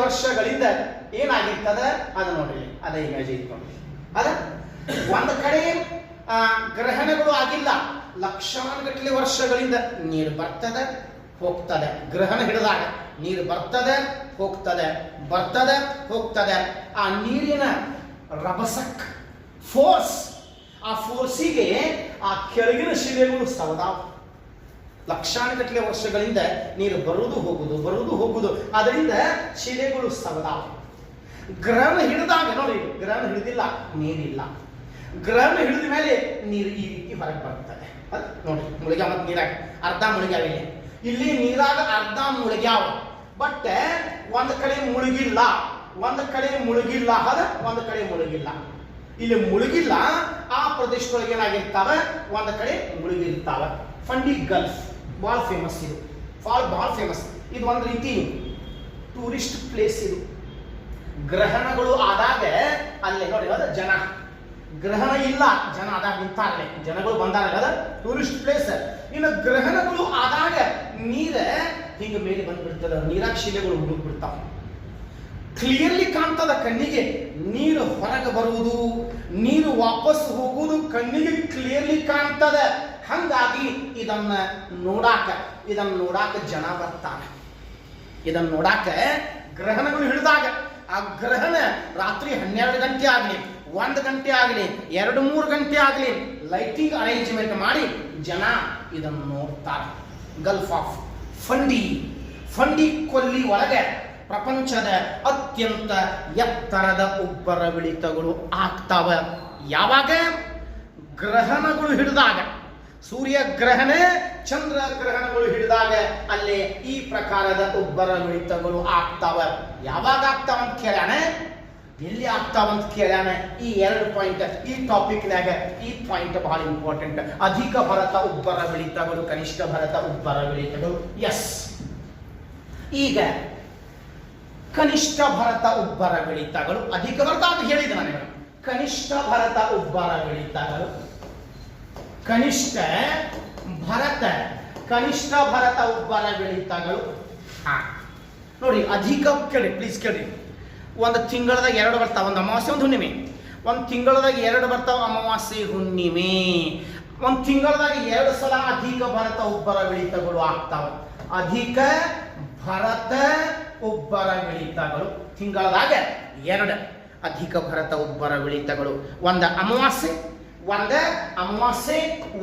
ವರ್ಷಗಳಿಂದ ಏನಾಗಿರ್ತದ ಅದ ನೋಡ್ರಿ. ಅದೇ ಇಮೇಜ್ ಇಟ್ಕೊಂಡು ಅದ ಒಂದ್ ಕಡೆ ಗ್ರಹಣಗಳು ಆಗಿಲ್ಲ. ಲಕ್ಷಾನುಗಟ್ಟಲೆ ವರ್ಷಗಳಿಂದ ನೀರು ಬರ್ತದೆ ಹೋಗ್ತದೆ. ಗ್ರಹಣ ಹಿಡಿದಾಗ ನೀರು ಬರ್ತದೆ ಹೋಗ್ತದೆ. ಆ ನೀರಿನ ರಭಸಕ್ ಫೋರ್ಸ್, ಆ ಫೋರ್ಸಿಗೆ ಆ ಕೆಳಗಿನ ಶಿಲೆಗಳು ಸವದಾವ. ಲಕ್ಷಾನುಗಟ್ಟಲೆ ವರ್ಷಗಳಿಂದ ನೀರು ಬರುವುದು ಹೋಗುದು, ಅದರಿಂದ ಶಿಲೆಗಳು ಸವದಾವ. ಗ್ರಹಣ ಹಿಡಿದಾಗ ನೋಡಿ, ಗ್ರಹಣ ಹಿಡಿದಿಲ್ಲ, ನೀರಿಲ್ಲ. ಗ್ರಹಣ ಹಿಡಿದ ಮೇಲೆ ನೀರು ಈ ರೀತಿ ಹೊರಗೆ ಬರ್ತದೆ. ನೋಡಿ, ಮುಳುಗ್ಯಾವ, ಮತ್ತೆ ನೀರಾಗ ಅರ್ಧ ಮುಳುಗ್ಯಾವ. ಇಲ್ಲಿ ನೀರಾಗ ಅರ್ಧ ಮುಳುಗ್ಯಾವ, ಬಟ್ ಒಂದ್ ಕಡೆ ಮುಳುಗಿಲ್ಲ. ಇಲ್ಲಿ ಮುಳುಗಿಲ್ಲ. ಆ ಪ್ರದೇಶದೊಳಗೆ ಏನಾಗಿರ್ತಾವ, ಒಂದ್ ಕಡೆ ಮುಳುಗಿರ್ತಾವ. ಫಂಡಿ ಗಲ್ಫ್ ಭಾಳ ಫೇಮಸ್. ಇದು ಭಾಳ ಫೇಮಸ್. ಇದು ಒಂದು ರೀತಿ ಟೂರಿಸ್ಟ್ ಪ್ಲೇಸ್. ಇದು ಗ್ರಹಣಗಳು ಆದಾಗ ಅಲ್ಲೇ ನೋಡಿ, ಅದ ಜನ. ಗ್ರಹಣ ಇಲ್ಲ, ಜನ ಆದಾಗ ನಿಂತಾಗಲೇ ಜನಗಳು ಬಂದಾಗ ಅದ ಟೂರಿಸ್ಟ್ ಪ್ಲೇಸ್. ಇನ್ನು ಗ್ರಹಣಗಳು ಆದಾಗ ನೀರ ಹಿಂಗ ಮೇಲೆ ಬಂದ್ಬಿಡ್ತದ, ನೀರಾಗ ಶಿಲೆಗಳು ಹುಡುಕ್ಬಿಡ್ತಾವ. ಕ್ಲಿಯರ್ಲಿ ಕಾಣ್ತದ ಕಣ್ಣಿಗೆ. ನೀರು ಹೊರಗೆ ಬರುವುದು, ನೀರು ವಾಪಸ್ ಹೋಗುವುದು ಕಣ್ಣಿಗೆ ಕ್ಲಿಯರ್ಲಿ ಕಾಣ್ತದ. ಹಂಗಾಗಿ ಇದನ್ನ ನೋಡಾಕ ಜನ ಬರ್ತಾನೆ. ಇದನ್ನ ನೋಡಾಕ ಗ್ರಹಣಗಳು ಹಿಡಿದಾಗ, ಆ ಗ್ರಹಣ ರಾತ್ರಿ 12 ಗಂಟೆ ಆಗಲಿ, 1 ಗಂಟೆ ಆಗಲಿ, 2-3 ಗಂಟೆ ಆಗಲಿ, ಲೈಟಿಂಗ್ ಅರೇಂಜ್ಮೆಂಟ್ ಮಾಡಿ ಜನ ಇದನ್ನು ನೋಡ್ತಾರೆ. ಗಲ್ಫ್ ಆಫ್ ಫಂಡಿ ಕೊಲ್ಲಿ ಒಳಗೆ ಪ್ರಪಂಚದ ಅತ್ಯಂತ ಎತ್ತರದ ಉಬ್ಬರವಿಳಿತಗಳು ಆಗ್ತಾವ. ಯಾವಾಗ? ಗ್ರಹಣಗಳು ಹಿಡಿದಾಗ. ಸೂರ್ಯ ಗ್ರಹಣ, ಚಂದ್ರ ಗ್ರಹಣಗಳು ಹಿಡಿದಾಗ ಅಲ್ಲೇ ಈ ಪ್ರಕಾರದ ಉಬ್ಬರವಿಳಿತಗಳು ಆಗ್ತಾವ. ಯಾವಾಗ ಆಗ್ತಾವಂತ ಕೇಳ್ಯಾನ, ಎಲ್ಲಿ ಆಗ್ತಾವಂತ ಕೇಳ್ಯಾನ. ಈ 2 ಪಾಯಿಂಟ್ ಈ ಟಾಪಿಕ್ನಾಗ ಈ ಪಾಯಿಂಟ್ ಬಹಳ ಇಂಪಾರ್ಟೆಂಟ್. ಅಧಿಕ ಭರತ ಉಬ್ಬರವಿಳಿತಗಳು, ಕನಿಷ್ಠ ಭರತ ಉಬ್ಬರವಿಳಿತಗಳು. ಎಸ್, ಈಗ ಕನಿಷ್ಠ ಭರತ ಉಬ್ಬರವಿಳಿತಗಳು, ಅಧಿಕ ಭರತ ಅಂತ ಹೇಳಿದೆ ನಾನು. ಕನಿಷ್ಠ ಭರತ ಉಬ್ಬರವಿಳಿತಗಳು, ಕನಿಷ್ಠ ಭರತ ಉಬ್ಬರವಿಳಿತಗಳು. ನೋಡಿ, ಅಧಿಕ ಕೇಳಿ, ಪ್ಲೀಸ್ ಕೇಳಿ. ಒಂದು ತಿಂಗಳದಾಗ 2 ಬರ್ತಾವ, ಒಂದು ಅಮಾವಾಸ್ಯೆ, ಒಂದು ಹುಣ್ಣಿಮೆ. ಒಂದು ತಿಂಗಳದಾಗ 2 ಬರ್ತಾವ, ಅಮಾವಾಸ್ಯೆ ಹುಣ್ಣಿಮೆ. ಒಂದು ತಿಂಗಳದಾಗ 2 ಸಲ ಅಧಿಕ ಭರತ ಉಬ್ಬರವಿಳಿತಗಳು ಆಗ್ತಾವೆ. ಅಧಿಕ ಭರತ ಉಬ್ಬರವಿಳಿತಗಳು ತಿಂಗಳದಾಗ 2 ಅಧಿಕ ಭರತ ಉಬ್ಬರವಿಳಿತಗಳು. ಒಂದು ಅಮಾವಾಸ್ಯೆ,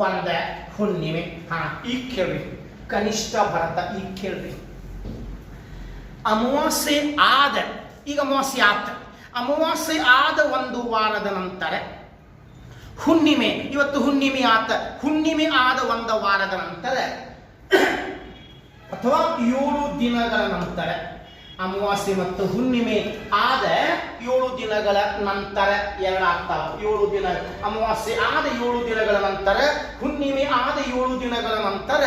ಒಂದು ಹುಣ್ಣಿಮೆ. ಈಗ ಕೇಳ್ರಿ ಕನಿಷ್ಠ ಭರತ. ಈಗ ಕೇಳ್ರಿ ಅಮಾವಾಸ್ಯೆ ಆದ, ಈಗ ಅಮಾವಾಸ್ಯೆ ಆತ, ಅಮಾವಾಸ್ಯೆ ಆದ 1 ವಾರದ ನಂತರ ಹುಣ್ಣಿಮೆ, ಇವತ್ತು ಹುಣ್ಣಿಮೆ ಆತ, ಹುಣ್ಣಿಮೆ ಆದ 1 ವಾರದ ನಂತರ ಅಥವಾ 7 ದಿನಗಳ ನಂತರ, ಅಮಾವಾಸ್ಯೆ ಮತ್ತು ಹುಣ್ಣಿಮೆ ಆದ 7 ದಿನಗಳ ನಂತರ 2 ಆಗ್ತಾವ. 7 ದಿನ, ಅಮಾವಾಸ್ಯೆ ಆದ 7 ದಿನಗಳ ನಂತರ, ಹುಣ್ಣಿಮೆ ಆದ 7 ದಿನಗಳ ನಂತರ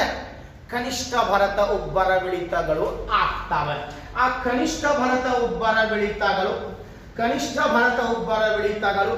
ಕನಿಷ್ಠ ಭರತ ಉಬ್ಬರವಿಳಿತಗಳು ಆಗ್ತಾವೆ. ಆ ಕನಿಷ್ಠ ಭರತ ಉಬ್ಬರವಿಳಿತಗಳು, ಕನಿಷ್ಠ ಭರತ ಉಬ್ಬರವಿಳಿತಗಳು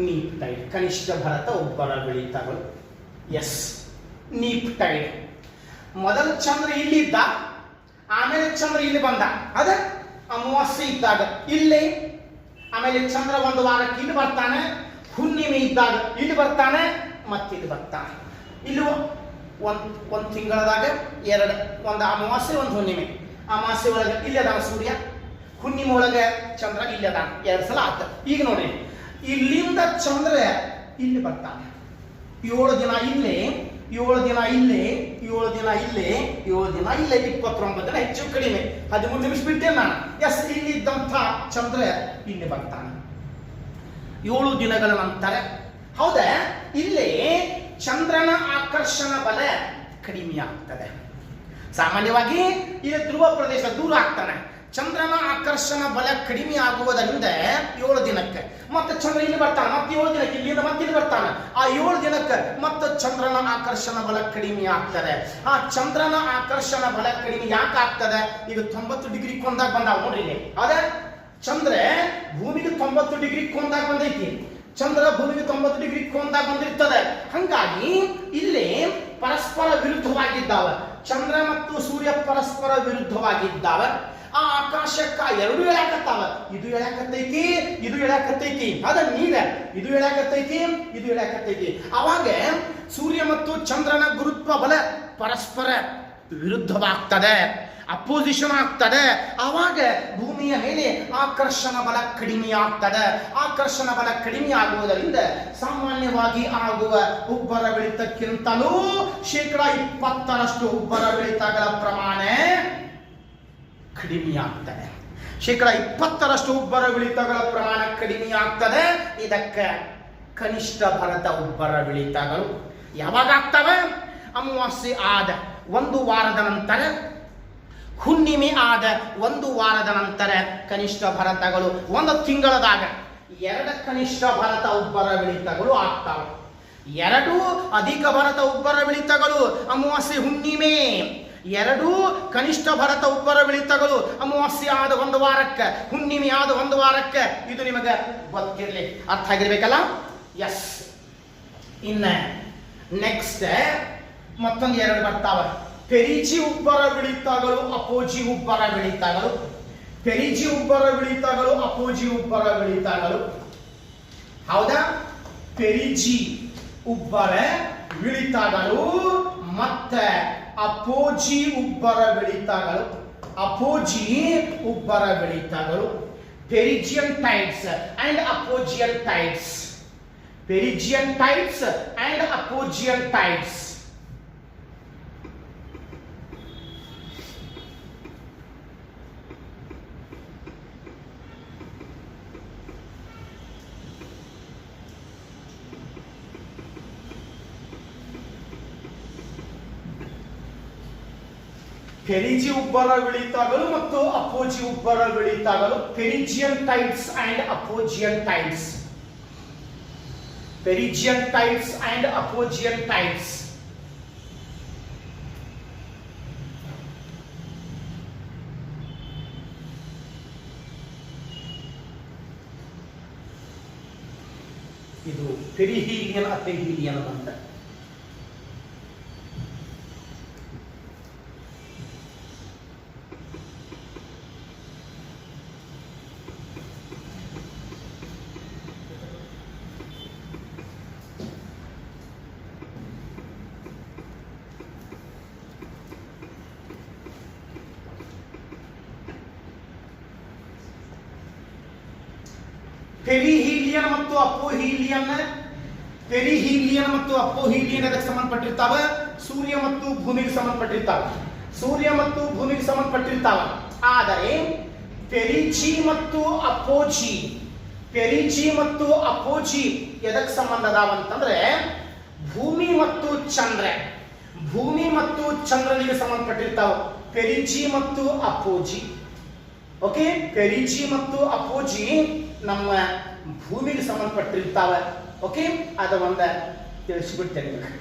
ನೀಪ್ ಟೈಡ್, ಕನಿಷ್ಠ ಭರತ ಉಬ್ಬರವಿಳಿತಗಳು. Yes, neap tide. ಮೊದಲು ಚಂದ್ರ ಇಲ್ಲಿ ಇದ್ದ, ಆಮೇಲೆ ಚಂದ್ರ ಇಲ್ಲಿ ಬಂದ. ಅದ ಅಮಾವಾಸ್ಯೆ ಇದ್ದಾಗ ಇಲ್ಲಿ, ಆಮೇಲೆ ಚಂದ್ರ 1 ವಾರಕ್ಕೆ ಇಲ್ಲಿ ಬರ್ತಾನೆ, ಹುಣ್ಣಿಮೆ ಇದ್ದಾಗ ಇಲ್ಲಿ ಬರ್ತಾನೆ, ಮತ್ತೆ ಇಲ್ಲಿ ಬರ್ತಾನೆ. ಇಲ್ಲಿ ಒಂದು ತಿಂಗಳದಾಗ 2, ಒಂದು ಅಮಾವಾಸ್ಯೆ, ಒಂದು ಹುಣ್ಣಿಮೆ. ಅಮಾವಾಸ್ಯೆ ಒಳಗೆ ಇಲ್ಲಿ ಅದಾನ ಸೂರ್ಯ, ಹುಣ್ಣಿಮೆ ಒಳಗೆ ಚಂದ್ರ ಇಲ್ಲಿ ಅದಾನ. 2 ಸಲ ಆತ. ಈಗ ನೋಡಿ, ಇಲ್ಲಿಂದ ಚಂದ್ರ ಇಲ್ಲಿ ಬರ್ತಾನೆ. 7 ದಿನ ಇಲ್ಲಿ, 7 ದಿನ ಇಲ್ಲಿ, 7 ದಿನ ಇಲ್ಲಿ, 7 ದಿನ ಇಲ್ಲೇ, 29 ದಿನ ಹೆಚ್ಚು ಕಡಿಮೆ 13 ನಿಮಿಷ ಬಿಟ್ಟೆ ನಾನು. ಎಸ್, ಇಲ್ಲಿದ್ದಂಥ ಚಂದ್ರ ಇಲ್ಲಿ ಬರ್ತಾನೆ 7 ದಿನಗಳ ನಂತರ. ಹೌದಾ, ಇಲ್ಲಿ ಚಂದ್ರನ ಆಕರ್ಷಣ ಬಲ ಕಡಿಮೆ ಆಗ್ತದೆ. ಸಾಮಾನ್ಯವಾಗಿ ಇಲ್ಲಿ ಧ್ರುವ ಪ್ರದೇಶ ದೂರ ಆಗ್ತಾನೆ. ಚಂದ್ರನ ಆಕರ್ಷಣ ಬಲ ಕಡಿಮೆ ಆಗುವುದರಿಂದ 7 ದಿನಕ್ಕೆ ಮತ್ತೆ ಚಂದ್ರ ಇಲ್ಲಿ ಬರ್ತಾನೆ, ಮತ್ತೆ 7 ದಿನಕ್ಕೆ ಇಲ್ಲಿಂದ ಮತ್ತೆ ಇಲ್ಲಿ ಬರ್ತಾನೆ. ಆ 7 ದಿನಕ್ಕೆ ಮತ್ತೆ ಚಂದ್ರನ ಆಕರ್ಷಣ ಬಲ ಕಡಿಮೆ ಆಗ್ತದೆ. ಆ ಚಂದ್ರನ ಆಕರ್ಷಣ ಬಲ ಕಡಿಮೆ ಯಾಕೆ ಆಗ್ತದೆ? ಈಗ 90 ಡಿಗ್ರಿ ಕೊಂದಾಗ ಬಂದಾವ ನೋಡ್ರಿ. ಅದೇ ಚಂದ್ರ ಭೂಮಿಗೆ 90 ಡಿಗ್ರಿ ಕೊಂದಾಗ ಬಂದೈತಿ, ಚಂದ್ರ ಭೂಮಿಗೆ 90 ಡಿಗ್ರಿ ಕೊಂದಾಗ ಬಂದಿರ್ತದೆ. ಹಂಗಾಗಿ ಇಲ್ಲಿ ಪರಸ್ಪರ ವಿರುದ್ಧವಾಗಿದ್ದಾವೆ. ಚಂದ್ರ ಮತ್ತು ಸೂರ್ಯ ಪರಸ್ಪರ ವಿರುದ್ಧವಾಗಿದ್ದಾವೆ. ಆ ಆಕಾಶಕ್ಕ 2 ಎಳಕತ್ತಾವ. ಇದು ಎಳಕತ್ತೈತಿ, ಇದು ಎಳಕತ್ತೈತಿ. ಅದ ನೀರ ಇದು ಎಳಕತ್ತೈತಿ, ಇದು ಎಳಕತ್ತೈತಿ. ಅವಾಗ ಸೂರ್ಯ ಮತ್ತು ಚಂದ್ರನ ಗುರುತ್ವ ಬಲ ಪರಸ್ಪರ ವಿರುದ್ಧವಾಗ್ತದೆ, ಅಪೋಸಿಷನ್ ಆಗ್ತದೆ. ಆವಾಗ ಭೂಮಿಯ ಮೇಲೆ ಆಕರ್ಷಣ ಬಲ ಕಡಿಮೆ ಆಗ್ತದೆ. ಆಕರ್ಷಣ ಬಲ ಕಡಿಮೆ ಆಗುವುದರಿಂದ ಸಾಮಾನ್ಯವಾಗಿ ಆಗುವ ಉಬ್ಬರವಿಳಿತಕ್ಕಿಂತಲೂ 20% ಉಬ್ಬರವಿಳಿತಗಳ ಪ್ರಮಾಣ ಕಡಿಮೆ ಆಗ್ತದೆ. 20% ಉಬ್ಬರವಿಳಿತಗಳ ಪ್ರಮಾಣ ಕಡಿಮೆ ಆಗ್ತದೆ. ಇದಕ್ಕೆ ಕನಿಷ್ಠ ಭರತ ಉಬ್ಬರವಿಳಿತಗಳು ಯಾವಾಗ ಆಗ್ತವೆ? ಅಮಾವಾಸ್ಯೆ ಆದ 1 ವಾರದ ನಂತರ, ಹುಣ್ಣಿಮೆ ಆದ 1 ವಾರದ ನಂತರ ಕನಿಷ್ಠ ಭರತಗಳು. 1 ತಿಂಗಳದಾಗ 2 ಕನಿಷ್ಠ ಭರತ ಉಬ್ಬರವಿಳಿತಗಳು ಆಗ್ತವೆ. 2 ಅಧಿಕ ಭರತ ಉಬ್ಬರವಿಳಿತಗಳು ಅಮಾವಾಸ್ಯೆ ಹುಣ್ಣಿಮೆ, 2 ಕನಿಷ್ಠ ಭರತ ಉಬ್ಬರವಿಳಿತಗಳು ಅಮಾವಾಸ್ಯೆ ಆದ 1 ವಾರಕ್ಕೆ, ಹುಣ್ಣಿಮೆ ಆದ 1 ವಾರಕ್ಕೆ. ಇದು ನಿಮಗೆ ಗೊತ್ತಿರಲಿ, ಅರ್ಥ ಆಗಿರ್ಬೇಕಲ್ಲ? ಎಸ್. ಇನ್ನ ನೆಕ್ಸ್ಟ್ ಮತ್ತೊಂದು 2 ಬರ್ತಾವ. ಪೆರಿಜಿ ಉಬ್ಬರವಿಳಿತಗಳು, ಅಪೋಜಿ ಉಬ್ಬರವಿಳಿತಗಳು. ಪೆರಿಜಿ ಉಬ್ಬರವಿಳಿತಗಳು, ಅಪೋಜಿ ಉಬ್ಬರವಿಳಿತಗಳು. ಹೌದಾ? ಪೆರಿಜಿ ಉಬ್ಬರವಿಳಿತಗಳು ಮತ್ತೆ ಅಪೋಜಿ ಉಬ್ಬರವಿಳಿತಗಳು. ಅಪೋಜಿ ಉಬ್ಬರವಿಳಿತಗಳು. Perigean tides and apogean tides. Perigean tides and apogean tides. Perigee ಉಬ್ಬರವಿಳಿತಗಳು ಮತ್ತು ಅಪೋಜಿ ಉಬ್ಬರವಿಳಿತಗಳು. Perigean tides and apogean tides. Perigean tides and apogean tides. ಇದು ಪೆರಿಹೀಲಿಯನ್ ಅಪೆಹೀಲಿಯನ್ ಅಂತ. ಪೆರಿಹೀಲಿಯನ್ ಮತ್ತು ಅಪೋಹೀಲಿಯನ್, ಪೆರಿಹೀಲಿಯನ್ ಮತ್ತು ಅಪೋಹೀಲಿಯನ್ ಅದಕ್ಕೆ ಸಂಬಂಧಪಟ್ಟಿರ್ತಾವ? ಸೂರ್ಯ ಮತ್ತು ಭೂಮಿಗೆ ಸಂಬಂಧಪಟ್ಟಿರ್ತಾವ. ಸೂರ್ಯ ಮತ್ತು ಭೂಮಿಗೆ ಸಂಬಂಧಪಟ್ಟಿರ್ತಾವ. ಆದರೆ ಪೆರಿಜಿ ಮತ್ತು ಅಪೋಜಿ, ಪೆರಿಜಿ ಮತ್ತು ಅಪೋಜಿ ಎದಕ್ಕೆ ಸಂಬಂಧ ಅದಾವ ಅಂತಂದ್ರೆ ಭೂಮಿ ಮತ್ತು ಚಂದ್ರ, ಭೂಮಿ ಮತ್ತು ಚಂದ್ರನಿಗೆ ಸಂಬಂಧಪಟ್ಟಿರ್ತಾವ ಪೆರಿಜಿ ಮತ್ತು ಅಪೋಜಿ. ಓಕೆ, ಪೆರಿಜಿ ಮತ್ತು ಅಪೋಜಿ ನಮ್ಮ ಭೂಮಿಗೆ ಸಂಬಂಧಪಟ್ಟಿರ್ತಾವ. ಓಕೆ, ಅದ ಒಂದ ತಿಳಿಸ್ಬಿಡ್ತೇನೆ ನಿಮಗೆ.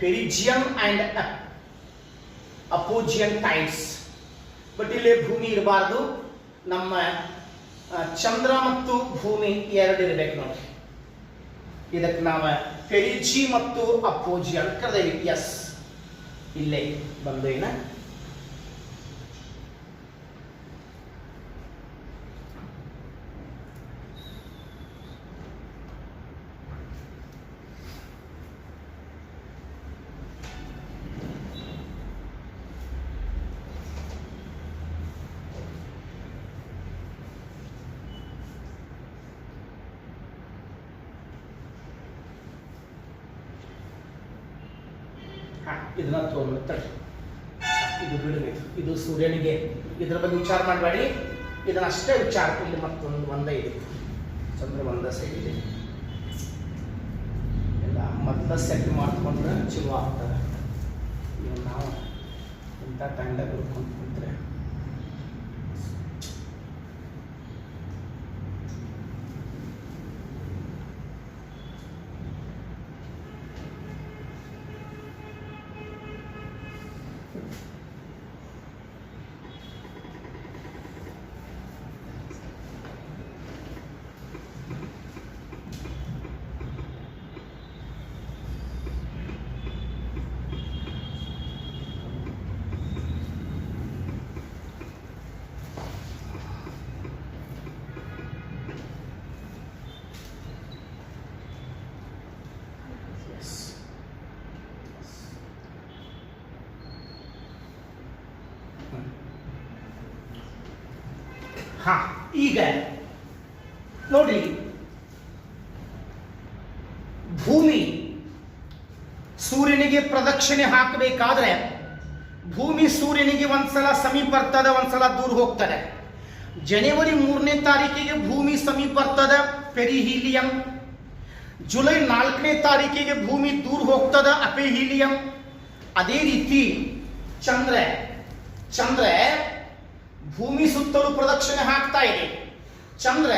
ಪೆರಿಜಿಯನ್ ಅಂಡ್ ಅಪೋಜಿಯನ್ ಟೈಪ್ಸ್. ಬಟ್ ಇಲ್ಲಿ ಭೂಮಿ ಇರಬಾರ್ದು, ನಮ್ಮ ಚಂದ್ರ ಮತ್ತು ಭೂಮಿ ಎರಡು ಇರಬೇಕು ನೋಡಿ. ಇದಕ್ಕೆ ನಾವು ಪೆರಿಜಿ ಮತ್ತು ಅಪೋಜಿ ಅಂತ ಕರೆದೇವಿ. ಎಸ್, ಇಲ್ಲೇ ಬಂದು ಏನ ಇದನ್ನ ತಗೊಂಡ್ಬಿಡ್ತಾರೆ. ಇದು ಬಿಡಬೇಕು, ಇದು ಸೂರ್ಯನಿಗೆ. ಇದ್ರ ಬಗ್ಗೆ ವಿಚಾರ ಮಾಡಬೇಡಿ, ಇದನ್ನ ಅಷ್ಟೇ ವಿಚಾರ. ಇಲ್ಲಿ ಮತ್ತೊಂದು ಒಂದೇ ಇದೆ, ಚಂದ್ರ ಒಂದ ಸೈಡ್ ಇದೆ. ಎಲ್ಲ ಮೊದಲ ಸೆಟ್ ಮಾಡ್ಕೊಂಡ್ರೆ ಚಲೋ ಆಗ್ತದೆ. ಇವಾಗ ನಾವು ಇಂಥ ಟೈಮ್ದಾಗ ಹುಡ್ಕೊಂಡು ಕುಂತ್ರೆ ಈಗ ನೋಡ್ರಿ, ಭೂಮಿ ಸೂರ್ಯನಿಗೆ ಪ್ರದಕ್ಷಿಣೆ ಹಾಕಬೇಕಾದ್ರೆ ಭೂಮಿ ಸೂರ್ಯನಿಗೆ ಒಂದ್ಸಲ ಸಮೀಪ ಬರ್ತದೆ, ಒಂದ್ಸಲ ದೂರ ಹೋಗ್ತದೆ. ಜನವರಿ 3ನೇ ತಾರೀಕಿಗೆ ಭೂಮಿ ಸಮೀಪ ಬರ್ತದೆ, ಪೆರಿಹೀಲಿಯಂ. ಜುಲೈ 4ನೇ ತಾರೀಕಿಗೆ ಭೂಮಿ ದೂರ ಹೋಗ್ತದೆ, ಅಪೆಹೀಲಿಯಂ. ಅದೇ ರೀತಿ ಚಂದ್ರ ಭೂಮಿ ಸುತ್ತಲೂ ಪ್ರದಕ್ಷಿಣೆ ಹಾಕ್ತಾ ಇದೆ. ಚಂದ್ರ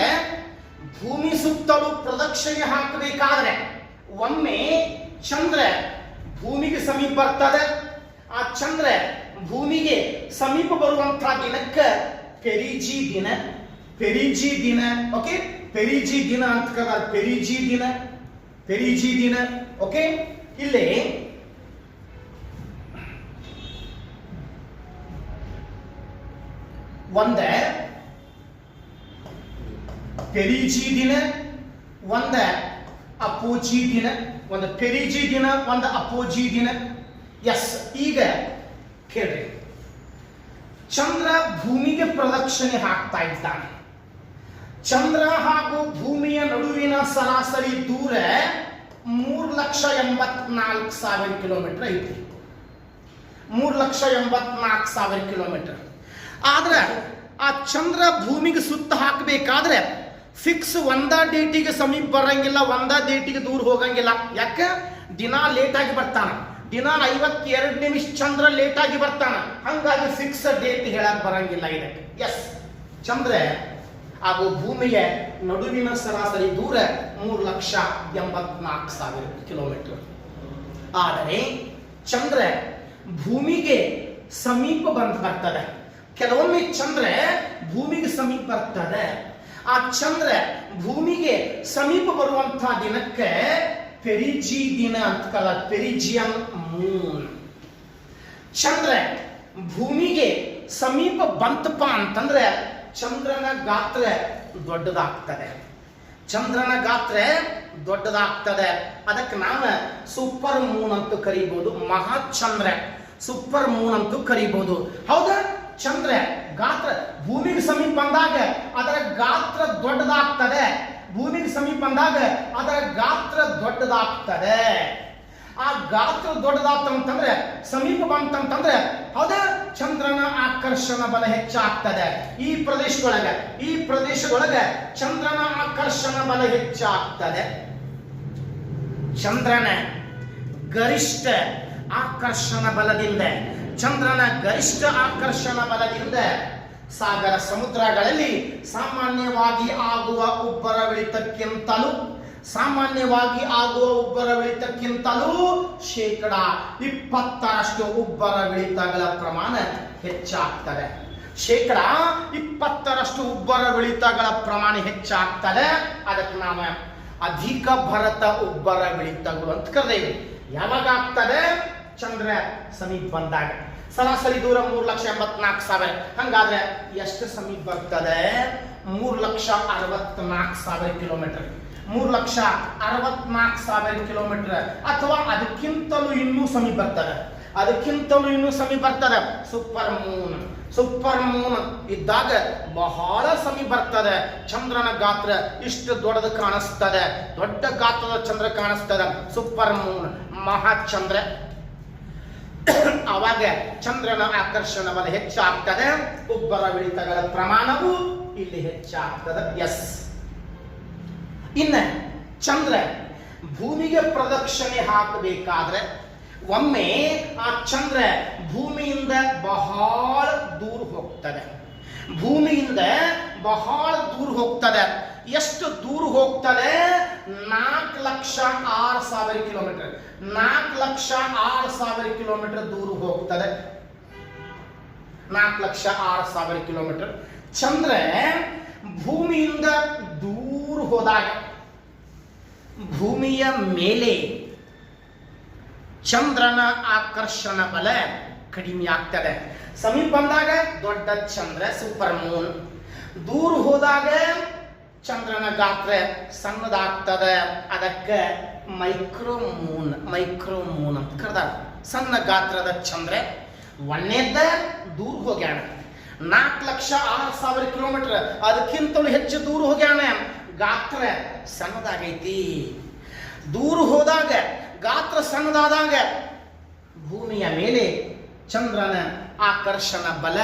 ಭೂಮಿ ಸುತ್ತಲೂ ಪ್ರದಕ್ಷಿಣೆ ಹಾಕಬೇಕಾದ್ರೆ ಒಮ್ಮೆ ಚಂದ್ರ ಭೂಮಿಗೆ ಸಮೀಪ ಬರ್ತದೆ. ಆ ಚಂದ್ರ ಭೂಮಿಗೆ ಸಮೀಪ ಬರುವಂತಹ ದಿನಕ್ಕೆ ಪೆರಿಜಿ ದಿನ, ಪೆರಿಜಿ ದಿನ. ಓಕೆ, ಪೆರಿಜಿ ದಿನ ಅಂತ ಕರೆದ, ಪೆರಿಜಿ ದಿನ, ಪೆರಿಜಿ ದಿನ. ಓಕೆ, ಇಲ್ಲಿ ಒಂದ ಪೆರಿಜಿ ದಿನ, ಒಂದ ಅಪೋಜಿ ದಿನ. ಒಂದು ಪೆರಿಜಿ ದಿನ, ಒಂದು ಅಪೋಜಿ ದಿನ. ಎಸ್, ಈಗ ಕೇಳ್ರಿ, ಚಂದ್ರ ಭೂಮಿಗೆ ಪ್ರದಕ್ಷಿಣೆ ಹಾಕ್ತಾ ಇದ್ದಾನೆ. ಚಂದ್ರ ಹಾಗೂ ಭೂಮಿಯ ನಡುವಿನ ಸರಾಸರಿ ದೂರ 3,84,000 ಕಿಲೋಮೀಟರ್ ಐತಿ. 3,84,000 ಕಿಲೋಮೀಟರ್. ಆದ್ರೆ ಆ ಚಂದ್ರ ಭೂಮಿಗೆ ಸುತ್ತ ಹಾಕಬೇಕಾದ್ರೆ ಫಿಕ್ಸ್ ಒಂದ ಡೇಟಿಗೆ ಸಮೀಪ ಬರಂಗಿಲ್ಲ, ಒಂದ ಡೇಟಿಗೆ ದೂರ ಹೋಗಂಗಿಲ್ಲ. ಯಾಕೆ? ದಿನ ಲೇಟ್ ಆಗಿ ಬರ್ತಾನ, ದಿನ 52 ನಿಮಿಷ ಚಂದ್ರ ಲೇಟ್ ಆಗಿ ಬರ್ತಾನ. ಹಂಗಾಗಿ ಫಿಕ್ಸ್ ಡೇಟ್ ಹೇಳಕ್ ಬರಂಗಿಲ್ಲ ಇದಕ್ಕೆ. ಎಸ್, ಚಂದ್ರ ಹಾಗೂ ಭೂಮಿಯ ನಡುವಿನ ಸರಾಸರಿ ದೂರ 3,84,000 ಕಿಲೋಮೀಟರ್. ಆದರೆ ಚಂದ್ರ ಭೂಮಿಗೆ ಸಮೀಪ ಬರ್ತದೆ. ಕೆಲವೊಮ್ಮೆ ಚಂದ್ರ ಭೂಮಿಗೆ ಸಮೀಪ ಬರ್ತದೆ, ಆ ಚಂದ್ರ ಭೂಮಿಗೆ ಸಮೀಪ ಬರುವಂತಹ ದಿನಕ್ಕೆ ಪೆರಿಜಿ ದಿನ ಅಂತ ಕಲ, ಪೆರಿಜಿಯನ್ ಮೂನ್. ಚಂದ್ರ ಭೂಮಿಗೆ ಸಮೀಪ ಬಂತಪ್ಪ ಅಂತಂದ್ರೆ ಚಂದ್ರನ ಗಾತ್ರ ದೊಡ್ಡದಾಗ್ತದೆ. ಚಂದ್ರನ ಗಾತ್ರ ದೊಡ್ಡದಾಗ್ತದೆ. ಅದಕ್ಕೆ ನಾವು ಸೂಪರ್ ಮೂನ್ ಅಂತ ಕರೀಬಹುದು. ಮಹಾಚಂದ್ರ ಸೂಪರ್ ಮೂನ್ ಅಂತ ಕರೀಬಹುದು. ಹೌದಾ? ಚಂದ್ರ ಗಾತ್ರ ಭೂಮಿಗೆ ಸಮೀಪ ಬಂದಾಗ ಅದರ ಗಾತ್ರ ದೊಡ್ಡದಾಗ್ತದೆ. ಭೂಮಿಗೆ ಸಮೀಪ ಬಂದಾಗ ಅದರ ಗಾತ್ರ ದೊಡ್ಡದಾಗ್ತದೆ. ಆ ಗಾತ್ರ ದೊಡ್ಡದಾಗ್ತಂತಂದ್ರೆ ಸಮೀಪ ಬಂತಂತಂದ್ರೆ ಹೌದಾ, ಚಂದ್ರನ ಆಕರ್ಷಣ ಬಲ ಹೆಚ್ಚಾಗ್ತದೆ. ಈ ಪ್ರದೇಶದೊಳಗೆ ಚಂದ್ರನ ಆಕರ್ಷಣ ಬಲ ಹೆಚ್ಚಾಗ್ತದೆ. ಚಂದ್ರನ ಗರಿಷ್ಠ ಆಕರ್ಷಣ ಬಲದಿಂದ ಸಾಗರ ಸಮುದ್ರಗಳಲ್ಲಿ ಸಾಮಾನ್ಯವಾಗಿ ಆಗುವ ಉಬ್ಬರವಿಳಿತಕ್ಕಿಂತಲೂ ಶೇಕಡ 20ರಷ್ಟು ಉಬ್ಬರವಿಳಿತಗಳ ಪ್ರಮಾಣ ಹೆಚ್ಚಾಗ್ತದೆ. ಶೇಕಡ 20ರಷ್ಟು ಉಬ್ಬರವಿಳಿತಗಳ ಪ್ರಮಾಣ ಹೆಚ್ಚಾಗ್ತದೆ. ಅದಕ್ಕೆ ನಾವು ಅಧಿಕ ಭರತ ಉಬ್ಬರವಿಳಿತಗಳು ಅಂತ ಕರೆದೇವೆ. ಯಾವಾಗ ಆಗ್ತದೆ? ಚಂದ್ರ ಸಮೀಪ ಬಂದಾಗ. ಸರಾಸರಿ ದೂರ 3,84,000. ಹಂಗಾದ್ರೆ ಎಷ್ಟು ಸಮೀಪ ಬರ್ತದೆ? 3,64,000 ಕಿಲೋಮೀಟರ್. 3,64,000 ಕಿಲೋಮೀಟರ್ ಅಥವಾ ಅದಕ್ಕಿಂತಲೂ ಇನ್ನೂ ಸಮೀಪ ಬರ್ತದೆ. ಸೂಪರ್ ಮೂನ್ ಇದ್ದಾಗ ಬಹಳ ಸಮೀಪ ಬರ್ತದೆ. ಚಂದ್ರನ ಗಾತ್ರ ಇಷ್ಟು ದೊಡ್ಡದು ಕಾಣಿಸ್ತದೆ. ದೊಡ್ಡ ಗಾತ್ರದ ಚಂದ್ರ ಕಾಣಿಸ್ತದೆ. ಸೂಪರ್ ಮೂನ್, ಮಹಾಚಂದ್ರ. ಅವಾಗ ಚಂದ್ರನ ಆಕರ್ಷಣ ಬಲ ಹೆಚ್ಚಾಗ್ತದೆ. ಉಬ್ಬರವಿಳಿತಗಳ ಪ್ರಮಾಣವು ಇಲ್ಲಿ ಹೆಚ್ಚಾಗ್ತದೆ. ಎಸ್. ಇನ್ನು ಚಂದ್ರ ಭೂಮಿಗೆ ಪ್ರದಕ್ಷಿಣೆ ಹಾಕಬೇಕಾದ್ರೆ ಒಮ್ಮೆ ಆ ಚಂದ್ರ ಭೂಮಿಯಿಂದ ಬಹಳ ದೂರ ಹೋಗ್ತದೆ. ಎಷ್ಟು ದೂರ ಹೋಗ್ತದೆ? 4,06,000 ಕಿಲೋಮೀಟರ್. 4,06,000 ಕಿಲೋಮೀಟರ್ ದೂರ ಹೋಗ್ತದೆ. 4,06,000 ಕಿಲೋಮೀಟರ್. ಚಂದ್ರ ಭೂಮಿಯಿಂದ ದೂರ ಹೋದಾಗ ಭೂಮಿಯ ಮೇಲೆ ಚಂದ್ರನ ಆಕರ್ಷಣ ಬಲ ಕಡಿಮೆ ಆಗ್ತದೆ. ಸಮೀಪ ಬಂದಾಗ ದೊಡ್ಡ ಚಂದ್ರ ಸೂಪರ್ ಮೂನ್, ದೂರ ಹೋದಾಗ ಚಂದ್ರನ ಗಾತ್ರ ಸಣ್ಣದಾಗ್ತದೆ. ಅದಕ್ಕೆ ಮೈಕ್ರೋ ಮೂನ್ ಅಂತ ಕರೆದಾಗ. ಸಣ್ಣ ಗಾತ್ರದ ಚಂದ್ರ ಒಂದೇದ ದೂರ ಹೋಗ್ಯಾಣ. 4,06,000 ಕಿಲೋಮೀಟರ್, ಅದಕ್ಕಿಂತಲೂ ಹೆಚ್ಚು ದೂರ ಹೋಗ್ಯಾಣ. ಗಾತ್ರ ಸಣ್ಣದಾಗೈತಿ. ದೂರ ಹೋದಾಗ ಗಾತ್ರ ಸಣ್ಣದಾದಾಗ ಭೂಮಿಯ ಮೇಲೆ ಚಂದ್ರನ ಆಕರ್ಷಣ ಬಲ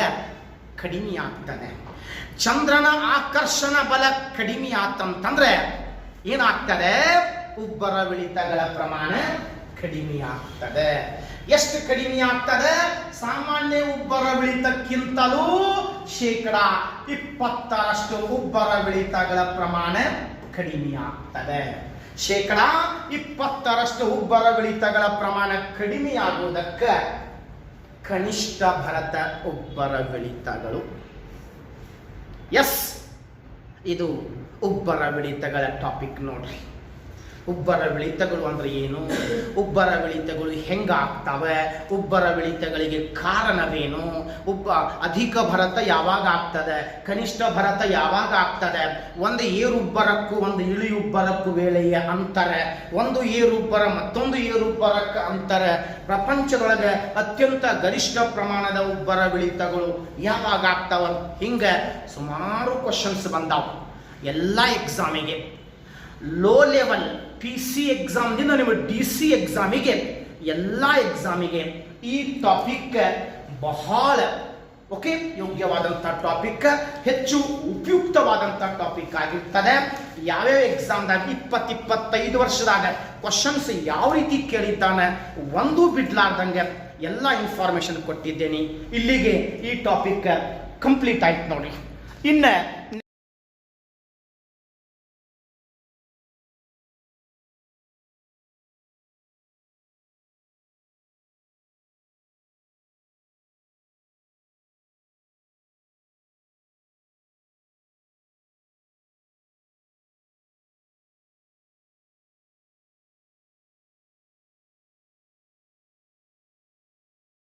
ಕಡಿಮೆ ಆಗ್ತದೆ. ಚಂದ್ರನ ಆಕರ್ಷಣ ಬಲ ಕಡಿಮೆ ಆತಂತಂದ್ರೆ ಏನಾಗ್ತದೆ? ಉಬ್ಬರವಿಳಿತಗಳ ಪ್ರಮಾಣ ಕಡಿಮೆ ಆಗ್ತದೆ. ಎಷ್ಟು ಕಡಿಮೆ ಆಗ್ತದೆ? ಸಾಮಾನ್ಯ ಉಬ್ಬರವಿಳಿತಕ್ಕಿಂತಲೂ ಶೇಕಡ 20ರಷ್ಟು ಉಬ್ಬರವಿಳಿತಗಳ ಪ್ರಮಾಣ ಕಡಿಮೆ ಆಗ್ತದೆ. ಶೇಕಡ 20ರಷ್ಟು ಉಬ್ಬರವಿಳಿತಗಳ ಪ್ರಮಾಣ ಕಡಿಮೆಯಾಗುವುದಕ್ಕೆ ಕನಿಷ್ಠ ಭರತ ಉಬ್ಬರವಿಳಿತಗಳು. ಎಸ್, ಇದು ಉಬ್ಬರವಿಳಿತಗಳ ಟಾಪಿಕ್ ನೋಡ್ರಿ. ಉಬ್ಬರವಿಳಿತಗಳು ಅಂದ್ರೆ ಏನು? ಉಬ್ಬರವಿಳಿತಗಳು ಹೆಂಗಾಗ್ತವೆ? ಉಬ್ಬರವಿಳಿತಗಳಿಗೆ ಕಾರಣವೇನು? ಅಧಿಕ ಭರತ ಯಾವಾಗ ಆಗ್ತದೆ? ಕನಿಷ್ಠ ಭರತ ಯಾವಾಗ ಆಗ್ತದೆ? ಒಂದು ಏರುಬ್ಬರಕ್ಕೂ ಒಂದು ಇಳಿಯುಬ್ಬರಕ್ಕೂ ವೇಳೆಯ ಅಂತರ, ಒಂದು ಏರುಬ್ಬರ ಮತ್ತೊಂದು ಏರುಬ್ಬರಕ್ಕೆ ಅಂತರ, ಪ್ರಪಂಚದೊಳಗೆ ಅತ್ಯಂತ ಗರಿಷ್ಠ ಪ್ರಮಾಣದ ಉಬ್ಬರವಿಳಿತಗಳು ಯಾವಾಗ ಆಗ್ತಾವ? ಹಿಂಗೆ ಸುಮಾರು ಕ್ವಶನ್ಸ್ ಬಂದಾವ ಎಲ್ಲ ಎಕ್ಸಾಮಿಗೆ. ಲೋ ಲೆವೆಲ್ PC ಎಕ್ಸಾಮ್ದಿಂದ ನಿಮ್ಮ DC ಎಕ್ಸಾಮಿಗೆ, ಎಲ್ಲ ಎಕ್ಸಾಮಿಗೆ ಈ ಟಾಪಿಕ್ ಬಹಳ ಯೋಗ್ಯವಾದಂಥ ಟಾಪಿಕ್, ಹೆಚ್ಚು ಉಪಯುಕ್ತವಾದಂಥ ಟಾಪಿಕ್ ಆಗಿರ್ತದೆ. ಯಾವ್ಯಾವ ಎಕ್ಸಾಮ್ದಾಗ 20-25 ವರ್ಷದಾಗ ಕ್ವಶನ್ಸ್ ಯಾವ ರೀತಿ ಕೇಳಿದ್ದಾನೆ ಒಂದು ಬಿಡ್ಲಾರ್ದಂಗೆ ಎಲ್ಲ ಇನ್ಫಾರ್ಮೇಶನ್ ಕೊಟ್ಟಿದ್ದೇನೆ. ಇಲ್ಲಿಗೆ ಈ ಟಾಪಿಕ್ ಕಂಪ್ಲೀಟ್ ಆಯ್ತು ನೋಡಿ. ಇನ್ನು